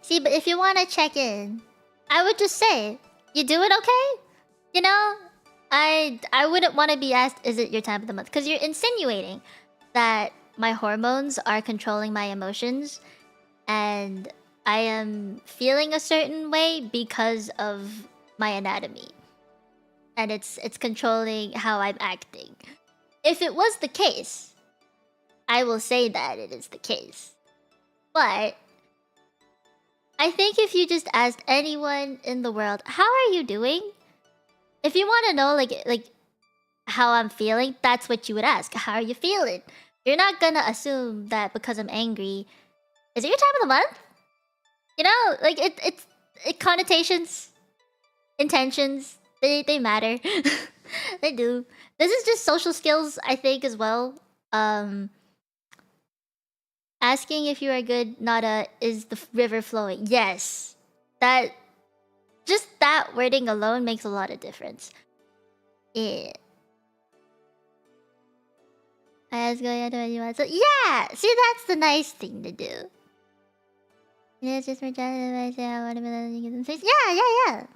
Speaker 1: See, but if you want to check in, I would just say, "You doing okay?" You know, I wouldn't want to be asked, "Is it your time of the month?" Because you're insinuating that my hormones are controlling my emotions, and I am feeling a certain way because of my anatomy, and it's controlling how I'm acting. If it was the case, I will say that it is the case. But I think if you just asked anyone in the world, "How are you doing?" If you want to know, like how I'm feeling, that's what you would ask. "How are you feeling?" You're not gonna assume that because I'm angry, "Is it your time of the month?" You know, like it connotations, intentions, they matter. They do. This is just social skills, I think, as well. Asking if you are good, not a "is the river flowing?" Yes, that just that wording alone makes a lot of difference. Yeah. I was going to you want. So yeah, see, that's the nice thing to do. It's just for I say I want to be letting you get some face. Yeah.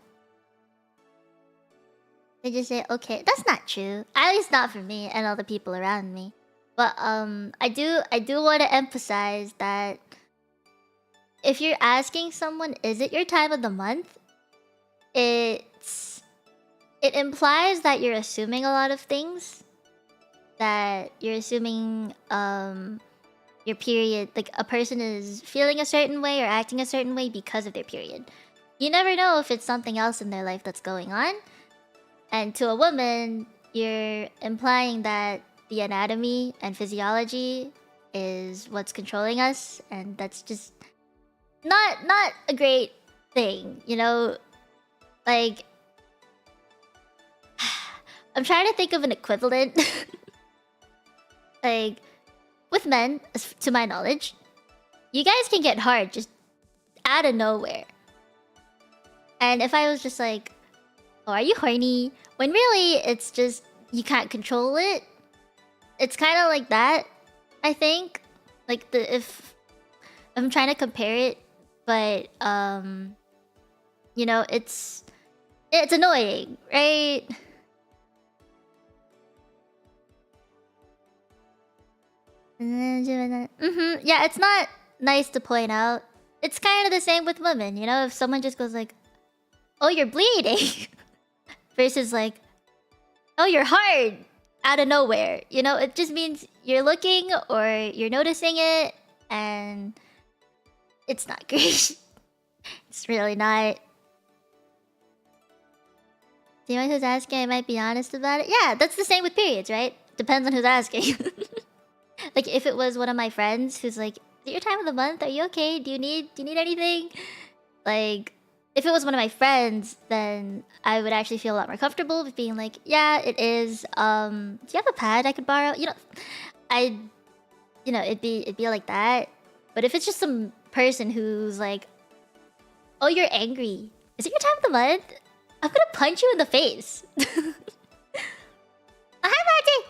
Speaker 1: They just say, okay. That's not true. At least not for me and all the people around me. But I do want to emphasize that if you're asking someone, is it your time of the month? It's it implies that you're assuming a lot of things. That you're assuming your period, like a person is feeling a certain way or acting a certain way because of their period. You never know if it's something else in their life that's going on. And to a woman, you're implying that the anatomy and physiology is what's controlling us, and that's just not a great thing, you know? Like, I'm trying to think of an equivalent. Like, with men, to my knowledge, you guys can get hard just out of nowhere. And if I was just like, oh, are you horny? When really, it's just, you can't control it. It's kind of like that, I think. Like, if I'm trying to compare it, but, you know, it's annoying, right? Yeah, it's not nice to point out. It's kind of the same with women, you know? If someone just goes like, oh, you're bleeding. Versus like, oh, you're hard. Out of nowhere. You know, it just means you're looking or you're noticing it. And it's not great. It's really not. Anyone who's asking, I might be honest about it. Yeah, that's the same with periods, right? Depends on who's asking. Like, if it was one of my friends who's like, is it your time of the month? Are you okay? Do you need anything? Like, if it was one of my friends, then I would actually feel a lot more comfortable with being like, yeah, it is. Do you have a pad I could borrow? You know, it'd be like that. But if it's just some person who's like, oh, you're angry. Is it your time of the month? I'm gonna punch you in the face. Oh, hi, Marty!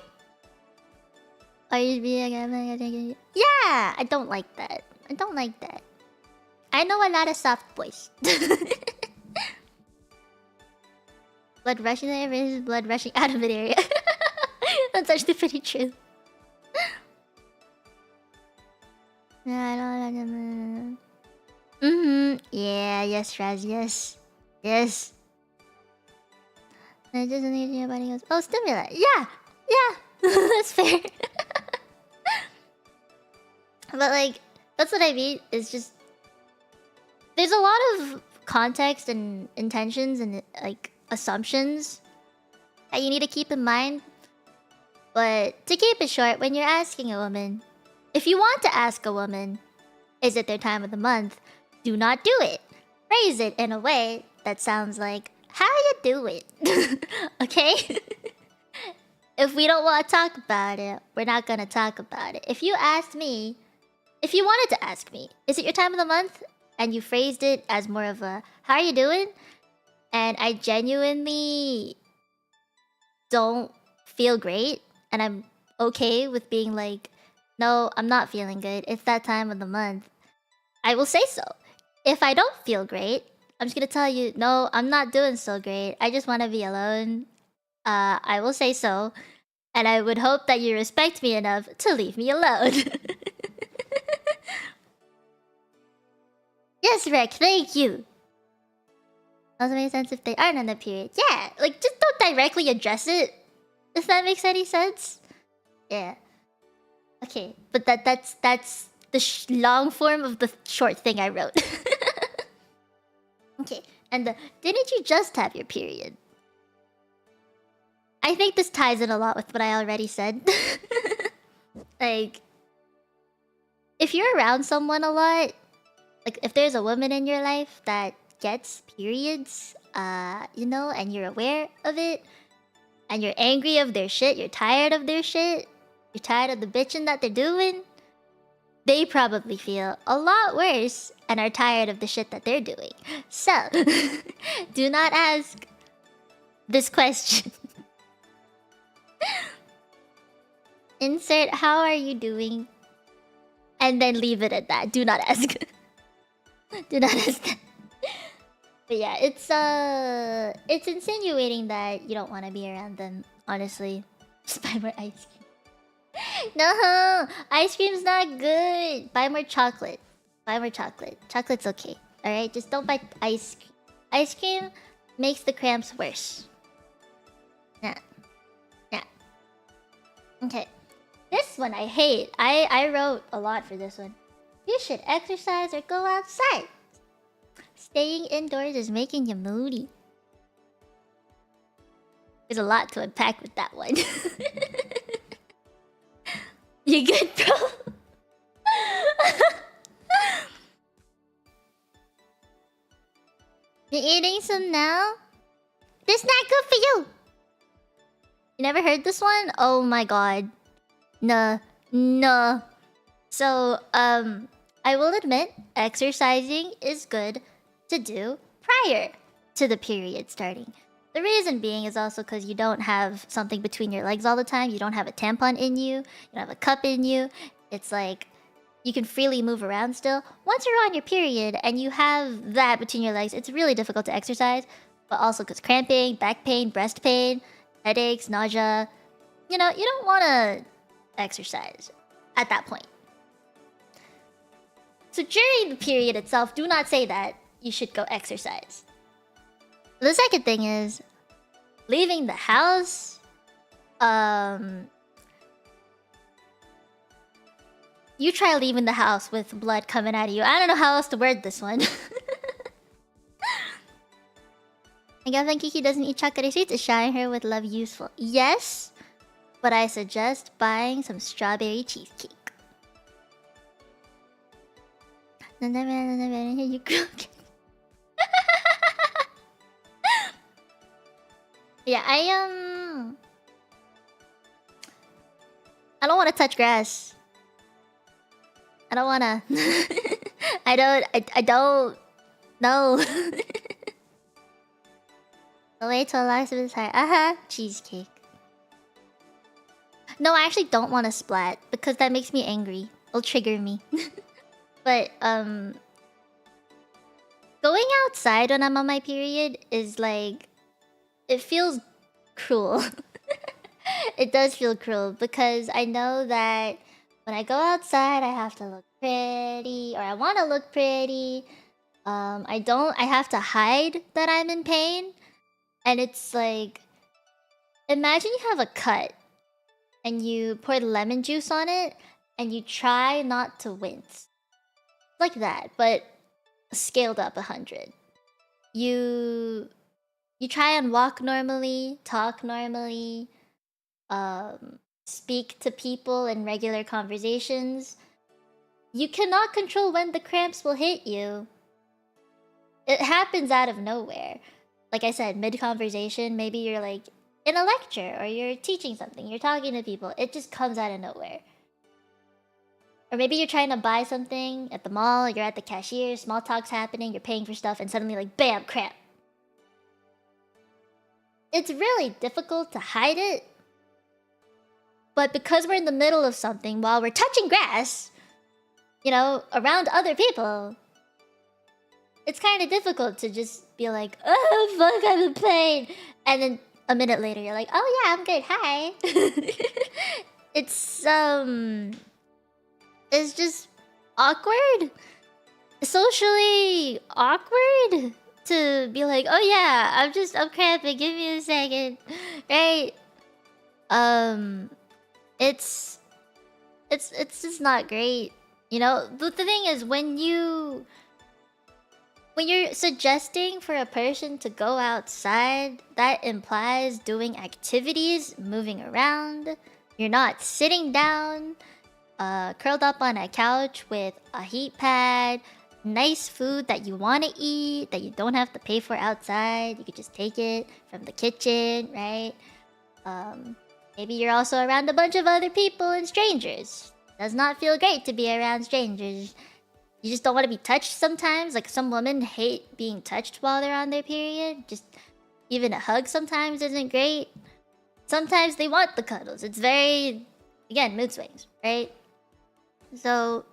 Speaker 1: Are you being... Yeah! I don't like that. I don't like that. I know a lot of soft boys. Blood rushing in the area versus blood rushing out of an area. That's actually pretty true. Yeah, yes, Raz, yes. Yes. I just need your body goes, oh, stimulate. Yeah! Yeah! That's fair. But like, that's what I mean. It's just, there's a lot of context and intentions and like assumptions that you need to keep in mind. But to keep it short, when you're asking a woman, if you want to ask a woman, is it their time of the month? Do not do it. Phrase it in a way that sounds like, how you do it? Okay? If we don't want to talk about it, we're not gonna talk about it. If you asked me, if you wanted to ask me, is it your time of the month? And you phrased it as more of a, how are you doing? And I genuinely don't feel great. And I'm okay with being like, no, I'm not feeling good. It's that time of the month. I will say so. If I don't feel great, I'm just gonna tell you, no, I'm not doing so great. I just want to be alone. I will say so. And I would hope that you respect me enough to leave me alone. Yes, Rick, thank you. Also makes sense if they aren't on the period. Yeah, like, just don't directly address it. If that makes any sense. Yeah. Okay, but that's the long form of the short thing I wrote. Okay, and didn't you just have your period? I think this ties in a lot with what I already said. Like, if you're around someone a lot, like if there's a woman in your life that gets periods, you know, and you're aware of it, and you're angry of their shit, you're tired of their shit, you're tired of the bitching that they're doing, they probably feel a lot worse and are tired of the shit that they're doing. So, do not ask this question. Insert how are you doing? And then leave it at that. Do not ask. Do not ask that. But yeah, it's insinuating that you don't want to be around them. Honestly, just buy more ice cream. No, ice cream's not good. Buy more chocolate. Buy more chocolate. Chocolate's okay. All right, just don't buy ice cream. Ice cream makes the cramps worse. Yeah, yeah. Okay, this one I hate. I wrote a lot for this one. You should exercise or go outside. Staying indoors is making you moody. There's a lot to unpack with that one. You good, bro? You eating some now? This not good for you. You never heard this one? Oh my god. Nah. Nah. So, I will admit, exercising is good to do prior to the period starting. The reason being is also because you don't have something between your legs all the time. You don't have a tampon in you. You don't have a cup in you. It's like you can freely move around still. Once you're on your period and you have that between your legs, it's really difficult to exercise. But also because cramping, back pain, breast pain, headaches, nausea. You know, you don't want to exercise at that point. So during the period itself, do not say that you should go exercise. The second thing is leaving the house. You try leaving the house with blood coming out of you. I don't know how else to word this one. I guess when Kiki doesn't eat chocolate sweets, is showering her with love useful? Yes, but I suggest buying some strawberry cheesecake. You croak. Yeah, I don't want to touch grass. I don't wanna. I don't. No. The way to relax with his heart. Cheesecake. No, I actually don't want to splat because that makes me angry. It'll trigger me. But going outside when I'm on my period is like, it feels cruel. It does feel cruel because I know that when I go outside, I have to look pretty, or I want to look pretty. I have to hide that I'm in pain. And it's like, imagine you have a cut and you pour lemon juice on it and you try not to wince. Like that, but scaled up 100. You try and walk normally, talk normally, speak to people in regular conversations. You cannot control when the cramps will hit you. It happens out of nowhere. Like I said, mid-conversation, maybe you're like in a lecture or you're teaching something, you're talking to people. It just comes out of nowhere. Or maybe you're trying to buy something at the mall, you're at the cashier, small talk's happening, you're paying for stuff, and suddenly like, bam, cramp. It's really difficult to hide it. But because we're in the middle of something while we're touching grass, you know, around other people, it's kind of difficult to just be like, oh, fuck, I'm in pain. And then a minute later, you're like, oh yeah, I'm good, hi. It's just awkward. Socially awkward to be like, oh yeah, I'm cramping, give me a second. Right? It's just not great. You know, the thing is when you're suggesting for a person to go outside, that implies doing activities, moving around. You're not sitting down, curled up on a couch with a heat pad, nice food that you want to eat, that you don't have to pay for outside. You could just take it from the kitchen, right? Maybe you're also around a bunch of other people and strangers. Does not feel great to be around strangers. You just don't want to be touched sometimes. Like some women hate being touched while they're on their period. Just even a hug sometimes isn't great. Sometimes they want the cuddles. It's very, again, mood swings, right? So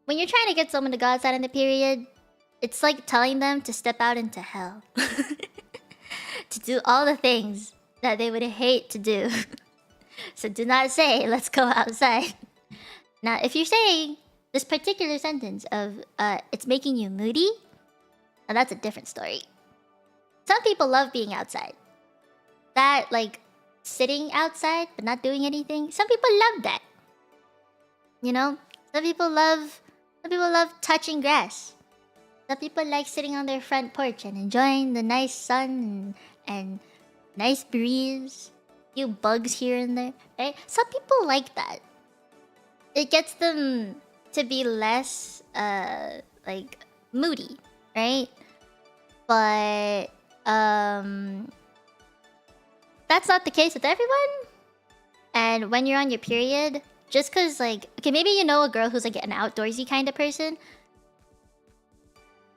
Speaker 1: when you're trying to get someone to go outside on the period, It's like telling them to step out into hell. To do all the things that they would hate to do. So do not say, let's go outside. Now, if you're saying this particular sentence of, it's making you moody, now that's a different story. Some people love being outside. That, like, sitting outside but not doing anything, some people love that. You know? Some people love touching grass. Some people like sitting on their front porch and enjoying the nice sun and nice breeze. Few bugs here and there, right? Some people like that. It gets them to be less, like, moody, right? But, that's not the case with everyone. And when you're on your period, just cause, like... Okay, maybe you know a girl who's, like, an outdoorsy kind of person.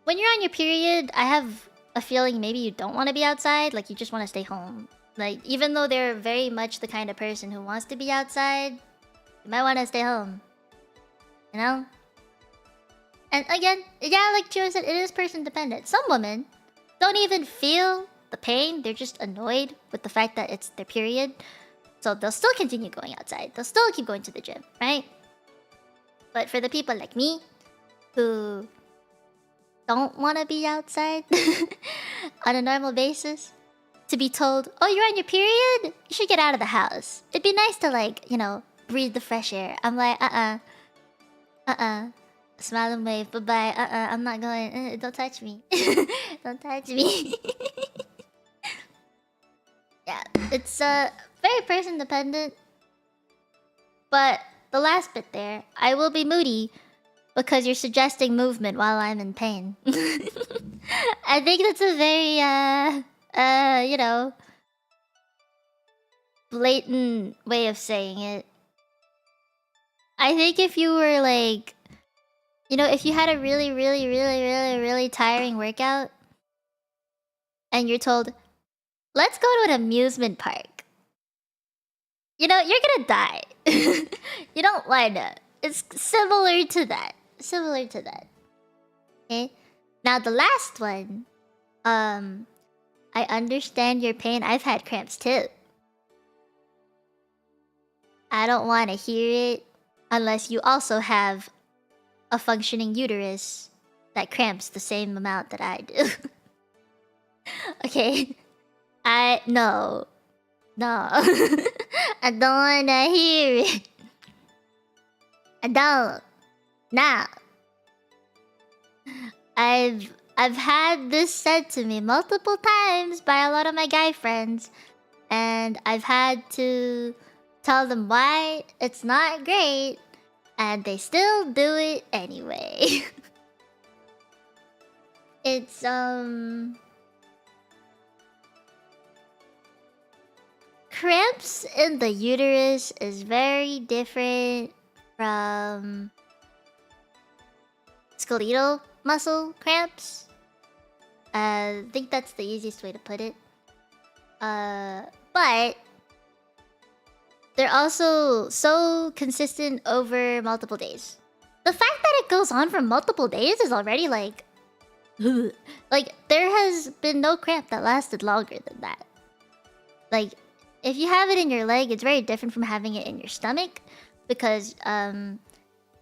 Speaker 1: When you're on your period, I have a feeling maybe you don't want to be outside. Like, you just want to stay home. Like, even though they're very much the kind of person who wants to be outside, you might want to stay home. You know? And again, yeah, like Chio said, it is person dependent. Some women don't even feel the pain. They're just annoyed with the fact that it's their period. So they'll still continue going outside. They'll still keep going to the gym, right? But for the people like me, who don't want to be outside on a normal basis, to be told, oh, you're on your period? You should get out of the house. It'd be nice to, like, you know, breathe the fresh air. I'm like, smile and wave, bye-bye, I'm not going, don't touch me. Don't touch me. Yeah, it's very person dependent. But the last bit there, I will be moody because you're suggesting movement while I'm in pain. I think that's a very, you know, blatant way of saying it. I think if you were like, you know, if you had a really tiring workout and you're told, let's go to an amusement park. You know, you're gonna die. You don't want to. It's similar to that. Similar to that. Okay? Now, the last one. I understand your pain. I've had cramps too. I don't want to hear it unless you also have a functioning uterus that cramps the same amount that I do. Okay? No. I don't wanna hear it. I don't. Now. I've had this said to me multiple times by a lot of my guy friends, and I've had to tell them why it's not great, and they still do it anyway. It's cramps in the uterus is very different from skeletal muscle cramps. I think that's the easiest way to put it. But they're also so consistent over multiple days. The fact that it goes on for multiple days is already like... Like, there has been no cramp that lasted longer than that. Like, if you have it in your leg, it's very different from having it in your stomach. Because, when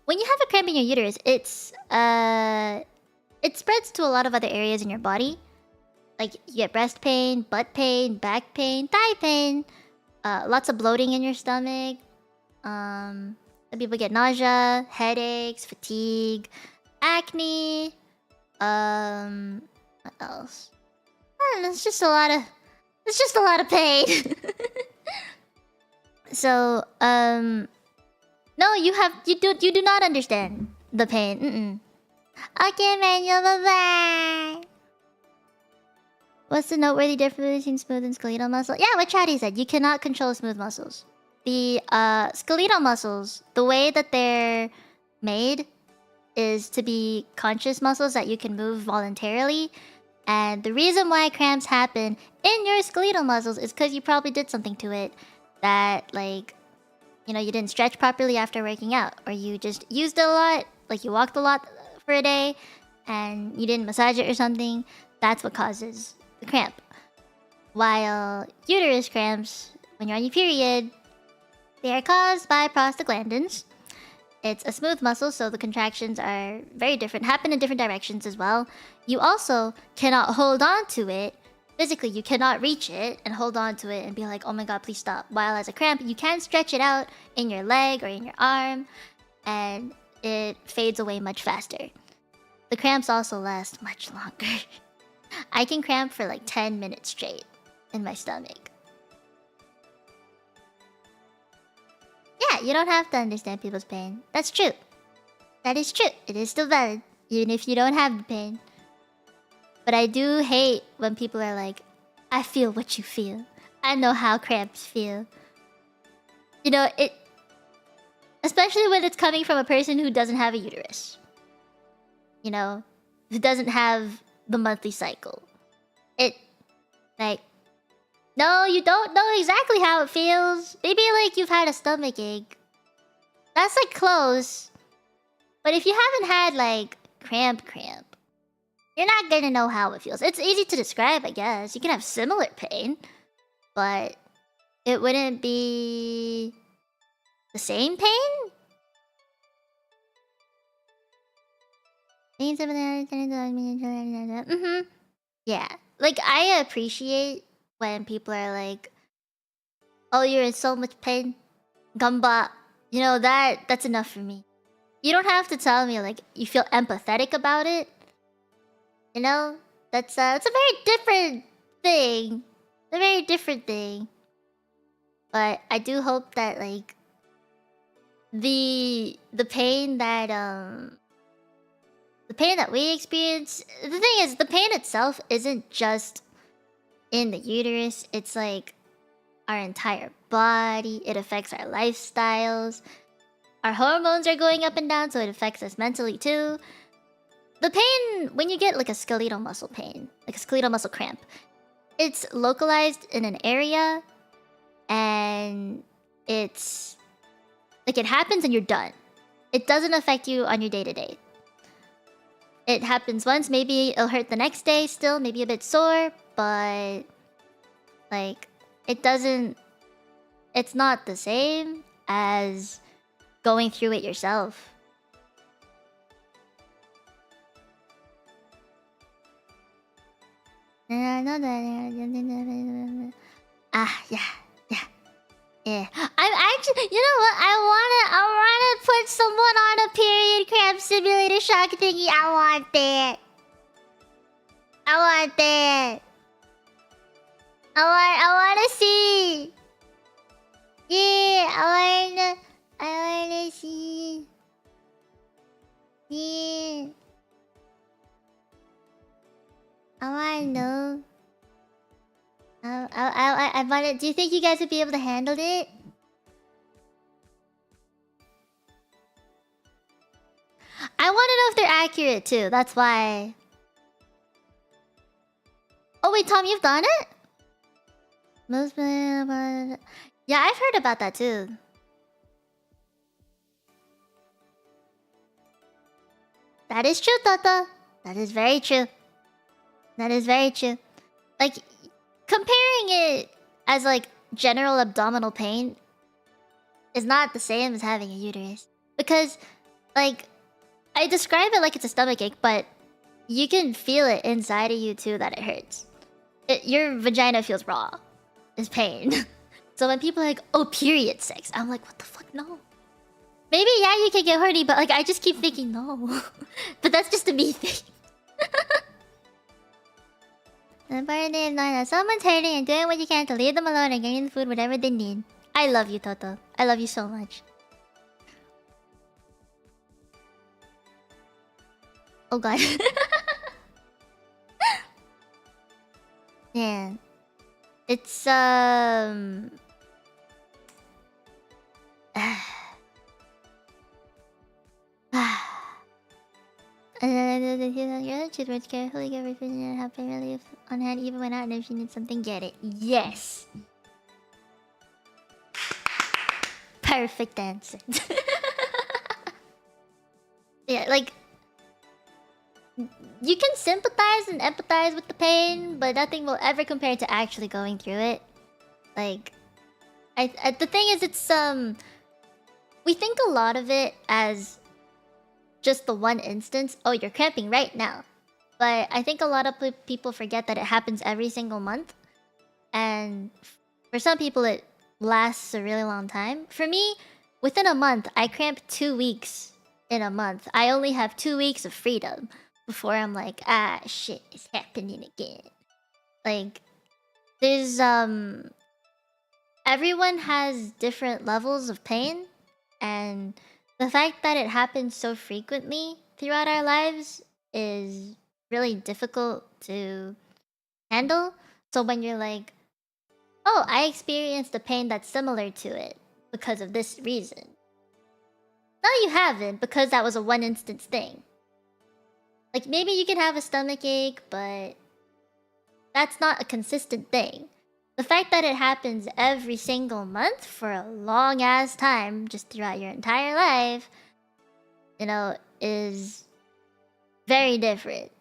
Speaker 1: you have a cramp in your uterus, it's, it spreads to a lot of other areas in your body. Like, you get breast pain, butt pain, back pain, thigh pain. Lots of bloating in your stomach. Some people get nausea, headaches, fatigue, acne. What else? I don't know, it's just a lot of pain. So, no, you do not understand the pain. Okay, Manuel, bye-bye. What's the noteworthy difference between smooth and skeletal muscle? Yeah, what Chatty said. You cannot control smooth muscles. The skeletal muscles, the way that they're made is to be conscious muscles that you can move voluntarily. And the reason why cramps happen in your skeletal muscles is because you probably did something to it that, like, you know, you didn't stretch properly after working out, or you just used it a lot, like you walked a lot for a day, and you didn't massage it or something, that's what causes the cramp. While uterus cramps, when you're on your period, they are caused by prostaglandins. It's a smooth muscle, so the contractions are very different, happen in different directions as well. You also cannot hold on to it. Physically, you cannot reach it and hold on to it and be like, oh my god, please stop. While as a cramp, you can stretch it out in your leg or in your arm, and it fades away much faster. The cramps also last much longer. I can cramp for like 10 minutes straight in my stomach. Yeah, you don't have to understand people's pain. That's true. That is true. It is still valid, even if you don't have the pain. But I do hate when people are like, I feel what you feel. I know how cramps feel. You know, it... Especially when it's coming from a person who doesn't have a uterus. You know? Who doesn't have the monthly cycle. It... Like... No, you don't know exactly how it feels. Maybe like you've had a stomach ache. That's like close. But if you haven't had like cramp, you're not gonna know how it feels. It's easy to describe, I guess. You can have similar pain, but it wouldn't be the same pain? Mm-hmm. Yeah. Like, I appreciate when people are like, oh, you're in so much pain. Gamba. You know, that's enough for me. You don't have to tell me, like, you feel empathetic about it. You know? It's a very different thing. It's a very different thing. But I do hope that, like, the pain that, the pain that we experience... The thing is, the pain itself isn't just in the uterus. It's, like, our entire body. It affects our lifestyles. Our hormones are going up and down, so it affects us mentally, too. The pain, when you get, like, a skeletal muscle pain, like a skeletal muscle cramp, it's localized in an area, and it's... Like, it happens and you're done. It doesn't affect you on your day-to-day. It happens once, maybe it'll hurt the next day still, maybe a bit sore, but... Like, it doesn't... It's not the same as going through it yourself. Ah, yeah. Yeah. I'm actually... You know what? I wanna put someone on a period cramp simulator shock thingy. I want that. I wanna see. Yeah, I wanna see. Yeah. I wanna know. I wanna... Do you think you guys would be able to handle it? I wanna know if they're accurate too, that's why... Oh wait, Tom, you've done it? Yeah, I've heard about that too. That is true, Tata. That is very true. That is very true. Like, comparing it as, like, general abdominal pain is not the same as having a uterus. Because, like, I describe it like it's a stomach ache, but you can feel it inside of you too that it hurts. Your vagina feels raw. It's pain. So when people are like, oh, period sex, I'm like, what the fuck, no. Maybe, yeah, you can get horny, but, like, I just keep thinking no. But that's just a me thing. The part of knowing that someone's hurting and doing what you can to leave them alone and getting the food whatever they need. I love you, Toto. I love you so much. Oh god. Yeah. It's choose words carefully, get everything and have pain relief on hand even when out, and if you need something, get it. Yes! Perfect answer. Yeah, like... you can sympathize and empathize with the pain, but nothing will ever compare to actually going through it. Like, the thing is, it's we think a lot of it as just the one instance. Oh, you're cramping right now. But I think a lot of people forget that it happens every single month. And for some people, it lasts a really long time. For me, within a month, I cramp 2 weeks in a month. I only have 2 weeks of freedom before I'm like, ah, shit, it's happening again. Like, there's, everyone has different levels of pain. And the fact that it happens so frequently throughout our lives is really difficult to handle. So when you're like, oh, I experienced a pain that's similar to it because of this reason. No, you haven't, because that was a one instance thing. Like, maybe you can have a stomach ache, but that's not a consistent thing. The fact that it happens every single month for a long ass time, just throughout your entire life, you know, is very different.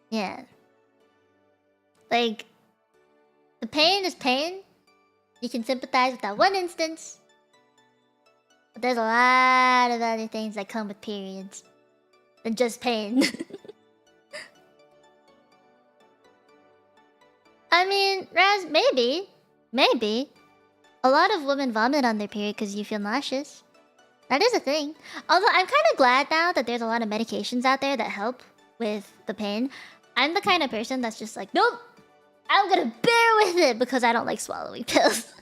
Speaker 1: Yeah. Like, the pain is pain. You can sympathize with that one instance. But there's a lot of other things that come with periods than just pain. I mean, Raz, maybe. Maybe. A lot of women vomit on their period because you feel nauseous. That is a thing. Although I'm kind of glad now that there's a lot of medications out there that help with the pain. I'm the kind of person that's just like, nope, I'm gonna bear with it because I don't like swallowing pills.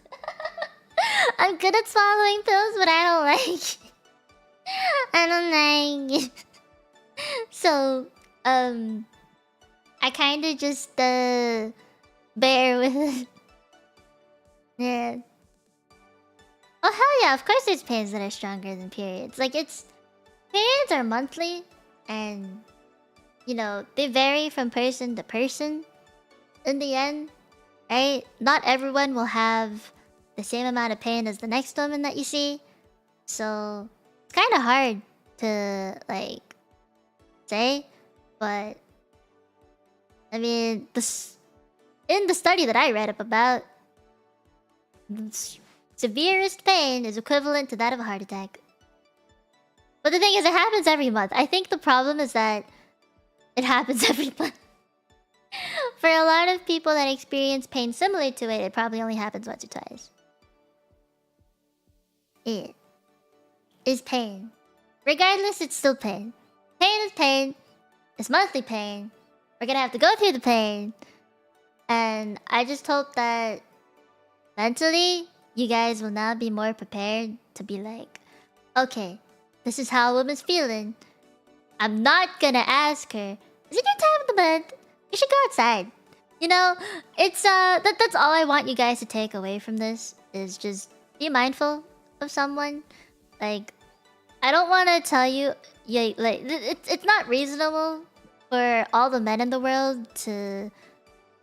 Speaker 1: I'm good at swallowing pills, but I don't like... I don't like... So, I kind of just, bear with it. Yeah. Oh, hell yeah, of course there's pains that are stronger than periods. Like, it's... Periods are monthly, and... You know, they vary from person to person. In the end, right? Not everyone will have the same amount of pain as the next woman that you see. So, it's kind of hard to, like, say. But, I mean, in the study that I read up about, the severest pain is equivalent to that of a heart attack. But the thing is, it happens every month. I think the problem is that it happens every month. For a lot of people that experience pain similar to it, it probably only happens once or twice. It is pain. Regardless, it's still pain. Pain is pain. It's monthly pain. We're gonna have to go through the pain. And I just hope that mentally, you guys will now be more prepared to be like, okay, this is how a woman's feeling. I'm not gonna ask her, is it your time of the month? You should go outside. You know, it's that's all I want you guys to take away from this, is just be mindful of someone. Like, I don't want to tell you, yeah, like, it's not reasonable for all the men in the world to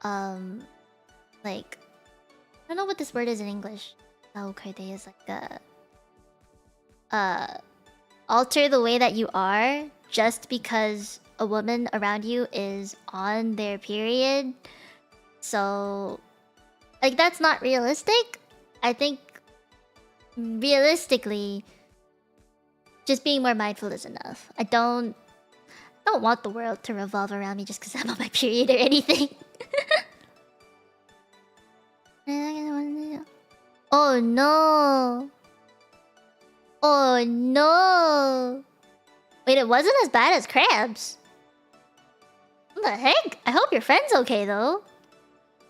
Speaker 1: like, I don't know what this word is in English. Oh, okay, is like alter the way that you are just because a woman around you is on their period. So, like, that's not realistic. I think realistically, just being more mindful is enough. I don't want the world to revolve around me just because I'm on my period or anything. Oh no! Oh no! Wait, it wasn't as bad as crabs. What the heck? I hope your friend's okay though.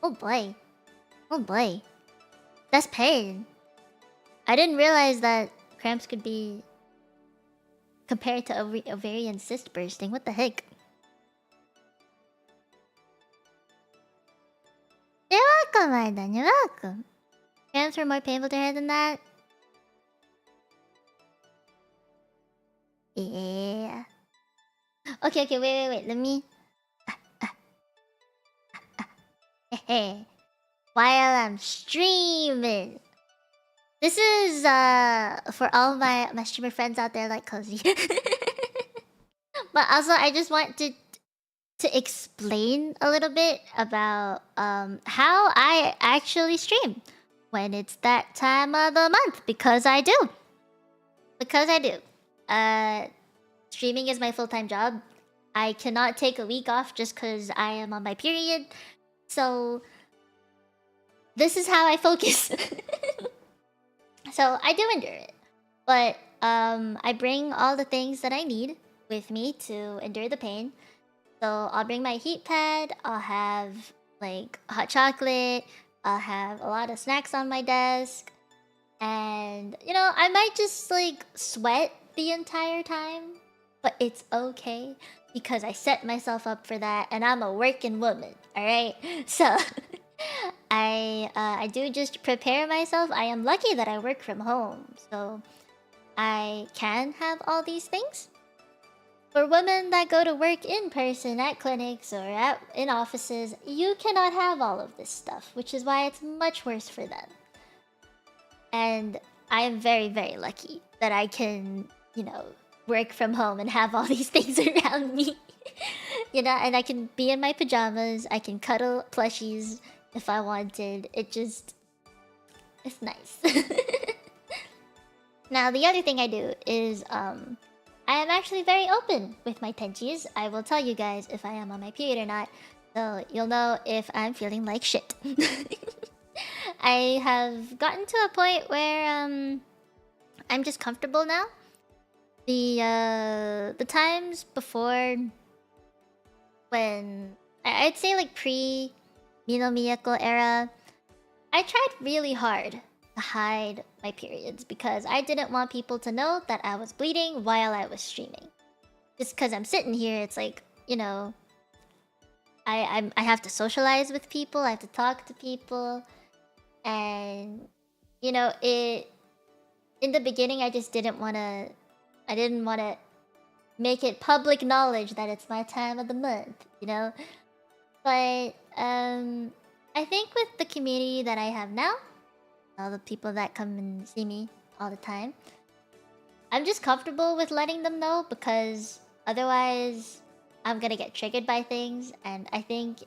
Speaker 1: Oh boy. Oh boy. That's pain. I didn't realize that cramps could be compared to ovarian cyst bursting. What the heck? You're welcome, Aidan. You're welcome. Cramps were more painful to her than that? Yeah. Okay, wait. Let me... While I'm streaming. This is, for all my streamer friends out there like Cozy. But also, I just want to explain a little bit about how I actually stream when it's that time of the month, because I do. Because I do. Uh, Streaming is my full-time job. I cannot take a week off just because I am on my period. So this is how I focus. So I do endure it. But I bring all the things that I need with me to endure the pain. So I'll bring my heat pad, I'll have like hot chocolate, I'll have a lot of snacks on my desk, and you know, I might just like sweat the entire time, but it's okay because I set myself up for that and I'm a working woman, all right? So I do just prepare myself. I am lucky that I work from home, so I can have all these things. For women that go to work in person at clinics or in offices, you cannot have all of this stuff, which is why it's much worse for them. And I am very, very lucky that I can, you know, work from home and have all these things around me. You know, and I can be in my pajamas, I can cuddle plushies if I wanted. It's nice. Now, the other thing I do is, I am actually very open with my tenchis. I will tell you guys if I am on my period or not, so you'll know if I'm feeling like shit. I have gotten to a point where I'm just comfortable now. The times before, when I'd say like pre Mino Mieko era, I tried really hard to hide my periods because I didn't want people to know that I was bleeding while I was streaming. Just because I'm sitting here, it's like, you know, I have to socialize with people, I have to talk to people, and you know, it in the beginning I just didn't want to. I didn't want to make it public knowledge that it's my time of the month, you know. But I think with the community that I have now, all the people that come and see me all the time, I'm just comfortable with letting them know because otherwise I'm gonna get triggered by things, and I think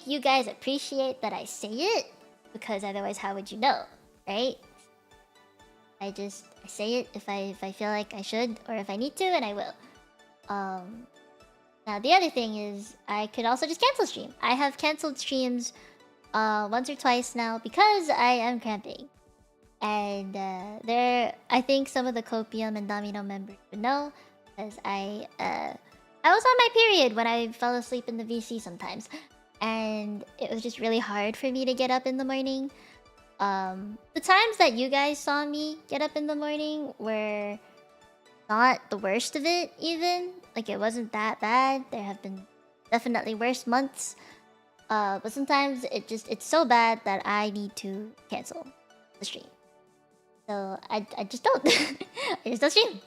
Speaker 1: you guys appreciate that I say it because otherwise how would you know, right? I say it if I feel like I should or if I need to, and I will. Now the other thing is I could also just cancel stream. I have canceled streams once or twice now because I am cramping. And I think some of the Copium and Domino members would know, because I was on my period when I fell asleep in the VC sometimes, and it was just really hard for me to get up in the morning. The times that you guys saw me get up in the morning were not the worst of it, even. Like, it wasn't that bad. There have been definitely worse months. But sometimes it's so bad that I need to cancel the stream. So I just don't. I just don't stream.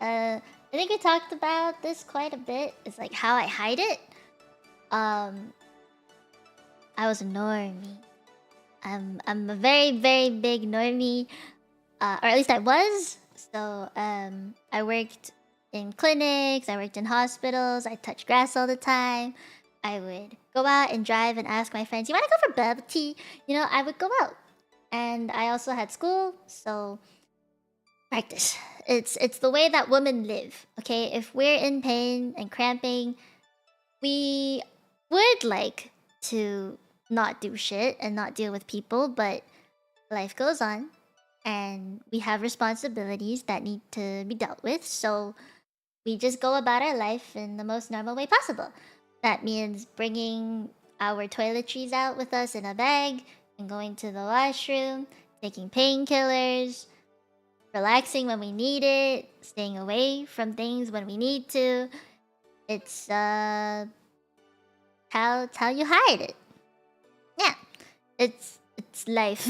Speaker 1: I think we talked about this quite a bit. It's like how I hide it. I was a normie. I'm a very, very big normie. Or at least I was. So I worked in clinics, I worked in hospitals, I touched grass all the time. I would go out and drive and ask my friends, "You want to go for bubble tea?" You know, I would go out. And I also had school, so practice. It's the way that women live, okay? If we're in pain and cramping, we would like to not do shit and not deal with people, but life goes on and we have responsibilities that need to be dealt with, so we just go about our life in the most normal way possible. That means bringing our toiletries out with us in a bag and going to the washroom, taking painkillers, relaxing when we need it, staying away from things when we need to. It's how you hide it. Yeah, it's life.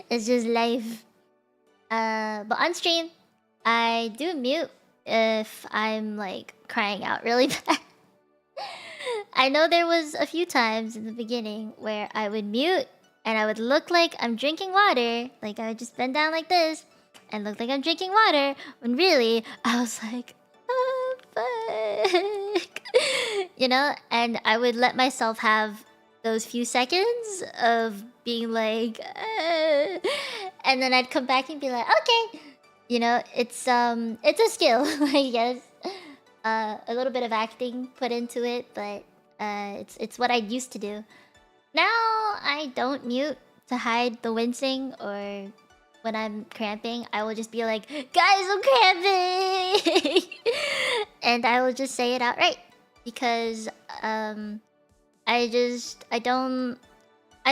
Speaker 1: It's just life. But on stream, I do mute if I'm like crying out really bad. I know there was a few times in the beginning where I would mute and I would look like I'm drinking water. Like I would just bend down like this. and look like I'm drinking water, when really I was like, oh, fuck. You know, and I would let myself have those few seconds of being like, and then I'd come back and be like, okay, you know, it's a skill, I guess. A little bit of acting put into it, but it's what I used to do. Now I don't mute to hide the wincing, or when I'm cramping, I will just be like, guys, I'm cramping, and I will just say it outright because I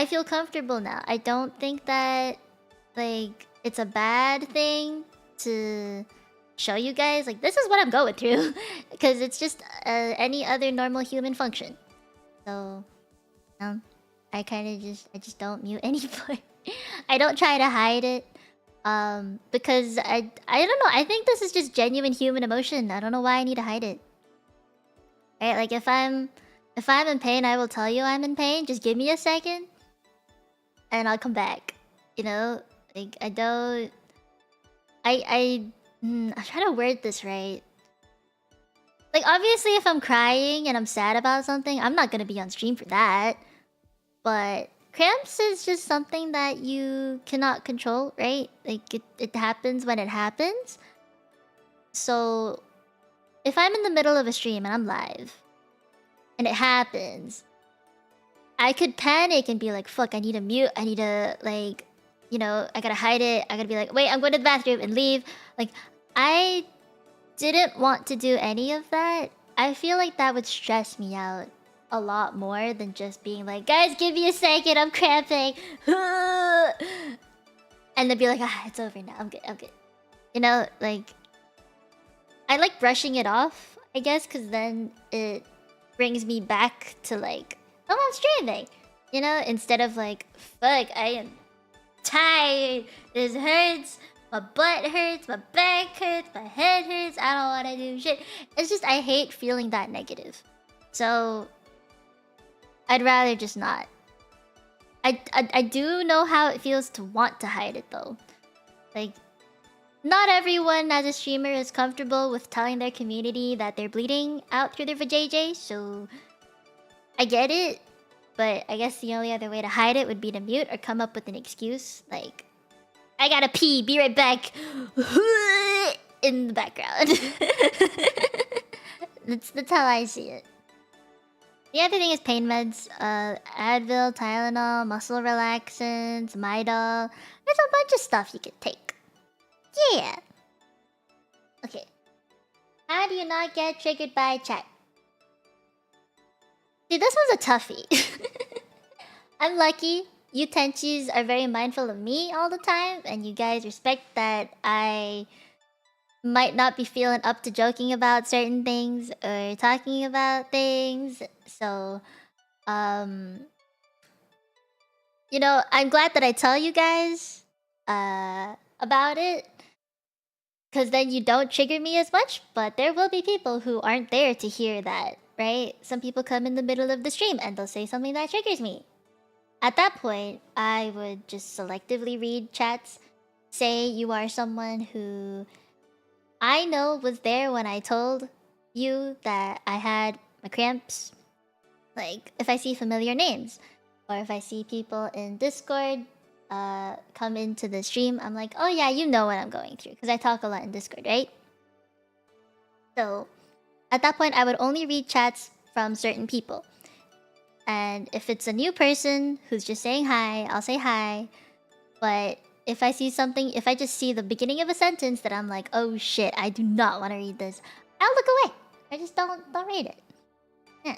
Speaker 1: feel comfortable now. I don't think that like it's a bad thing to show you guys like this is what I'm going through because it's just any other normal human function. So I just don't mute anymore. I don't try to hide it because I don't know. I think this is just genuine human emotion. I don't know why I need to hide it. Right? Like if I'm in pain, I will tell you I'm in pain. Just give me a second and I'll come back. You know? Like I'm trying to word this right. Like obviously if I'm crying and I'm sad about something, I'm not gonna be on stream for that. But cramps is just something that you cannot control, right? Like it happens when it happens. So if I'm in the middle of a stream and I'm live and it happens, I could panic and be like, fuck, I need to mute, I need to like, you know, I gotta hide it. I gotta be like, wait, I'm going to the bathroom and leave. Like, I didn't want to do any of that. I feel like that would stress me out a lot more than just being like, guys, give me a second, I'm cramping. And then be like, ah, it's over now, I'm good, I'm good. You know, like, I like brushing it off, I guess, because then it brings me back to like, oh, I'm streaming. You know, instead of like, fuck, I am tired, this hurts, my butt hurts, my back hurts, my head hurts, I don't want to do shit. It's just, I hate feeling that negative. So, I'd rather just not. I do know how it feels to want to hide it though. Like, not everyone as a streamer is comfortable with telling their community that they're bleeding out through their vajayjay, so I get it. But I guess the only other way to hide it would be to mute or come up with an excuse. Like, I gotta pee, be right back. In the background. That's how I see it. The other thing is pain meds. Advil, Tylenol, muscle relaxants, Midol. There's a bunch of stuff you could take. Yeah. Okay. How do you not get triggered by chat? See, this one's a toughie. I'm lucky. You Tenchis are very mindful of me all the time, and you guys respect that I might not be feeling up to joking about certain things or talking about things. So, you know, I'm glad that I tell you guys about it, because then you don't trigger me as much, but there will be people who aren't there to hear that, right? Some people come in the middle of the stream and they'll say something that triggers me. At that point, I would just selectively read chats. Say you are someone who I know was there when I told you that I had my cramps. Like, if I see familiar names, or if I see people in Discord come into the stream, I'm like, oh yeah, you know what I'm going through, because I talk a lot in Discord, right? So, at that point, I would only read chats from certain people. And if it's a new person who's just saying hi, I'll say hi. But if I see something, if I just see the beginning of a sentence that I'm like, oh shit, I do not want to read this, I'll look away. I just don't read it. Yeah.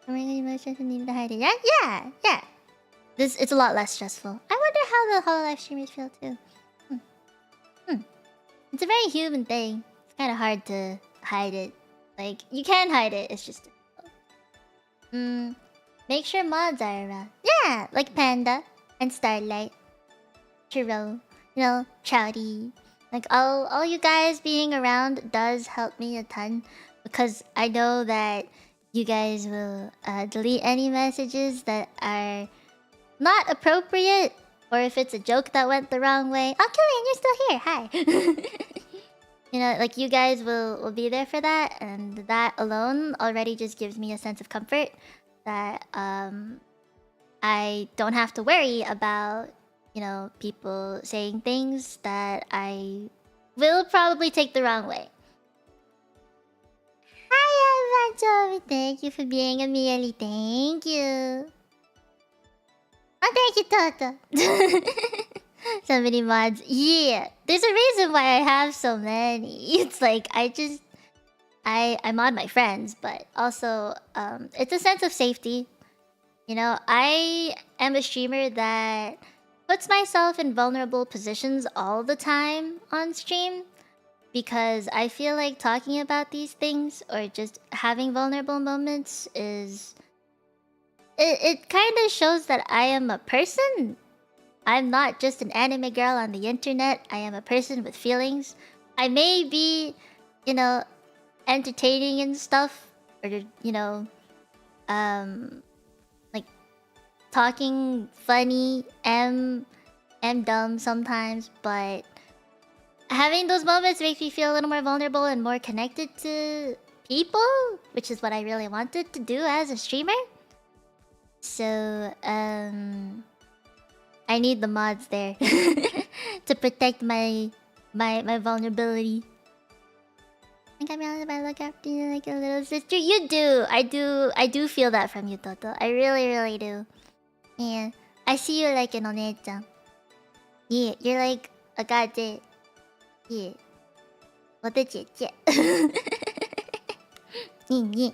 Speaker 1: Emotions and need to hide it. Yeah. It's a lot less stressful. I wonder how the Hololive streamers feel too. It's a very human thing. It's kind of hard to hide it. Like, you can hide it, it's just make sure mods are around. Yeah, like Panda and Starlight, Chiro, you know, Chowdy. Like all you guys being around does help me a ton, because I know that you guys will delete any messages that are not appropriate or if it's a joke that went the wrong way. Oh, Killian, you're still here. Hi. You know, like you guys will be there for that, and that alone already just gives me a sense of comfort that I don't have to worry about, you know, people saying things that I will probably take the wrong way. Hi, Evangeline. Thank you for being a Mealy. Thank you. Oh, thank you, Toto. So many mods. Yeah, there's a reason why I have so many. It's like I mod my friends, but also it's a sense of safety. You know, I am a streamer that puts myself in vulnerable positions all the time on stream because I feel like talking about these things or just having vulnerable moments is it kind of shows that I am a person. I'm not just an anime girl on the internet. I am a person with feelings. I may be, you know, entertaining and stuff, or you know, like talking funny, dumb sometimes, but having those moments makes me feel a little more vulnerable and more connected to people, which is what I really wanted to do as a streamer. So, I need the mods there to protect my vulnerability. I think I'm realizing if I look after you like a little sister. You do. I do feel that from you, Toto. I really do. Yeah. I see you like an onechan. Yeah, you're like a gaje. Yeah. What did you get? Yeah.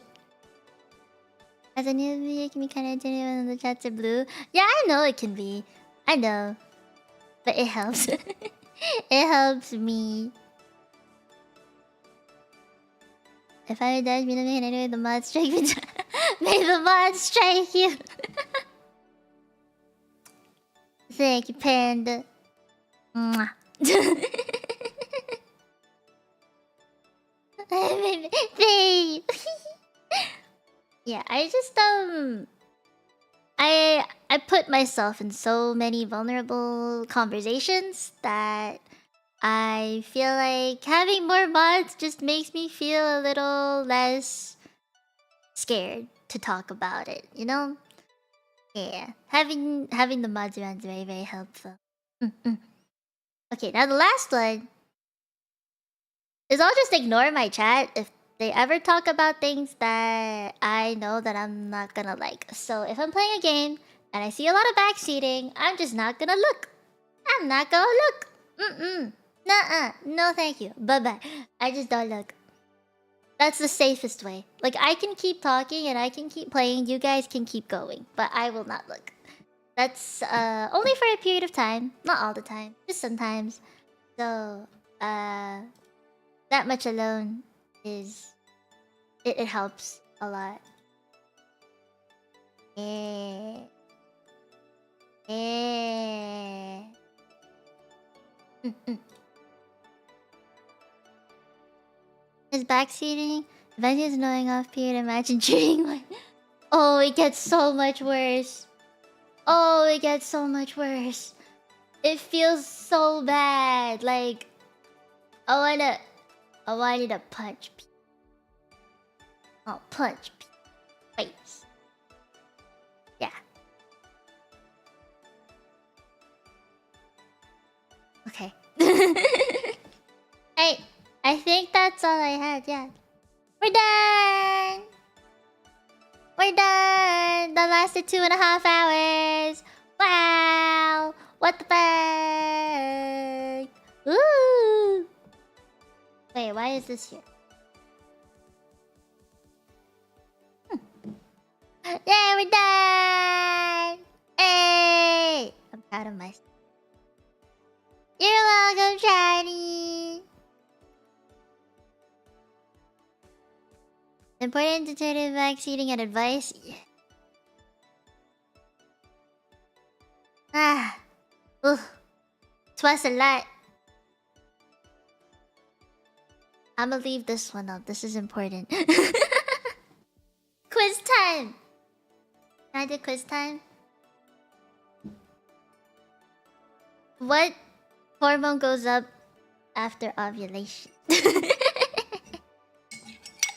Speaker 1: As a newbie, it can be kind of intimidating when the chats are blue. Yeah, I know it can be. I know. But it helps. It helps me. If I would dodge me, anyway, the mod strike me. May the mod strike you. Thank you, Panda. Mwah. Babe. Yeah, I just I put myself in so many vulnerable conversations that I feel like having more mods just makes me feel a little less scared to talk about it, you know? Yeah, having the mods around is very helpful. Okay, now the last one is I'll just ignore my chat if they ever talk about things that I know that I'm not gonna like. So if I'm playing a game and I see a lot of backseating, I'm just not gonna look. I'm not gonna look. Nuh-uh. No thank you. Bye-bye. I just don't look. That's the safest way. Like, I can keep talking and I can keep playing. You guys can keep going. But I will not look. That's only for a period of time. Not all the time. Just sometimes. So, that much alone is... It helps a lot. Yeah. Yeah. Is backseating? Eventually is annoying off period. Imagine cheating like... Oh, it gets so much worse. Oh, it gets so much worse. It feels so bad. Like... I wanted to punch people. I'll punch people. Face. Yeah. Okay. I think that's all I had, yeah. We're done! We're done! That lasted 2.5 hours! Wow! What the fuck? Ooh! Wait, why is this here? Yeah, we're done! Hey! I'm proud of myself. You're welcome, Shiny! Important to turn in backseating and advice? Yeah. Ah. Ugh. Twas a lot. I'ma leave this one up. This is important. Quiz time! Can I do quiz time? What hormone goes up after ovulation?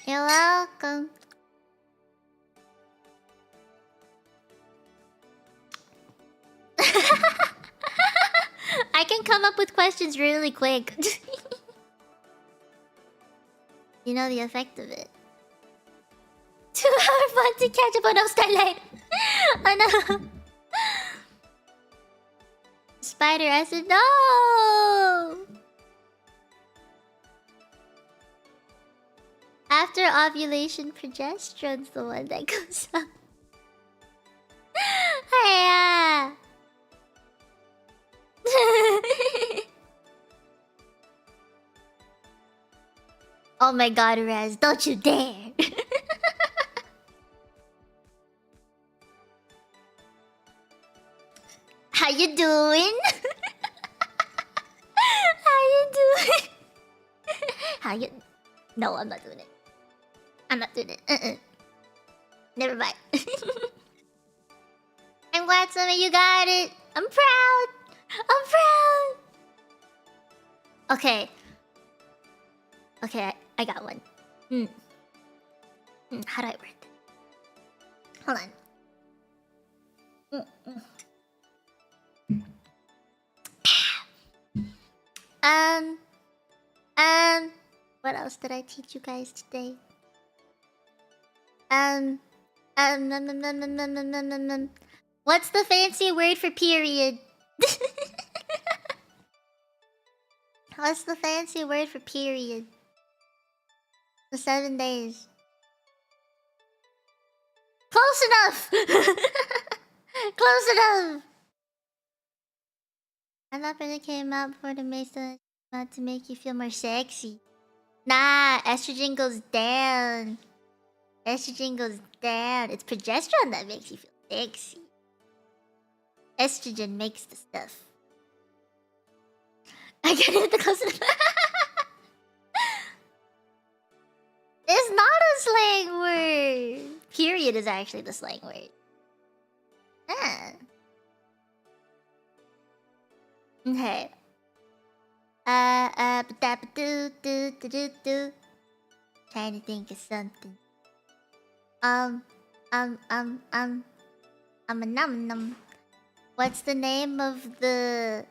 Speaker 1: You're welcome. I can come up with questions really quick. You know the effect of it. 2-hour fun to catch up on no starlight. Oh no. Spider acid, no! After ovulation, progesterone's the one that goes up. Hiya! Oh my god, Raz, don't you dare! How you doing? How you doing? How you... No, I'm not doing it. I'm not doing it. Never mind. I'm glad some of you got it. I'm proud. I'm proud. Okay. Okay, I got one. How do I word it? Hold on. What else did I teach you guys today? What's the fancy word for period? What's the fancy word for period? The 7 days. Close enough! Close enough! I thought when it came out before the mason about to make you feel more sexy. Nah, estrogen goes down. Estrogen goes down. It's progesterone that makes you feel sexy. Estrogen makes the stuff. I get it the close enough. It's not a slang word. Period is actually the slang word. Ah. Okay. Trying to think of something. Num. What's the name of the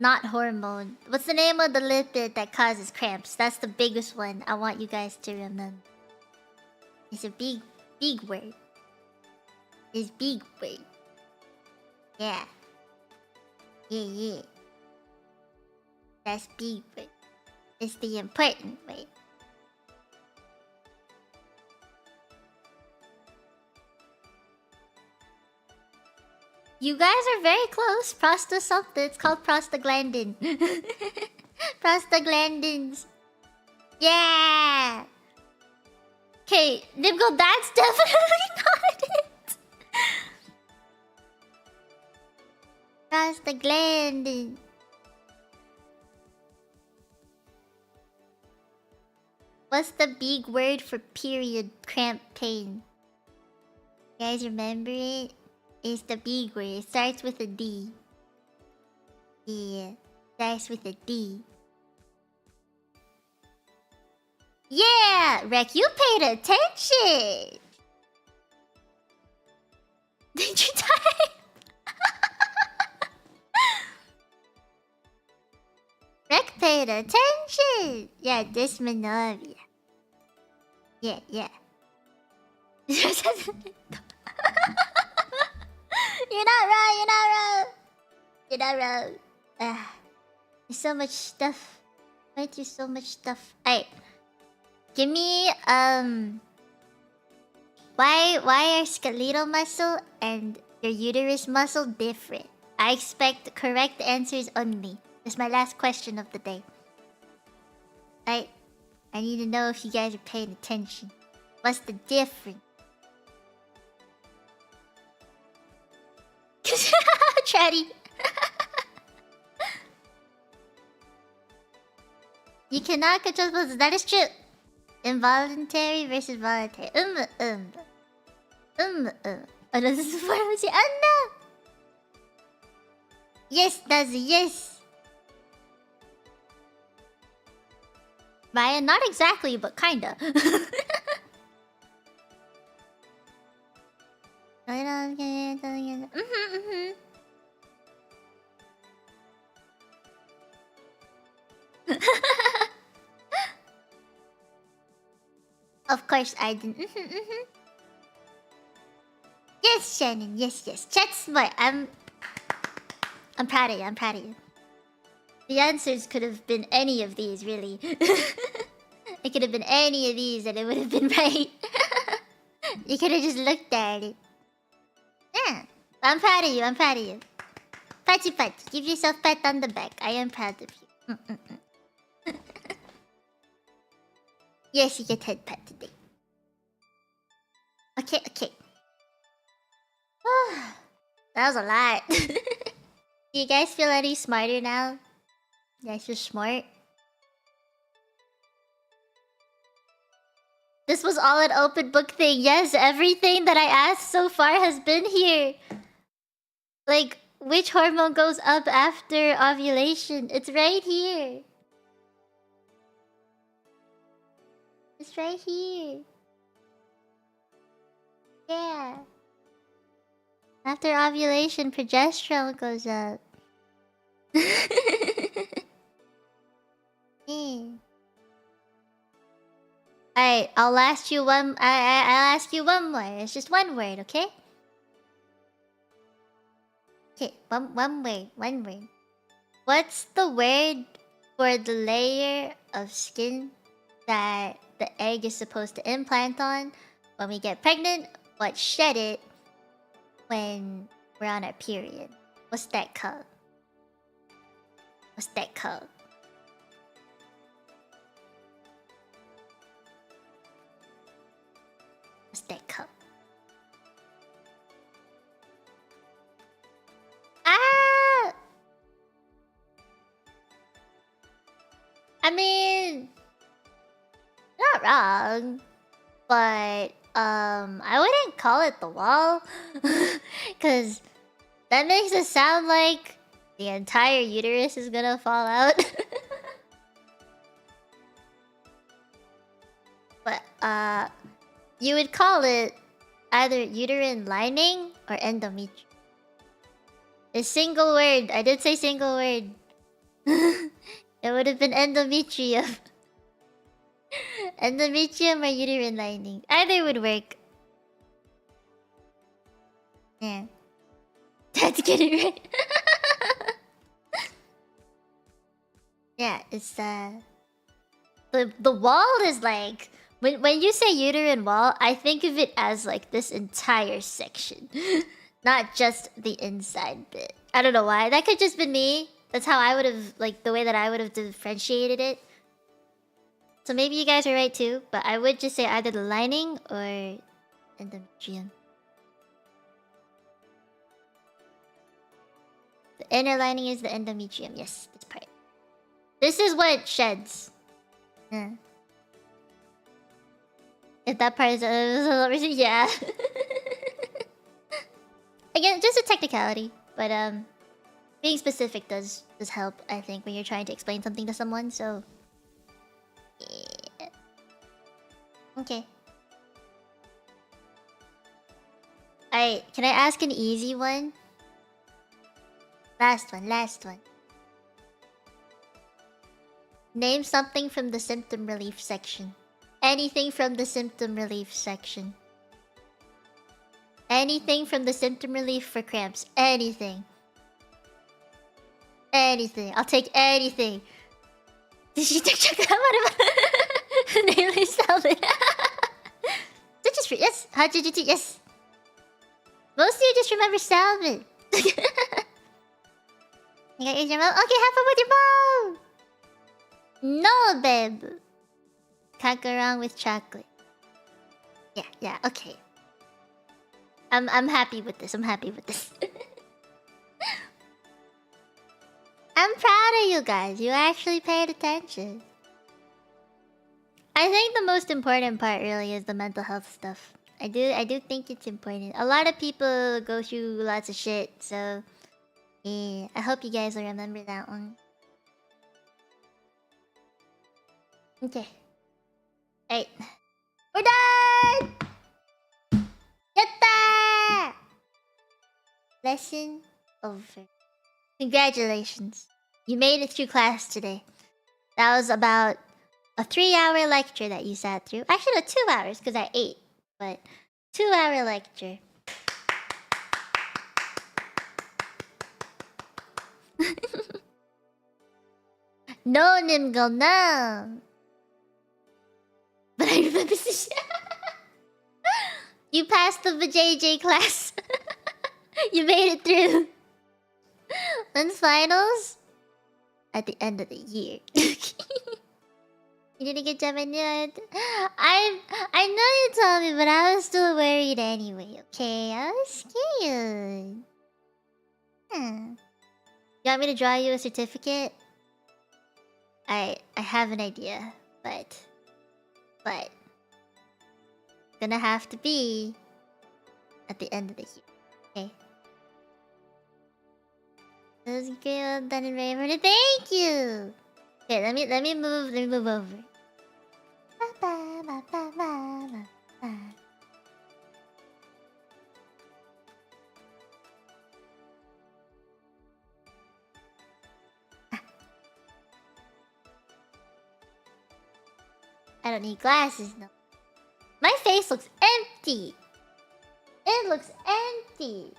Speaker 1: not hormone? What's the name of the lipid that causes cramps? That's the biggest one. I want you guys to remember. It's a big word. It's big word. Yeah. Yeah. That's big word. It's the important word. You guys are very close. Prosta something. It's called prostaglandin. Prostaglandins. Yeah. Okay, Nimgo, that's definitely not it. Prostaglandin. What's the big word for period cramp pain? You guys remember it? It's the big word. It starts with a D. Yeah, starts with a D. Yeah, Rek, you paid attention. Did you type? Rek paid attention. Yeah, dysmenorrhea. Yeah. You're not wrong. There's so much stuff. Went through so much stuff. Alright. Give me why are skeletal muscle and your uterus muscle different? I expect correct answers only. That's my last question of the day. I need to know if you guys are paying attention. What's the difference? Chatty. You cannot control pulses. That is true. Involuntary versus voluntary. Oh no, this is pharmacy. Oh no. Yes, Nazi, yes. Ryan, not exactly, but kinda. Of course I didn't. Yes, Shannon. Yes, yes. Chat's smart. I'm proud of you. I'm proud of you. The answers could have been any of these, really. It could have been any of these and it would have been right. You could have just looked at it. Yeah. I'm proud of you. I'm proud of you. Patty patty. Give yourself pat on the back. I am proud of you. Yes, you get head pat today. Okay, okay. That was a lot. Do you guys feel any smarter now? You guys feel smart? This was all an open book thing. Yes, everything that I asked so far has been here. Like, which hormone goes up after ovulation? It's right here. It's right here. Yeah. After ovulation, progesterone goes up. Yeah. Alright, I'll ask you one. I'll ask you one more. It's just one word, okay? Okay, one word. One word. What's the word for the layer of skin that the egg is supposed to implant on when we get pregnant, but shed it when we're on our period? What's that called? What's that called? What's that called? Ah! I mean, not wrong, but I wouldn't call it the wall, cause that makes it sound like the entire uterus is gonna fall out. But you would call it either uterine lining or endometrium. A single word. I did say single word. It would have been endometrium. Endometrium or uterine lining. Either would work. Yeah. That's getting right. Yeah, it's the wall is like when you say uterine wall, I think of it as like this entire section. Not just the inside bit. I don't know why. That could just been me. That's how I would have, like, the way that I would have differentiated it. So maybe you guys are right too, but I would just say either the lining or endometrium. The inner lining is the endometrium. Yes, this part. This is what sheds. Yeah. If that part is yeah. Again, just a technicality, but being specific does help, I think, when you're trying to explain something to someone. So, yeah. Okay. Alright, can I ask an easy one? Last one, last one. Name something from the symptom relief section. Anything from the symptom relief section. Anything from the symptom relief for cramps. Anything. Anything. I'll take anything. Did she take chocolate out of Daily salad? Citrus fruit, yes. Hot jujutsu, yes. Most of you just remember salmon. You got your mom? Okay, have fun with your mom! No, babe. Can't go wrong with chocolate. Yeah, okay. I'm happy with this. I'm happy with this. I'm proud of you guys. You actually paid attention. I think the most important part really is the mental health stuff. I do think it's important. A lot of people go through lots of shit, so Yeah, I hope you guys will remember that one. Okay. Alright. We're done! Yatta! Lesson over. Congratulations. You made it through class today. That was about a 3-hour lecture that you sat through. Actually, no, 2 hours because I ate. But 2-hour lecture. No, Nimgal, no. But I remember this. You passed the JJ class. You made it through. When's finals? At the end of the year. You did a good job. I knew it. I know you told me, but I was still worried anyway. Okay, I was scared. You want me to draw you a certificate? I have an idea, but gonna have to be at the end of the year. Okay. That was great. Well done and very important. Thank you. Okay, let me move over. I don't need glasses, no. My face looks empty. It looks empty.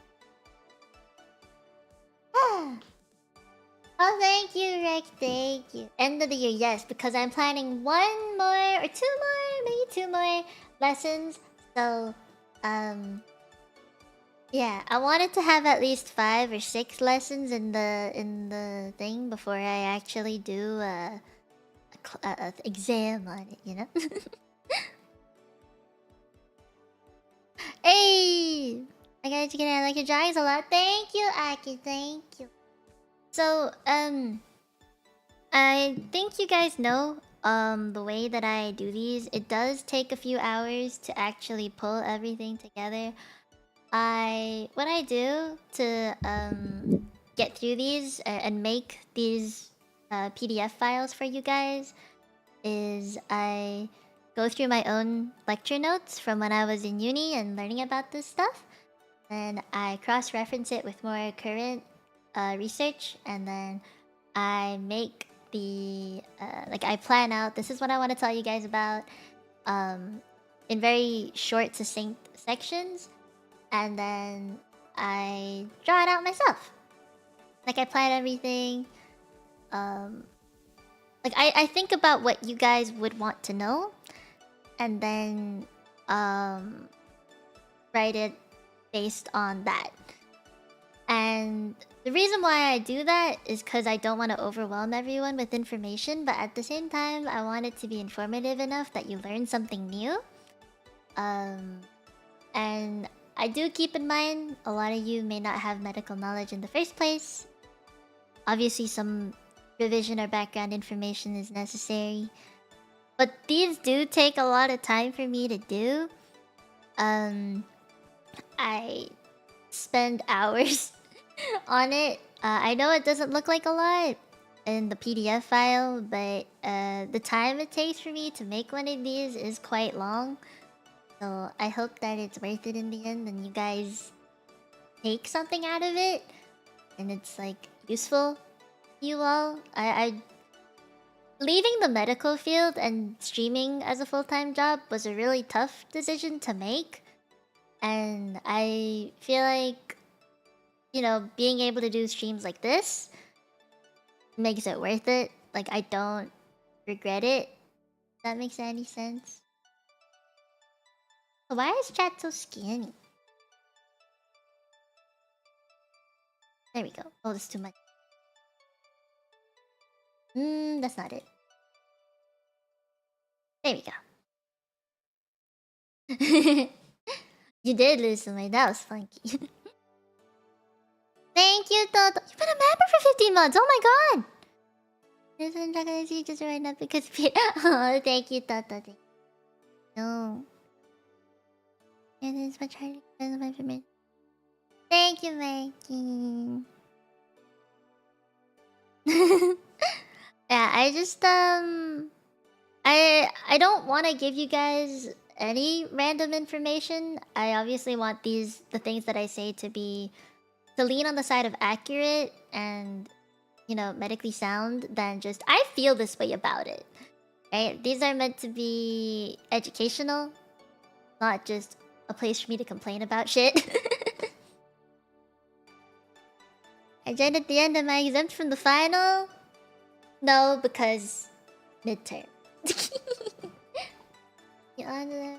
Speaker 1: Oh, thank you, Rick. Thank you. End of the year, yes, because I'm planning 1 more or 2 more, maybe 2 more lessons. So, yeah, I wanted to have at least 5 or 6 lessons in the thing before I actually do a exam on it, you know. Hey, I got you. I like your drawings a lot. Thank you, Aki. Thank you. So, I think you guys know, the way that I do these, it does take a few hours to actually pull everything together. What I do to, get through these and make these, PDF files for you guys is I go through my own lecture notes from when I was in uni and learning about this stuff. Then I cross-reference it with more current research, and then I make the like I plan out. This is what I want to tell you guys about, in very short, succinct sections, and then I draw it out myself. Like I plan everything. Like I think about what you guys would want to know, and then write it based on that. And the reason why I do that is because I don't want to overwhelm everyone with information, but at the same time, I want it to be informative enough that you learn something new. And I do keep in mind a lot of you may not have medical knowledge in the first place. Obviously, some revision or background information is necessary. But these do take a lot of time for me to do. I spend hours on it. I know it doesn't look like a lot in the PDF file, but the time it takes for me to make one of these is quite long. So I hope that it's worth it in the end and you guys take something out of it and it's like useful to you all. I leaving the medical field and streaming as a full-time job was a really tough decision to make. And I feel like, you know, being able to do streams like this makes it worth it. Like, I don't regret it. If that makes any sense. Why is chat so skinny? There we go. Oh, that's too much. That's not it. There we go. You did lose some weight. That was funky. Thank you, Toto. You've been a member for 15 months. Oh my god. This one's not gonna see just right now because oh, thank you, Toto. No. It is much harder because of my permission. Thank you, Mikey. Yeah, I just I don't want to give you guys any random information. I obviously want the things that I say to lean on the side of accurate and, you know, medically sound than just I feel this way about it. Right? These are meant to be educational, not just a place for me to complain about shit. I joined at the end. Am I exempt from the final? No, because midterm. You on the...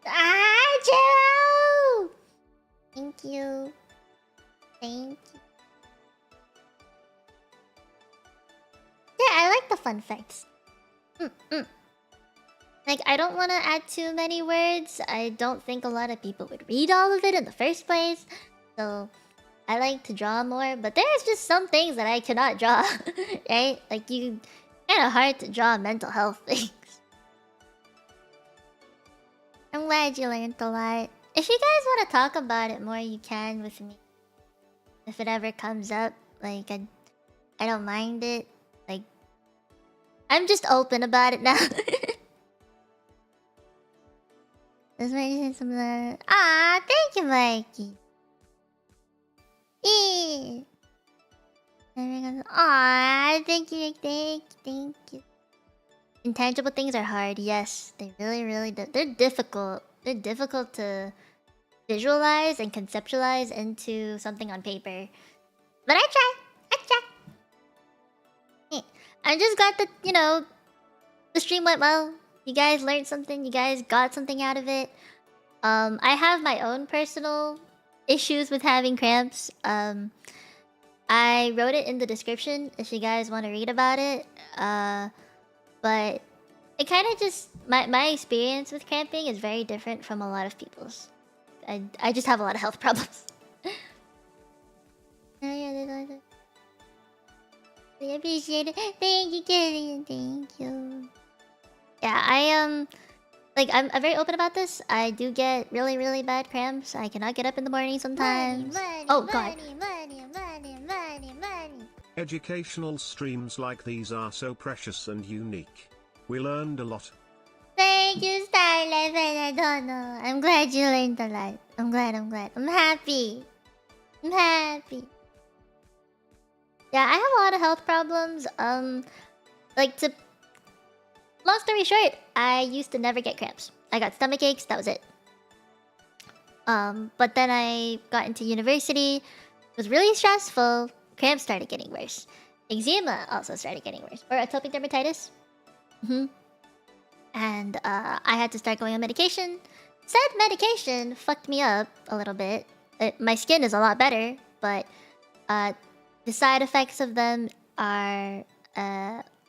Speaker 1: Ah, Joe! Thank you. Thank you. Yeah, I like the fun facts. Like, I don't want to add too many words. I don't think a lot of people would read all of it in the first place. So, I like to draw more. But there's just some things that I cannot draw. Right? Like, kind of hard to draw mental health things. I'm glad you learned a lot. If you guys want to talk about it more, you can with me. If it ever comes up, like, I don't mind it. Like, I'm just open about it now. This might some ah, thank you, Mikey. Ah, thank you, thank you. Intangible things are hard, yes. They really they're difficult. They're difficult to visualize and conceptualize into something on paper. But I try. I'm just glad that, you know, the stream went well. You guys learned something. You guys got something out of it. I have my own personal issues with having cramps. I wrote it in the description if you guys want to read about it. But it kind of just my experience with cramping is very different from a lot of people's. I just have a lot of health problems. I appreciate it. Thank you, Killian. Thank you. Yeah, like I'm very open about this. I do get really bad cramps. I cannot get up in the morning sometimes. Oh god. Money.
Speaker 2: Educational streams like these are so precious and unique. We learned a lot.
Speaker 1: Thank you, Starlight. I don't know. I'm glad you learned a lot. I'm glad. I'm happy. Yeah, I have a lot of health problems. Like to... Long story short, I used to never get cramps. I got stomach aches, that was it. But then I got into university. It was really stressful. Cramps started getting worse. Eczema also started getting worse. Or atopic dermatitis. And I had to start going on medication. Said medication fucked me up a little bit. My skin is a lot better, but the side effects of them are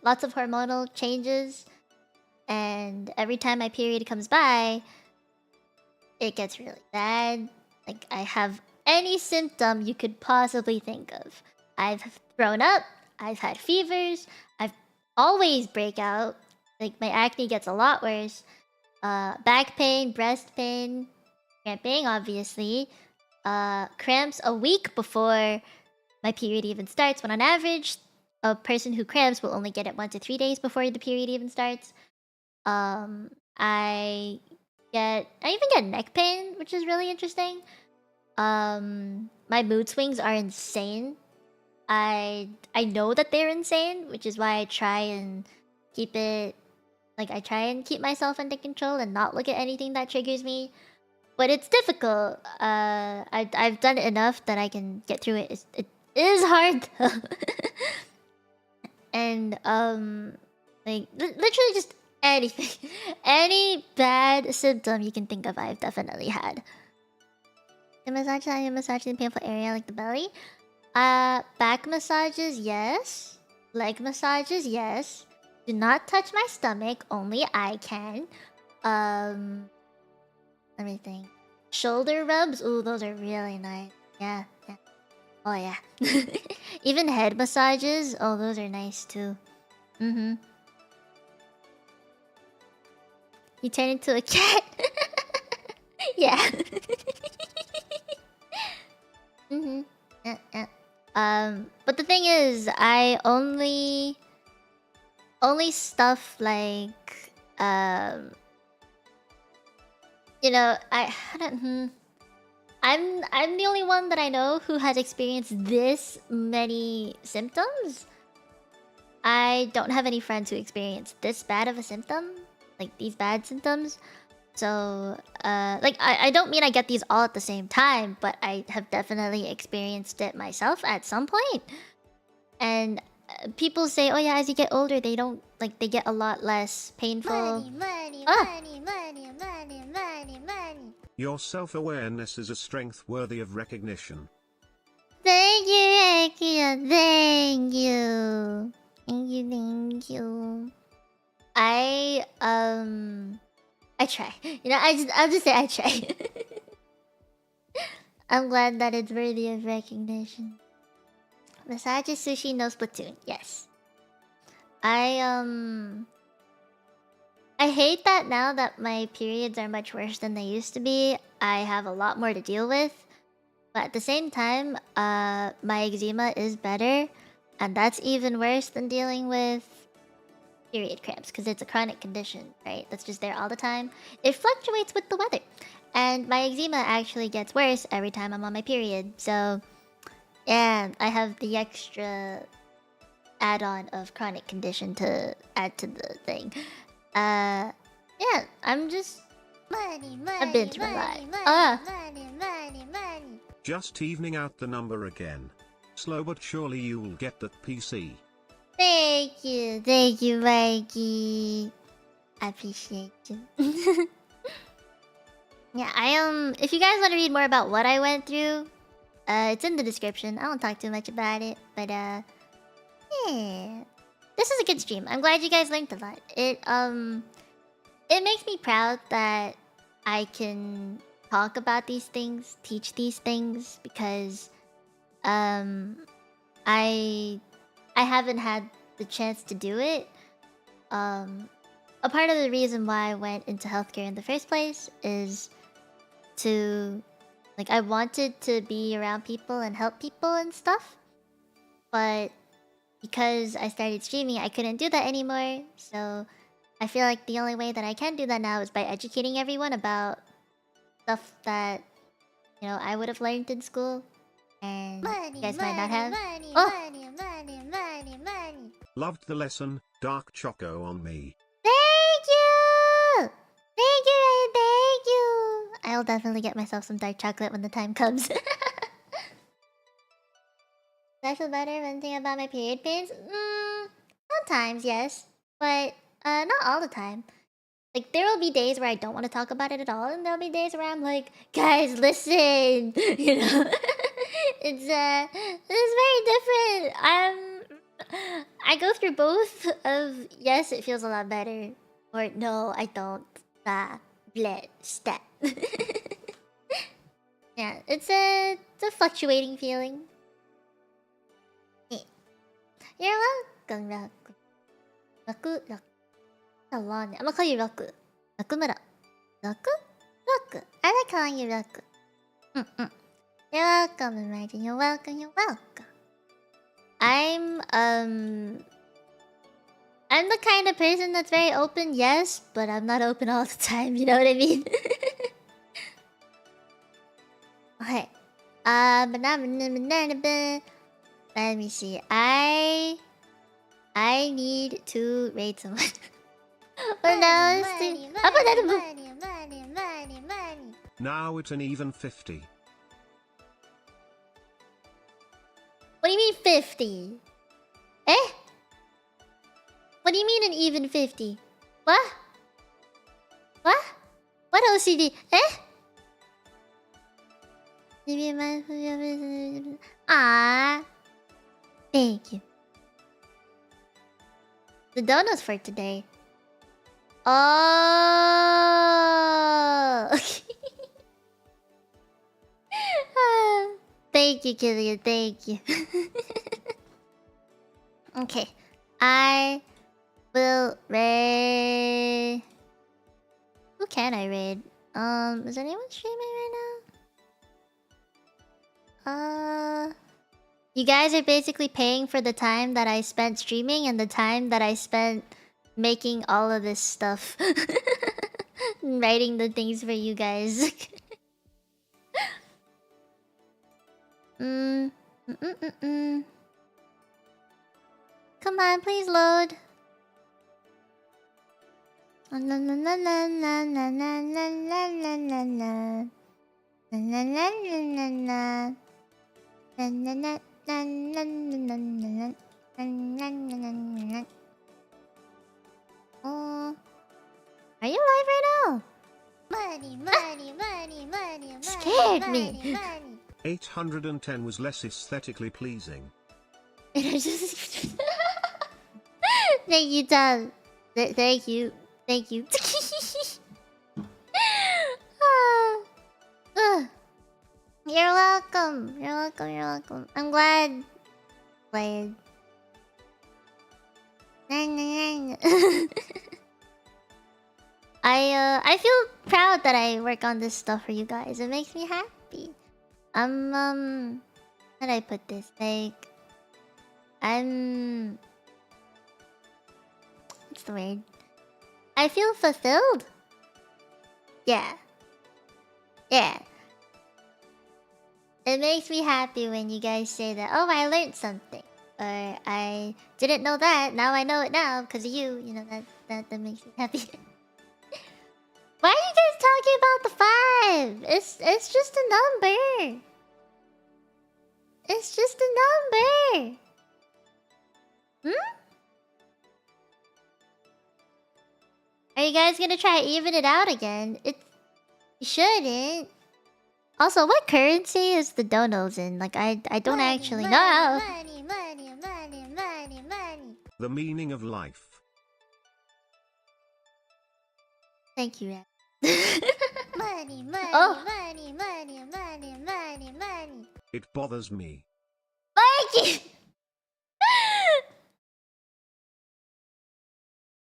Speaker 1: lots of hormonal changes. And every time my period comes by, it gets really bad. Like, I have any symptom you could possibly think of. I've thrown up, I've had fevers, I've always break out. Like, my acne gets a lot worse. Back pain, breast pain, cramping, obviously. Cramps a week before my period even starts, when on average, a person who cramps will only get it 1 to 3 days before the period even starts. I even get neck pain, which is really interesting. My mood swings are insane. I know that they're insane, which is why I try and keep it... Like, I try and keep myself under control and not look at anything that triggers me. But it's difficult. I've done it enough that I can get through it. It is hard. And, like, literally just anything. Any bad symptom you can think of, I've definitely had. You massage the painful area like the belly? Back massages, yes. Leg massages, yes. Do not touch my stomach, only I can. Let me think. Shoulder rubs, ooh, those are really nice. Yeah. Oh yeah. Even head massages, oh, those are nice too. You turn into a cat. Yeah. Yeah. But the thing is, I only stuff like you know, I don't. I'm the only one that I know who has experienced this many symptoms. I don't have any friends who experience this bad of a symptom, like these bad symptoms. So, like I don't mean I get these all at the same time, but I have definitely experienced it myself at some point. And people say, "Oh yeah, as you get older, they don't like they get a lot less painful."
Speaker 3: Money.
Speaker 2: Your self-awareness is a strength worthy of recognition.
Speaker 1: Thank you, Akira. Thank you. Thank you. I try. You know, I'll just say I try. I'm glad that it's worthy of recognition. Massage sushi no Splatoon. Yes. I hate that now that my periods are much worse than they used to be. I have a lot more to deal with. But at the same time, my eczema is better. And that's even worse than dealing with period cramps. Because it's a chronic condition, right? That's just there all the time. It fluctuates with the weather. And my eczema actually gets worse every time I'm on my period. So, yeah, I have the extra add-on of chronic condition to add to the thing. Yeah, I'm just... I've been through a lot.
Speaker 3: Money.
Speaker 2: Just evening out the number again. Slow but surely you'll get that PC.
Speaker 1: Thank you, Mikey. I appreciate you. Yeah, if you guys want to read more about what I went through, it's in the description. I won't talk too much about it, but yeah, this is a good stream. I'm glad you guys learned a lot. It makes me proud that I can talk about these things, teach these things, because I haven't had the chance to do it. A part of the reason why I went into healthcare in the first place is to, like, I wanted to be around people and help people and stuff, but because I started streaming, I couldn't do that anymore. So I feel like the only way that I can do that now is by educating everyone about stuff that, you know, I would have learned in school and you guys might not have.
Speaker 3: Money.
Speaker 2: Loved the lesson, dark choco on me.
Speaker 1: Thank you! Thank you, thank you! I'll definitely get myself some dark chocolate when the time comes. Do I feel better when thinking about my period pains? Sometimes, yes. But, not all the time. Like, there will be days where I don't want to talk about it at all, and there'll be days where I'm like, guys, listen! You know? It's very different. I go through both of, yes, it feels a lot better, or no, I don't. Bleh, stat. Yeah, it's a fluctuating feeling. You're welcome, Raku. A long name. I'm gonna call you Raku. Rakumura. Raku? I like calling you Raku. You're welcome, imagine. You're welcome. I'm the kind of person that's very open, yes, but I'm not open all the time, you know what I mean? Okay. Let me see. I need to rate someone.
Speaker 3: Money.
Speaker 2: Now it's an even 50.
Speaker 1: What do you mean 50? Eh? What do you mean an even 50? What? What OCD? Eh? Ah, thank you. The donuts for today. Oh, thank you, Killian. Thank you. Okay, I will raid. Who can I raid? Is anyone streaming right now? You guys are basically paying for the time that I spent streaming and the time that I spent making all of this stuff. Writing the things for you guys. mm. Come on, please load. Na na na na na na na na na na na na na na na na. Oh, are you live right now?
Speaker 3: Money, money, money, money,
Speaker 1: Scared
Speaker 3: money,
Speaker 1: me.
Speaker 3: money.
Speaker 2: 810 was less aesthetically pleasing.
Speaker 1: Thank you, Tom. Thank you. Thank you. You're welcome. You're welcome. You're welcome. I'm glad. Played. I feel proud that I work on this stuff for you guys. It makes me happy. How did I put this? Like, what's the word? I feel fulfilled. Yeah. Yeah. It makes me happy when you guys say that, oh, I learned something. Or I didn't know that, now I know it now because of you. You know, that makes me happy. Why are you guys talking about the 5? It's just a number. It's just a number. Are you guys gonna try to even it out again? You shouldn't. Also, what currency is the donos in? Like, I don't actually know.
Speaker 3: Money, money, money, money, money.
Speaker 2: The meaning of life.
Speaker 1: Thank you, Ed.
Speaker 3: Money, money,
Speaker 1: Oh.
Speaker 3: money, money, money, money, money.
Speaker 2: It bothers me.
Speaker 1: Mikey!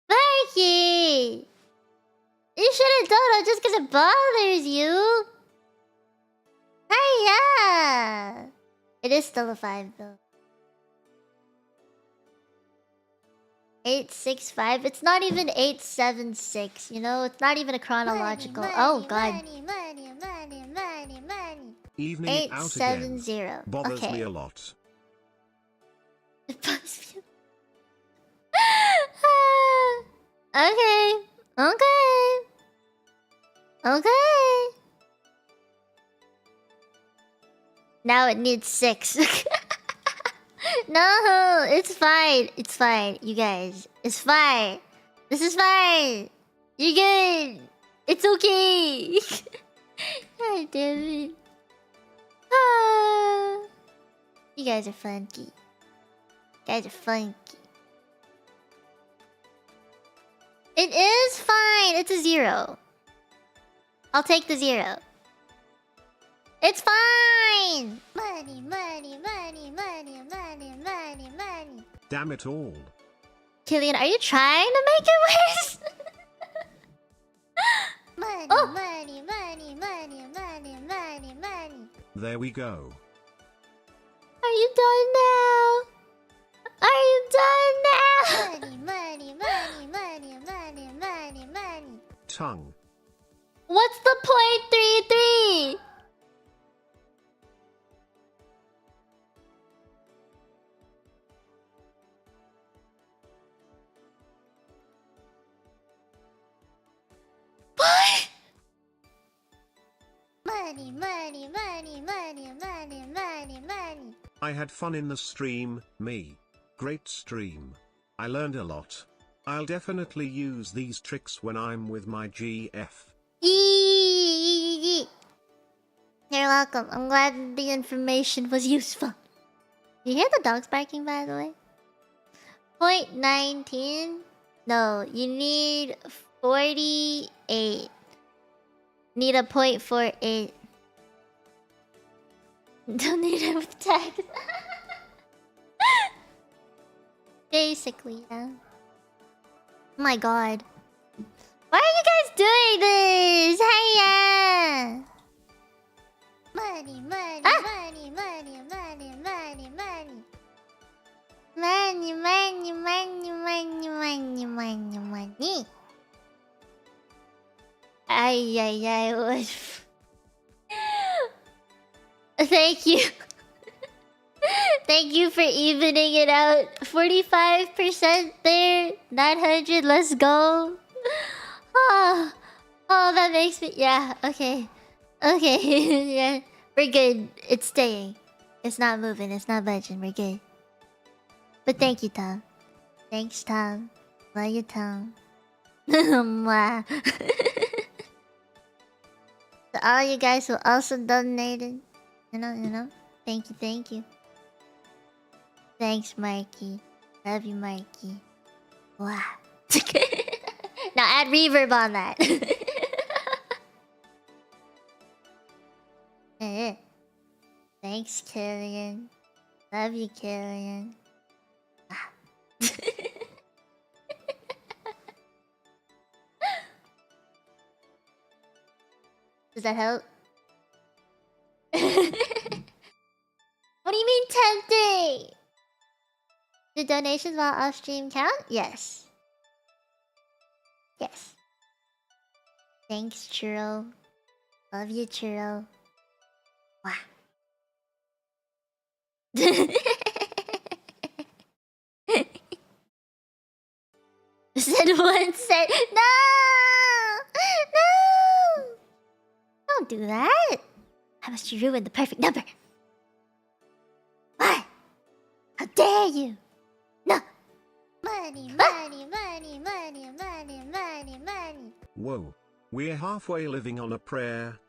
Speaker 1: Mikey! You shouldn't dono just because it bothers you. Hiya! It is still a 5 though. 865. It's not even 876. You know, it's not even a chronological.
Speaker 3: Money,
Speaker 1: Oh
Speaker 3: money,
Speaker 1: god.
Speaker 3: money, money, money, money, money.
Speaker 2: Evening it out again
Speaker 1: 870.
Speaker 2: bothers
Speaker 1: Okay.
Speaker 2: me a lot.
Speaker 1: It bugs me. Okay. Okay. Okay. Now it needs 6. No, it's fine. It's fine, you guys. It's fine. This is fine. You're good. It's okay. God damn it. Ah. You guys are funky. You guys are funky. It is fine. It's a 0. I'll take the 0. It's fine.
Speaker 3: Money, money, money, money, money, money, money.
Speaker 2: Damn it all.
Speaker 1: Killian, are you trying to make it worse?
Speaker 3: Money,
Speaker 1: Oh.
Speaker 3: money, money, money, money, money, money.
Speaker 2: There we go.
Speaker 1: Are you done now? Are you done now?
Speaker 3: Money, money, money, money, money, money, money.
Speaker 2: Tongue.
Speaker 1: What's the .33? What?
Speaker 3: Money, money, money, money, money, money, money.
Speaker 2: I had fun in the stream, me. Great stream. I learned a lot. I'll definitely use these tricks when I'm with my GF.
Speaker 1: You're welcome. I'm glad the information was useful. You hear the dogs barking, by the way? .19? No, you need 48. Need a .48. Don't need it with tags. Basically, yeah. Oh my god. Why are you guys doing this? Hiya!
Speaker 3: Money, money,
Speaker 1: Ah.
Speaker 3: money, money, money, money, money. Nani?
Speaker 1: Ay. What? Thank you. Thank you for evening it out. 45% there. 900, let's go. Oh, that makes me... Yeah, okay. Okay, yeah. We're good. It's staying. It's not moving. It's not budging. We're good. But thank you, Tom. Thanks, Tom. Love you, Tom. Mwah. To all you guys who also donated. You know. Thank you. Thanks, Mikey. Love you, Mikey. Wow. Now add reverb on that. Thanks, Killian. Love you, Killian. Does that help? What do you mean tempting? Do donations while off stream count? Yes. Yes. Thanks, Churro. Love you, Churro. Wow. Said 1 cent. No! No! Don't do that. How much you ruin the perfect number? What? How dare you? No.
Speaker 3: Money.
Speaker 2: Whoa. We're halfway living on a prayer.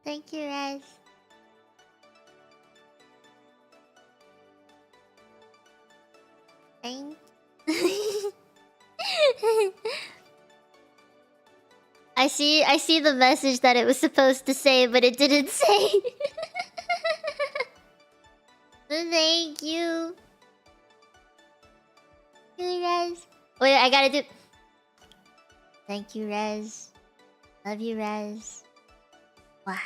Speaker 3: Thank you, Rez. Thank
Speaker 1: I see the message that it was supposed to say, but it didn't say. Thank you.
Speaker 3: you, Rez.
Speaker 1: Wait, I gotta do... Thank you, Rez. Love you, Rez. Wow.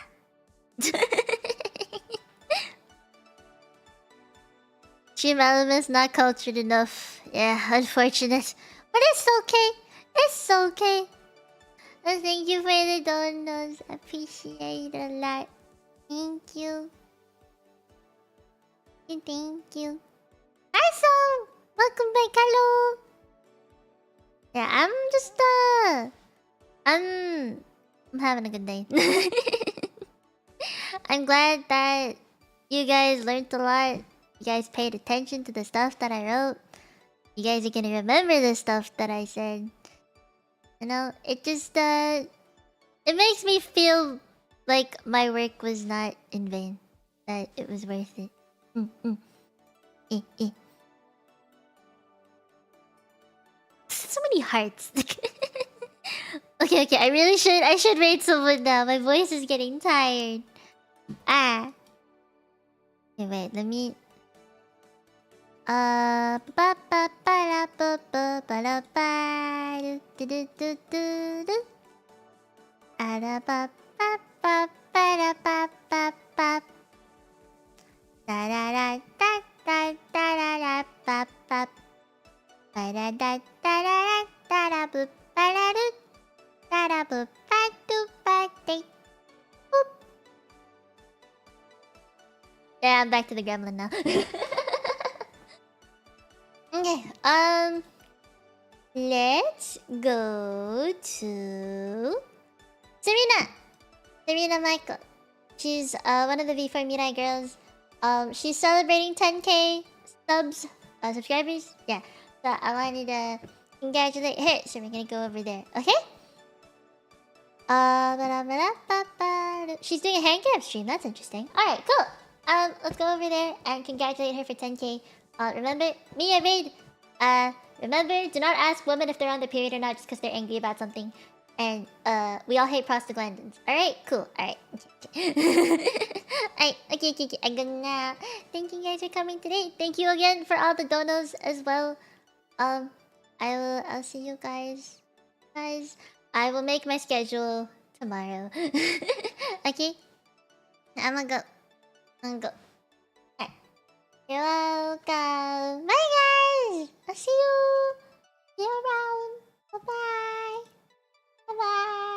Speaker 1: Stream Element's not cultured enough. Yeah, unfortunate. But it's okay. It's okay. Thank you for the donuts. Appreciate it a lot. Thank you. Thank you. Awesome! Welcome back, hello! Yeah, I'm having a good day. I'm glad that you guys learned a lot. You guys paid attention to the stuff that I wrote. You guys are gonna remember the stuff that I said. You know, it just it makes me feel like my work was not in vain. That it was worth it. So many hearts. Okay, I should rate someone now. My voice is getting tired. Okay, wait, let me... Yeah, I'm back to the gremlin now. Okay, let's go to Serena Michael. She's one of the V4 Mirai girls. She's celebrating 10k subscribers. Yeah, so I wanted to congratulate her. So we're gonna go over there, okay? She's doing a hand grab stream. That's interesting. All right, cool. Let's go over there and congratulate her for 10k. Remember, me, I made. Remember, do not ask women if they're on their period or not just because they're angry about something. And we all hate prostaglandins. Alright, cool. Alright. Alright, okay. I'm gonna thank you guys for coming today. Thank you again for all the donos as well. I'll see you guys. I will make my schedule tomorrow. Okay? I'm gonna go. Alright. You're welcome. Bye guys! I'll see you. See you around. Bye bye. Bye bye.